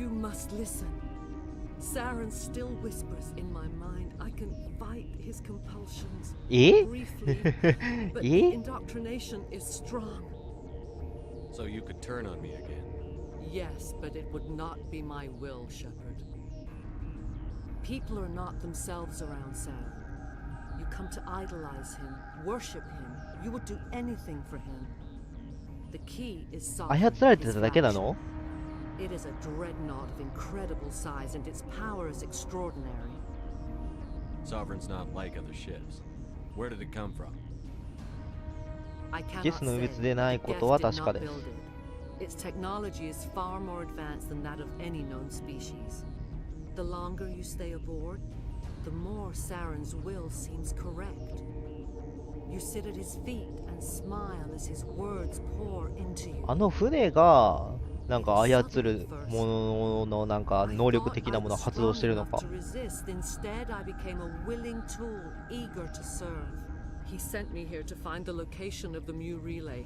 must listen. Saren still whispers in my mind. I can fight his compulsions briefly, but the indoctrination is strong. So you could turn on me again. Yes, but it would not be my will, Shepard. People are not themselves around Saren. You come to idolize him, worship him. You would do anything for him. The key is sovereignty. 操られてただけなの？ It is a dreadnought of incredible size, and its power is extraordinary. Sovereign's not like other ships. Where did it come from? I cannot ゲスの say. 宇別でないことは Guest 確 did か not です。 build it. Its technology is far more advanced than that of any known species. The longer you stay aboard, the more Saren's will seems correct. You sit at his feet and smile as his words pour into you. あの船がなんか操るもののなんか能力的なものを発動してるのか。 Instead, I became a willing tool, eager to serve. He sent me here to find the location of the Mu relay.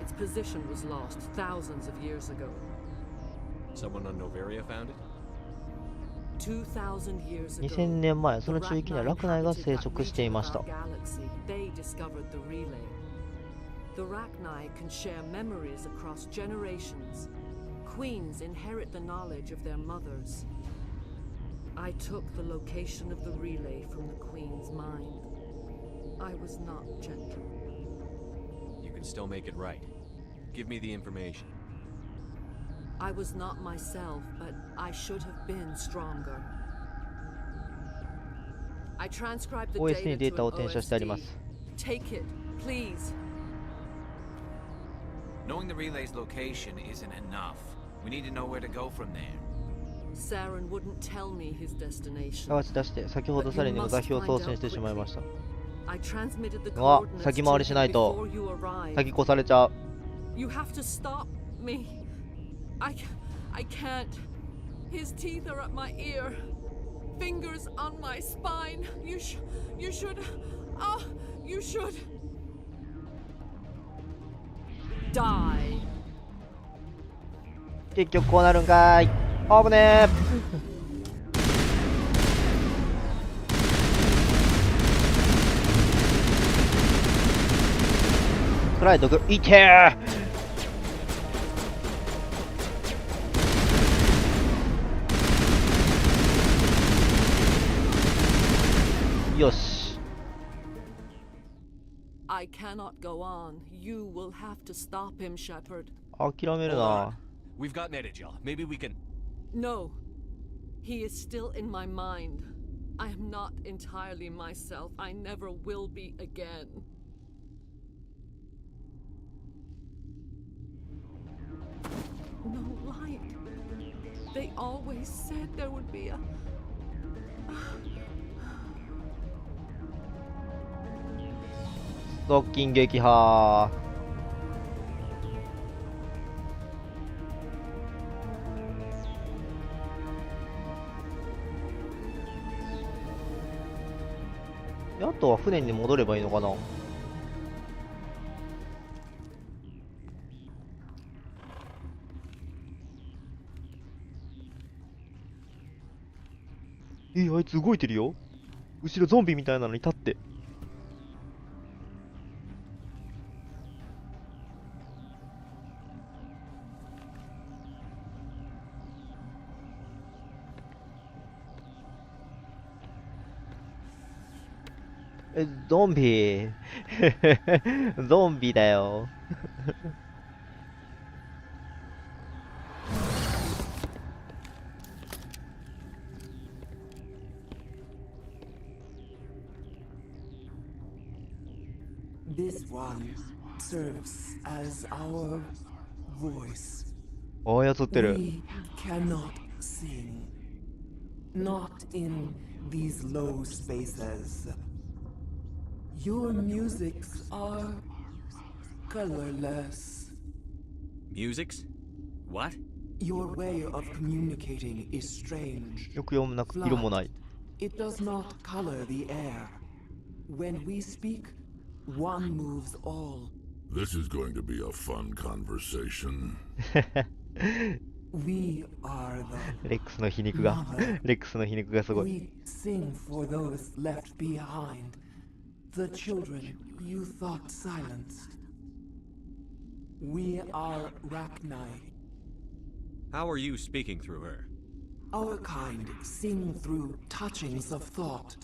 Its position was lost thousands of years ago. Someone on Noveria found it? 2000 years ago. 2000年前、その地域にはラクナイが生息していました。 They discovered the relay. The Rachni can share memories across generations. Queens inherit the knowledge of their mothers. I took the location of the relay from the Queen's mind. I was not gentle. You can still make it right. Give me the information. I was not myself, but I should have been stronger. I transcribed the OS にデ data ータを to 転 an 写してありま OSD. す。 Take it, please. Knowing the relay's location isn't enough. We need to know where to go from there. Saren wouldn't tell me his destination. 探し出して、先ほどサレにも座標を送信してしまいました。 I transmitted the うわ、 coordinates 先 to 回りしない him と before you arrived. 先越されちゃう。 You have to stop me. I can't. His teeth are at my ear. Fingers on my spine. You should. You should. Die. 結局こうなるんかい。あぶねー。暗い毒いてー。よし。 I cannot go on. You will have to stop him, Shepard. 諦めるな。 We've got Netagel. Maybe we can. No. He is still in my mind. I am not entirely myself. I never will be again. No light. They always said there would be a... ドッキン撃破。であとは船に戻ればいいのかな。あいつ動いてるよ。後ろゾンビみたいなのに立って。ゾンビゾンビだよThis one serves as our voice. 操ってる。 We cannot sing. Not in these low spaces. Your musics are colorless. Musics? What? Your way of communicating is strange. よく読むなく色もない。 It does not color the air. When we speak, one moves all. This is going to be a fun conversation. We are the レックスの皮肉がレックスの皮肉がすごい。 We sing for those left behind. The children you thought silenced. We are Rachni. How are you speaking through her? Our kind sing through touchings of thought.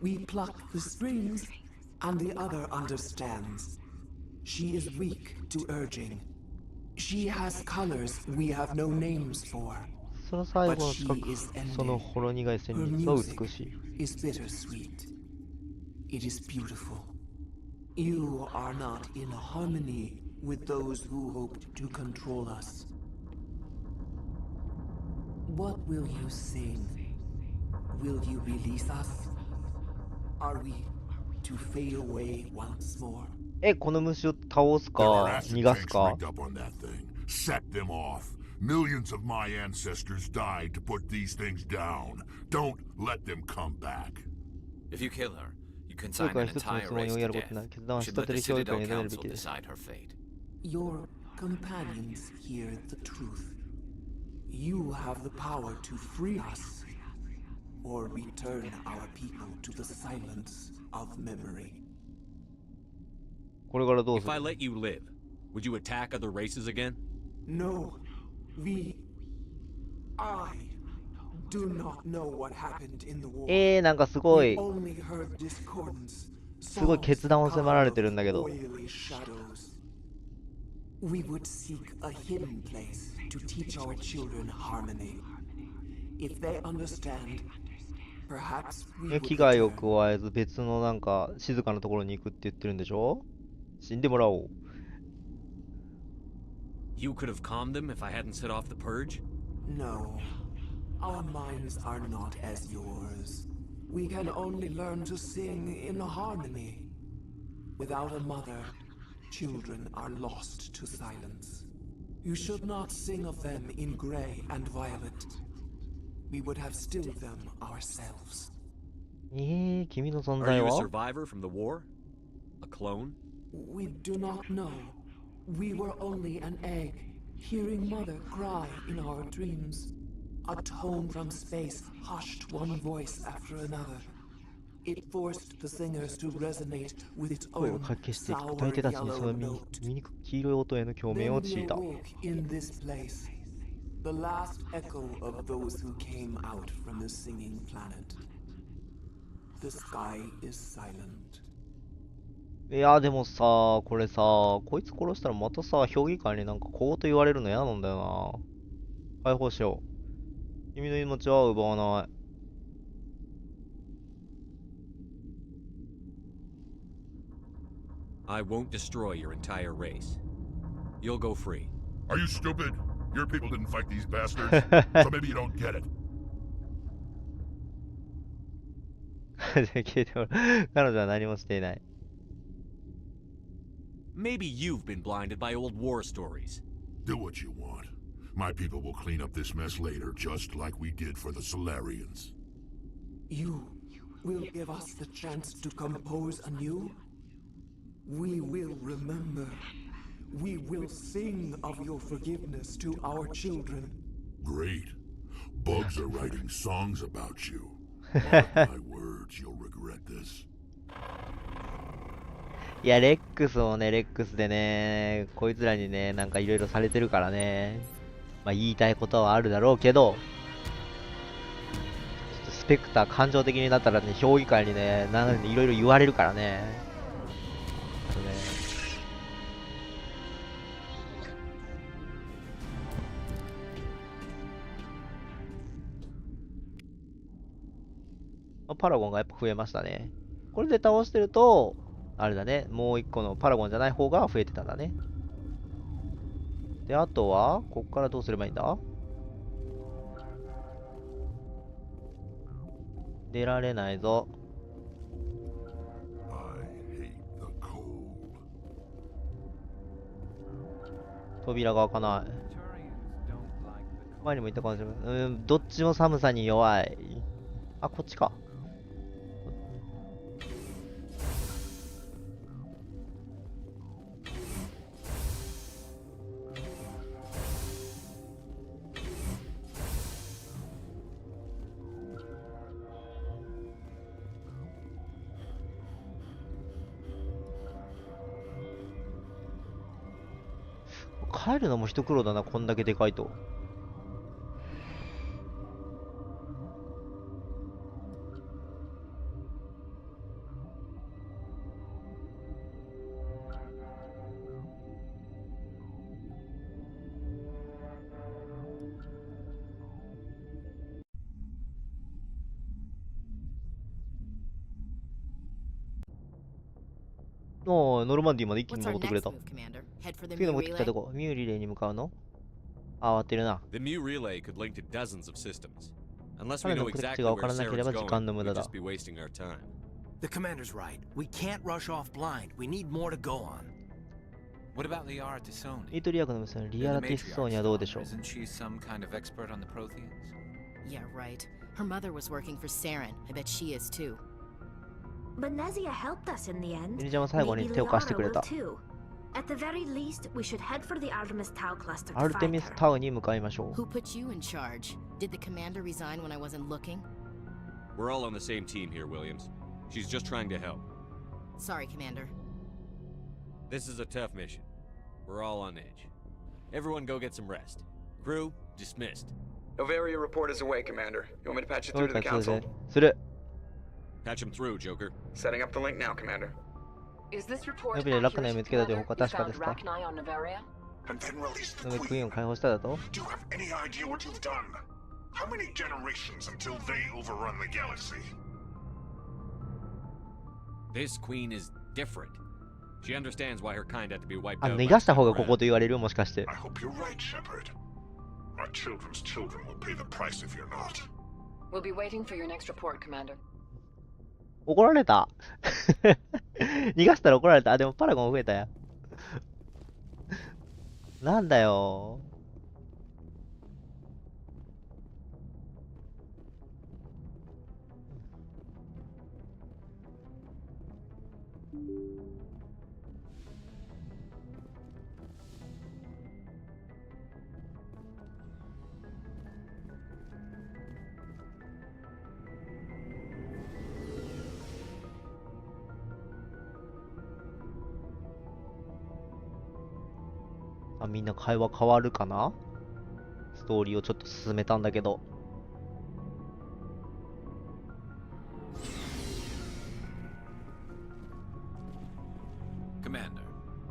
We pluck the strings, and the other understands. She is weak to urging. She has colors we have no names for. その最後の近く、そのほろ苦い旋律は美しい。 Is bittersweet. It is beautiful. You are not in harmony with those who hoped to control us. What will you sing? Will you release us? Are we to fade away once more? この虫を倒すか逃がすか。 Set them off. Millions of my ancestors died to put these things down. Don't let them come back. If you kill her, you consign an entire race to death. You should let the Citadel Council decide her fate. Your companions hear the truth. You have the power to free us, or return our people to the silence of memory. これからどうす If る I let you live, would you attack other races again? No, I do not know what happened in the war. なんかすごい We only heard discordance, すごい決断を迫られてるんだけど。 oily shadows. We would seek a hidden place to teach our children harmony. If they understand, perhaps we would 危害を return. 加えず別のなんか静かなところに行くって言ってるんでしょ。死んでもらおう。 You could have calmed them if I hadn't set off the purge? No, our minds are not as yours. We can only learn to sing in harmony. Without a mother, children are lost to silence. You should not sing of them in gray and violet. We would have stilled them ourselves. 君の存 Are 在 you a は survivor from the war? A clone? We do not know. We were only an egg, hearing mother cry in our dreams. A tone from space hushed one voice after another. It forced the singers to resonate with its 声を own かき消していく sour 歌い手たちにそ yellow の note. 醜く黄色い音への共鳴を Then 強 we いた。 awoke in this place, the last echo of those who came out from the singing planet. The sky is silent. いやでもさ、これさ、こいつ殺したらまたさ、評議会になんかこうと言われるの嫌なんだよな。解放しよう。君の命は奪わない。I won't destroy your entire race. You'll go free. Are you stupid? Your people didn't fight these bastards, so maybe you don't get it. 聞いてもらう。彼女は何もしていない。 Maybe you've been blinded by old war stories. Do what you want. My people will clean up this mess later, just like we did for the Solarians. You will give us the chance to compose anew. We will remember. We will sing of your forgiveness to our children. Great. Bugs are writing songs about you. Mark my words, you'll regret this. いや、レックスもね、レックスでね、こいつらにね、なんかいろいろされてるからね。まあ言いたいことはあるだろうけど、ちょっとスペクター感情的になったらね、評議会にね、なんかいろいろ言われるからね。パラゴンがやっぱ増えましたね。これで倒してると、あれだね、もう一個のパラゴンじゃない方が増えてたんだね。で、あとは、こっからどうすればいいんだ？出られないぞ。扉が開かない。前にも言ったかもしれない。どっちも寒さに弱い。あ、こっちか。帰るのも一苦労だな、こんだけでかいと。おー、ノルマンディまで一気に登ってくれた。次の持ってきたとこ、ミューリレーに向かうの？あ、終わってるな。The Mu relay could link to dozens of systems. Unless 彼 we の know 目的 exactly 地が where 分からなけれ Sarah's ば時間 going, の無 we'd 駄だ。 just be wasting our time. The commander's right. We can't rush off blind. We need more to go on. What about Liara Tissoni? イートリアクの娘のリアラ・ティッソーにはどうでしょう？ Isn't she some kind of expert on the Protheans? Yeah, right. Her mother was working for Saren. I bet she is too. But Nezia helped us in the end. ユニちゃんは最後に手を貸してくれた。 At the very least, we should head for the Artemis Tau cluster to アルテ find ミス her. タウンに向かいましょう。 Who put you in charge? Did the commander resign when I wasn't looking? We're all on the same team here, Williams. She's just trying to help. Sorry, Commander. This is a tough mission. We're all on edge. Everyone go get some rest. Crew, dismissed. Novaria report is away, Commander. You want me to patch it through to the council? する。 Patch him through, Joker. Setting up the link now, Commander. Is this report ノビでラクナイを見つけたという方は確かですか？ Rachni on Novaria? ノビクイーンを解放しただと？ Do you have any idea what you've done? How many generations until they overrun the galaxy? This queen is different. She understands why her kind had to be wiped あ、 out. 逃がした方がここと言われるもしかして。 I hope you're right, Shepard. Our children's children will pay the price if you're not. We'll be waiting for your next report, Commander. 怒られた。逃がしたら怒られた。あ、でもパラゴン増えたや。なんだよ。あ、みんな会話変わるかな？ストーリーをちょっと進めたんだけど。Commander,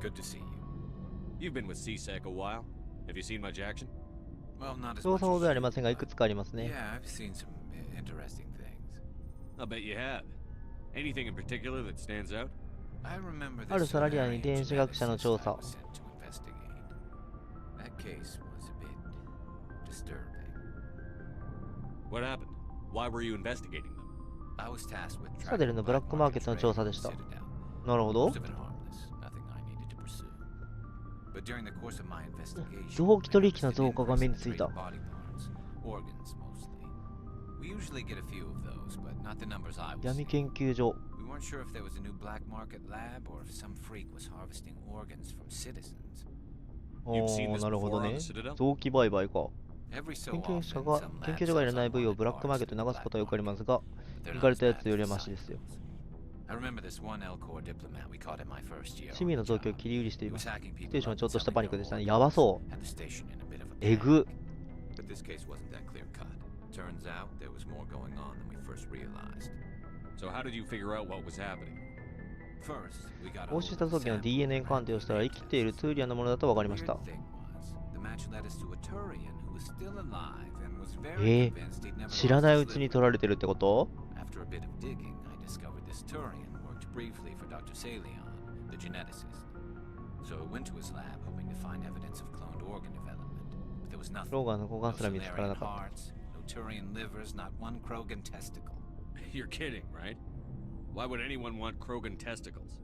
good to see you. You've been with CSEC a while. Have you seen much action? Well, not as 操 much 作法 as ではあり you. ませんが、いくつかありますね。 Yeah, I've seen some interesting things. I'll bet you have. Anything in particular that stands out? I remember ある this ソラリアに遺 Solarian 伝子学者の geneticist 調 I 査。 was sent to investigate. That case was a bit disturbing. What happened? Why were you investigating them? I was tasked with シカデルのブラックマーケットの調査でした。なるほど。 Most of it harmless, nothing I needed to pursue. But during the course of my investigation, 臓器取引の増加が目についた。 body parts, organs mostly. We usually get a few of those, but not the numbers I was 闇 seeing. 研究所。 We weren't sure if there was a new black market lab or if some freak was harvesting organs from citizens. おー、なるほどね。臓器売買か。研究者が、研究所がいらない部位をブラックマーケットに流すことはよくありますが、行かれたやつよりはマシですよ。市民の臓器を切り売りしています。ステーションはちょっとしたパニックでしたね。やばそう。えぐ。Turns out there was more going on than we first realized. So how did you figure out what was happening? First, we got 押収した臓器の DNA 鑑定をしたら生きているトゥーリアンのものだと分かりました。知らないうちに取られてるってこと？ After a bit of digging, I discovered this Turian worked briefly for Dr. Salion, the geneticist. So I went to his lab hoping to find evidence of cloned organ development, but there was nothing. ローガンの交換すら見つからなかった。 Turian livers, not one Krogan testicle. You're kidding, right? Why would anyone want Krogan testicles?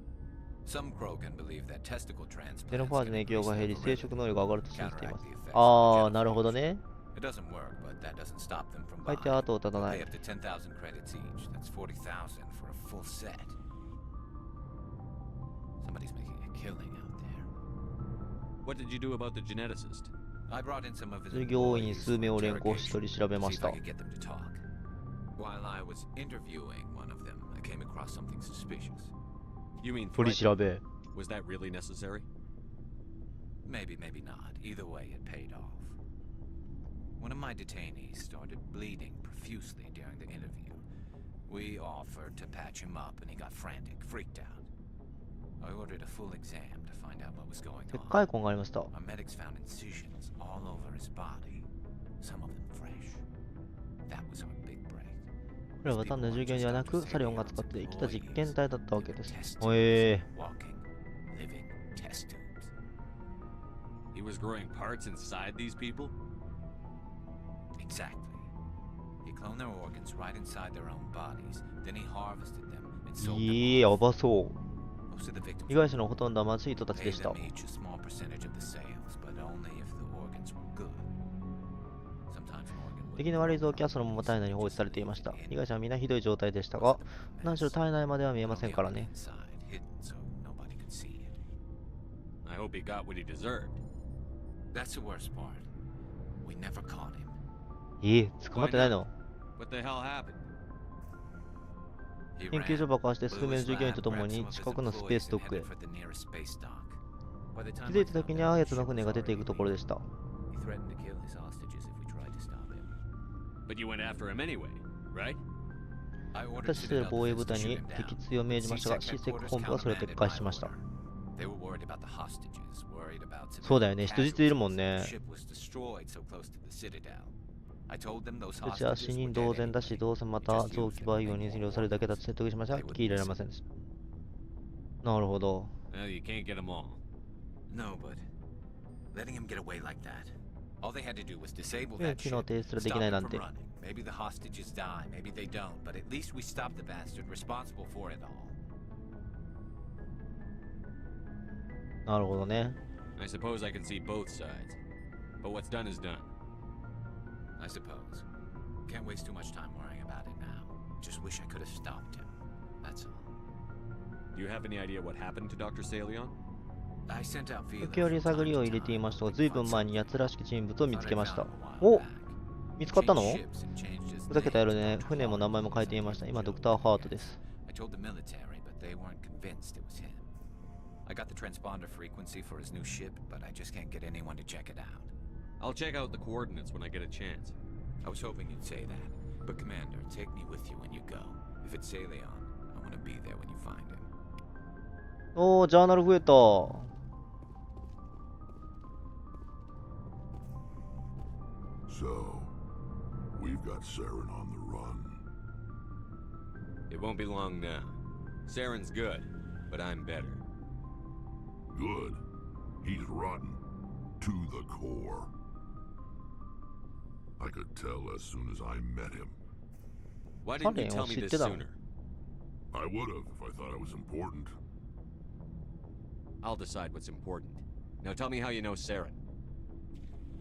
Some Krogan believe that testicle transplants ゼノファージの影響が減り、生殖能力が上がると信じています。ああ、なるほどね。It doesn't work, but that doesn't stop them from 相手は後を絶たない。 pay up to 10,000 credits each. That's 40,000 for a full set. Somebody's making a killing out there. What did you do about the geneticist? 従業員数名を連行し取り調べました。 While I was interviewing one of them, I came across something suspicious. You mean 取り調べ。 Was that really necessary? Maybe, maybe not. Either way, it paid off. One of my detainees started bleeding profusely during the interview. We offered to patch him up, and he got frantic, freaked out. I ordered a full exam to find out what was going 結 on. 界痕がありました。 Our medics found incisions all over his body, some of them fresh. That was our big break. これは単なる従業員ではなく、サリオンが使って生きた実験体だったわけです。Walking, living test tubes. He was growing parts inside these people? Exactly. He cloned their organs right inside their own bodies. Then he harvested them and sold them. やばそう。 Most of the victims 被害者のほとんどは貧しい人たちで paid した。 them each a small percentage of the sales, but only if the organs were good. Sometimes an organ would 出来の悪い臓器はそのまま体内に放置されていました。被害者は皆ひどい状態でしたが、何しろ体内までは見えませんからね。 inside, hidden so nobody could see it. I hope he got what he deserved. That's the worst part. We never caught him. 捕まってないの？ What the hell happened? He 研究 ran, 所爆破して数 blew 名 his の従業員 lab, と共 grabbed に some of his 近くのスペー employees スド and ックへ。 headed for the nearest space dock. By the 気 time づ I いた found 時 him, にはやつ the の ship 船 was が出てい already くところでした。 He threatened to kill his hostages if we tried to stop him. But you went after him anyway, right? I 私 ordered たちで Citadel 防衛部 defense 隊 to に shoot him down. 撃墜を命じましたが、C-Sec C-Sec headquarters 本部はそれを撤 countermanded 回 my しました。 order. They were worried about the hostages, worried about そうだよね、人質いるもん casualties. ね。 The ship was destroyed so close to the Citadel. I told them those 人質は hostages 死 were 人 dead 同然だ anyway. し、どうせまた臓器培養に利用されるだけだと説得しましたが、聞き入れられませんでした。なるほど。 Well, you can't get them all. No, but letting him get away like that. All they had to do was disable 機 that ship, 能停止すらでき stop ない him なん from て。 running. Maybe the hostages die, maybe they don't, but at least we stopped the bastard responsible for it all. なるほどね。 I suppose I can see both sides. But what's done is done. I suppose. Can't waste too much time worrying about it now. Just wish I could have stopped him. That's all. Do you have any idea what happened to Dr. Salion? I sent out feelers 時折 from 探 time りを to 入れてい time. ましたが、ずいぶん前に奴らしき人物を見つけました。 Thought I found him a while お、 back. 見つかったの？ Changed ships and changed his ふざけた name 野郎 to ね。 Dr. 船も名前も変えていました。今、ドクター・ハートです。 I told the military, but they weren't convinced it was him. I got the transponder frequency for his new ship, but I just can't get anyone to check it out. I'll check out the coordinates when I get a chance. I was hoping you'd say that. But Commander, take me with you when you go. If it's Salion, I want to be there when you find him. おー、ジャーナル増えた。 So, we've got Saren on the run. It won't be long now. Saren's good, but I'm better. Good. He's rotten. To the core. I could tell as soon as I met him. Why didn't you tell me this sooner? I would have if I thought it was important. I'll decide what's important. Now tell me how you know Saren.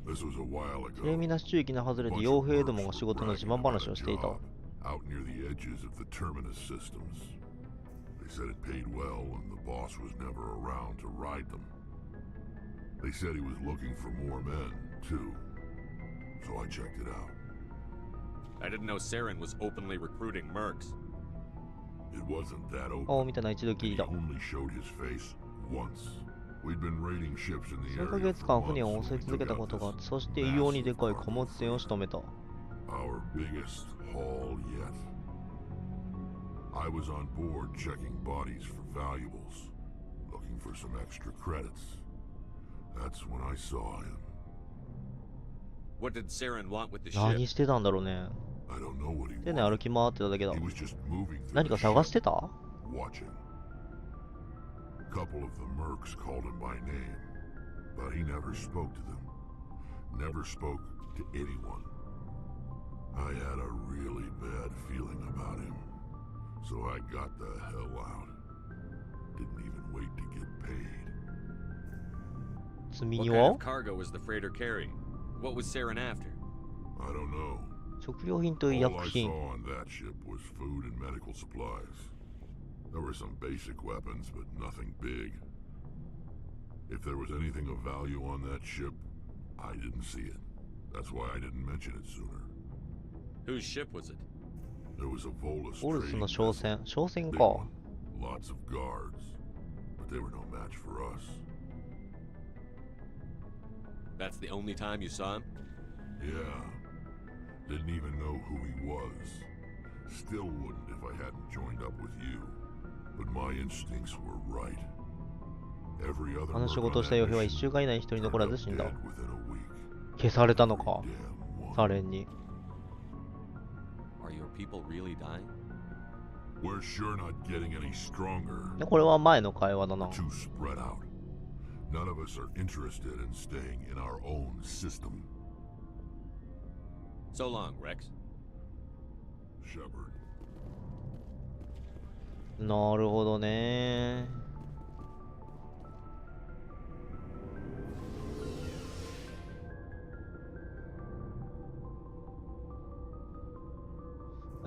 This was a while テレ ago. ミナス地域の外れで傭兵どもが仕事の自慢話をしていた。 Out near the edges of the terminus systems. They said it paid well and the boss was never around to ride them. They said he was looking for more men, too. So I checked it out. I didn't know Saren was openly recruiting mercs. It wasn't that ああ、 open. 見たな、一度きり He だ。 only showed his face once. We'd been raiding ships in the 数ヶ area 月 for 間船 months を襲い when we 続け took た out ことがあっ this て、そして異様にでかい貨物船を仕留めた。 Our biggest haul yet. I was on board checking bodies for valuables, looking for some extra credits. That's when I saw him. What did Saren want with the 何 ship? してたんだろうね。 I don't know what he 店内 wanted. 歩き回ってただけだ。 He was just moving through 何 the か探 ship, してた？ watching. A couple of the mercs called him by name, but he never spoke to them. Never spoke to anyone. I had a really bad feeling about him, so I got the hell out. Didn't even wait to get paid. 積み荷 What kind は of cargo was the freighter carrying? What was Saren after? I don't know. 食料品と All 医 I 薬品。 saw on that ship was food and medical supplies. There were some basic weapons, but nothing big. If there was anything of value on that ship, I didn't see it. That's why I didn't mention it sooner. Whose ship was it? There was a Volus オルス trading の商 vessel. 船。商船 Big か。 one. Lots of guards. But they were no match for us. That's the only time you saw him? Yeah. Didn't even know who he was. Still wouldn't if I hadn't joined up with you. But my instincts were right. Every other あの merc 仕 on 事をした that 傭兵は1 mission 週間以内に1人 turned 残ら up ず死んだ。 dead within a week. 消されたのか。 Damn one. サレンに。 Are your people really dying? We're sure not getting any stronger. でこれは前の会話だな。 Too spread out. None of us are interested in staying in our own system. So long, Rex. Shepard. なるほどね。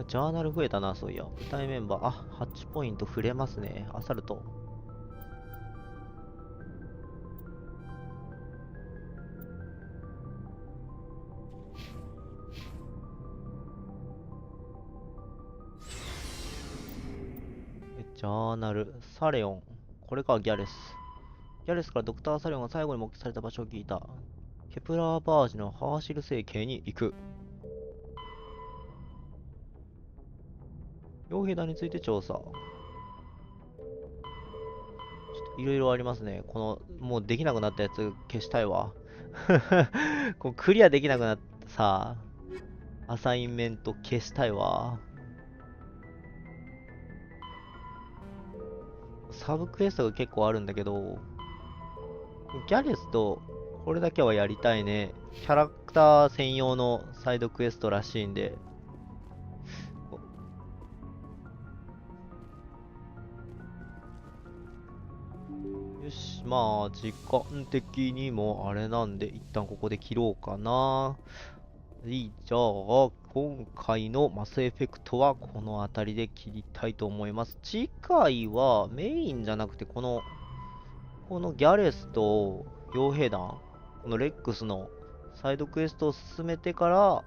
ジャーナル増えたな、そういや。舞台メンバー、あ、8ポイント触れますね。アサルト。ジャーナル、サレオン。これか、ギャレス。ギャレスからドクター・サレオンが最後に目撃された場所を聞いた。ケプラーバージのハーシル星系に行く。傭兵団について調査。ちょっといろいろありますね。この、もうできなくなったやつ消したいわ。こうクリアできなくなったさ、アサインメント消したいわ。サブクエストが結構あるんだけど、ギャレスとこれだけはやりたいね。キャラクター専用のサイドクエストらしいんで。よし、まあ、時間的にもあれなんで、一旦ここで切ろうかな。じゃあ、今回のマスエフェクトはこの辺りで切りたいと思います。次回はメインじゃなくて、このギャレスと傭兵団、このレックスのサイドクエストを進めてから、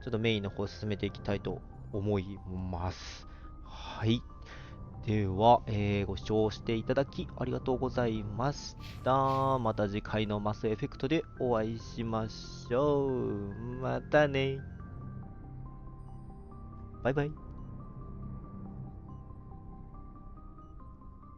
ちょっとメインの方を進めていきたいと思います。はい。では、ご視聴していただきありがとうございました。また次回のマスエフェクトでお会いしましょう。またね。バイバイ。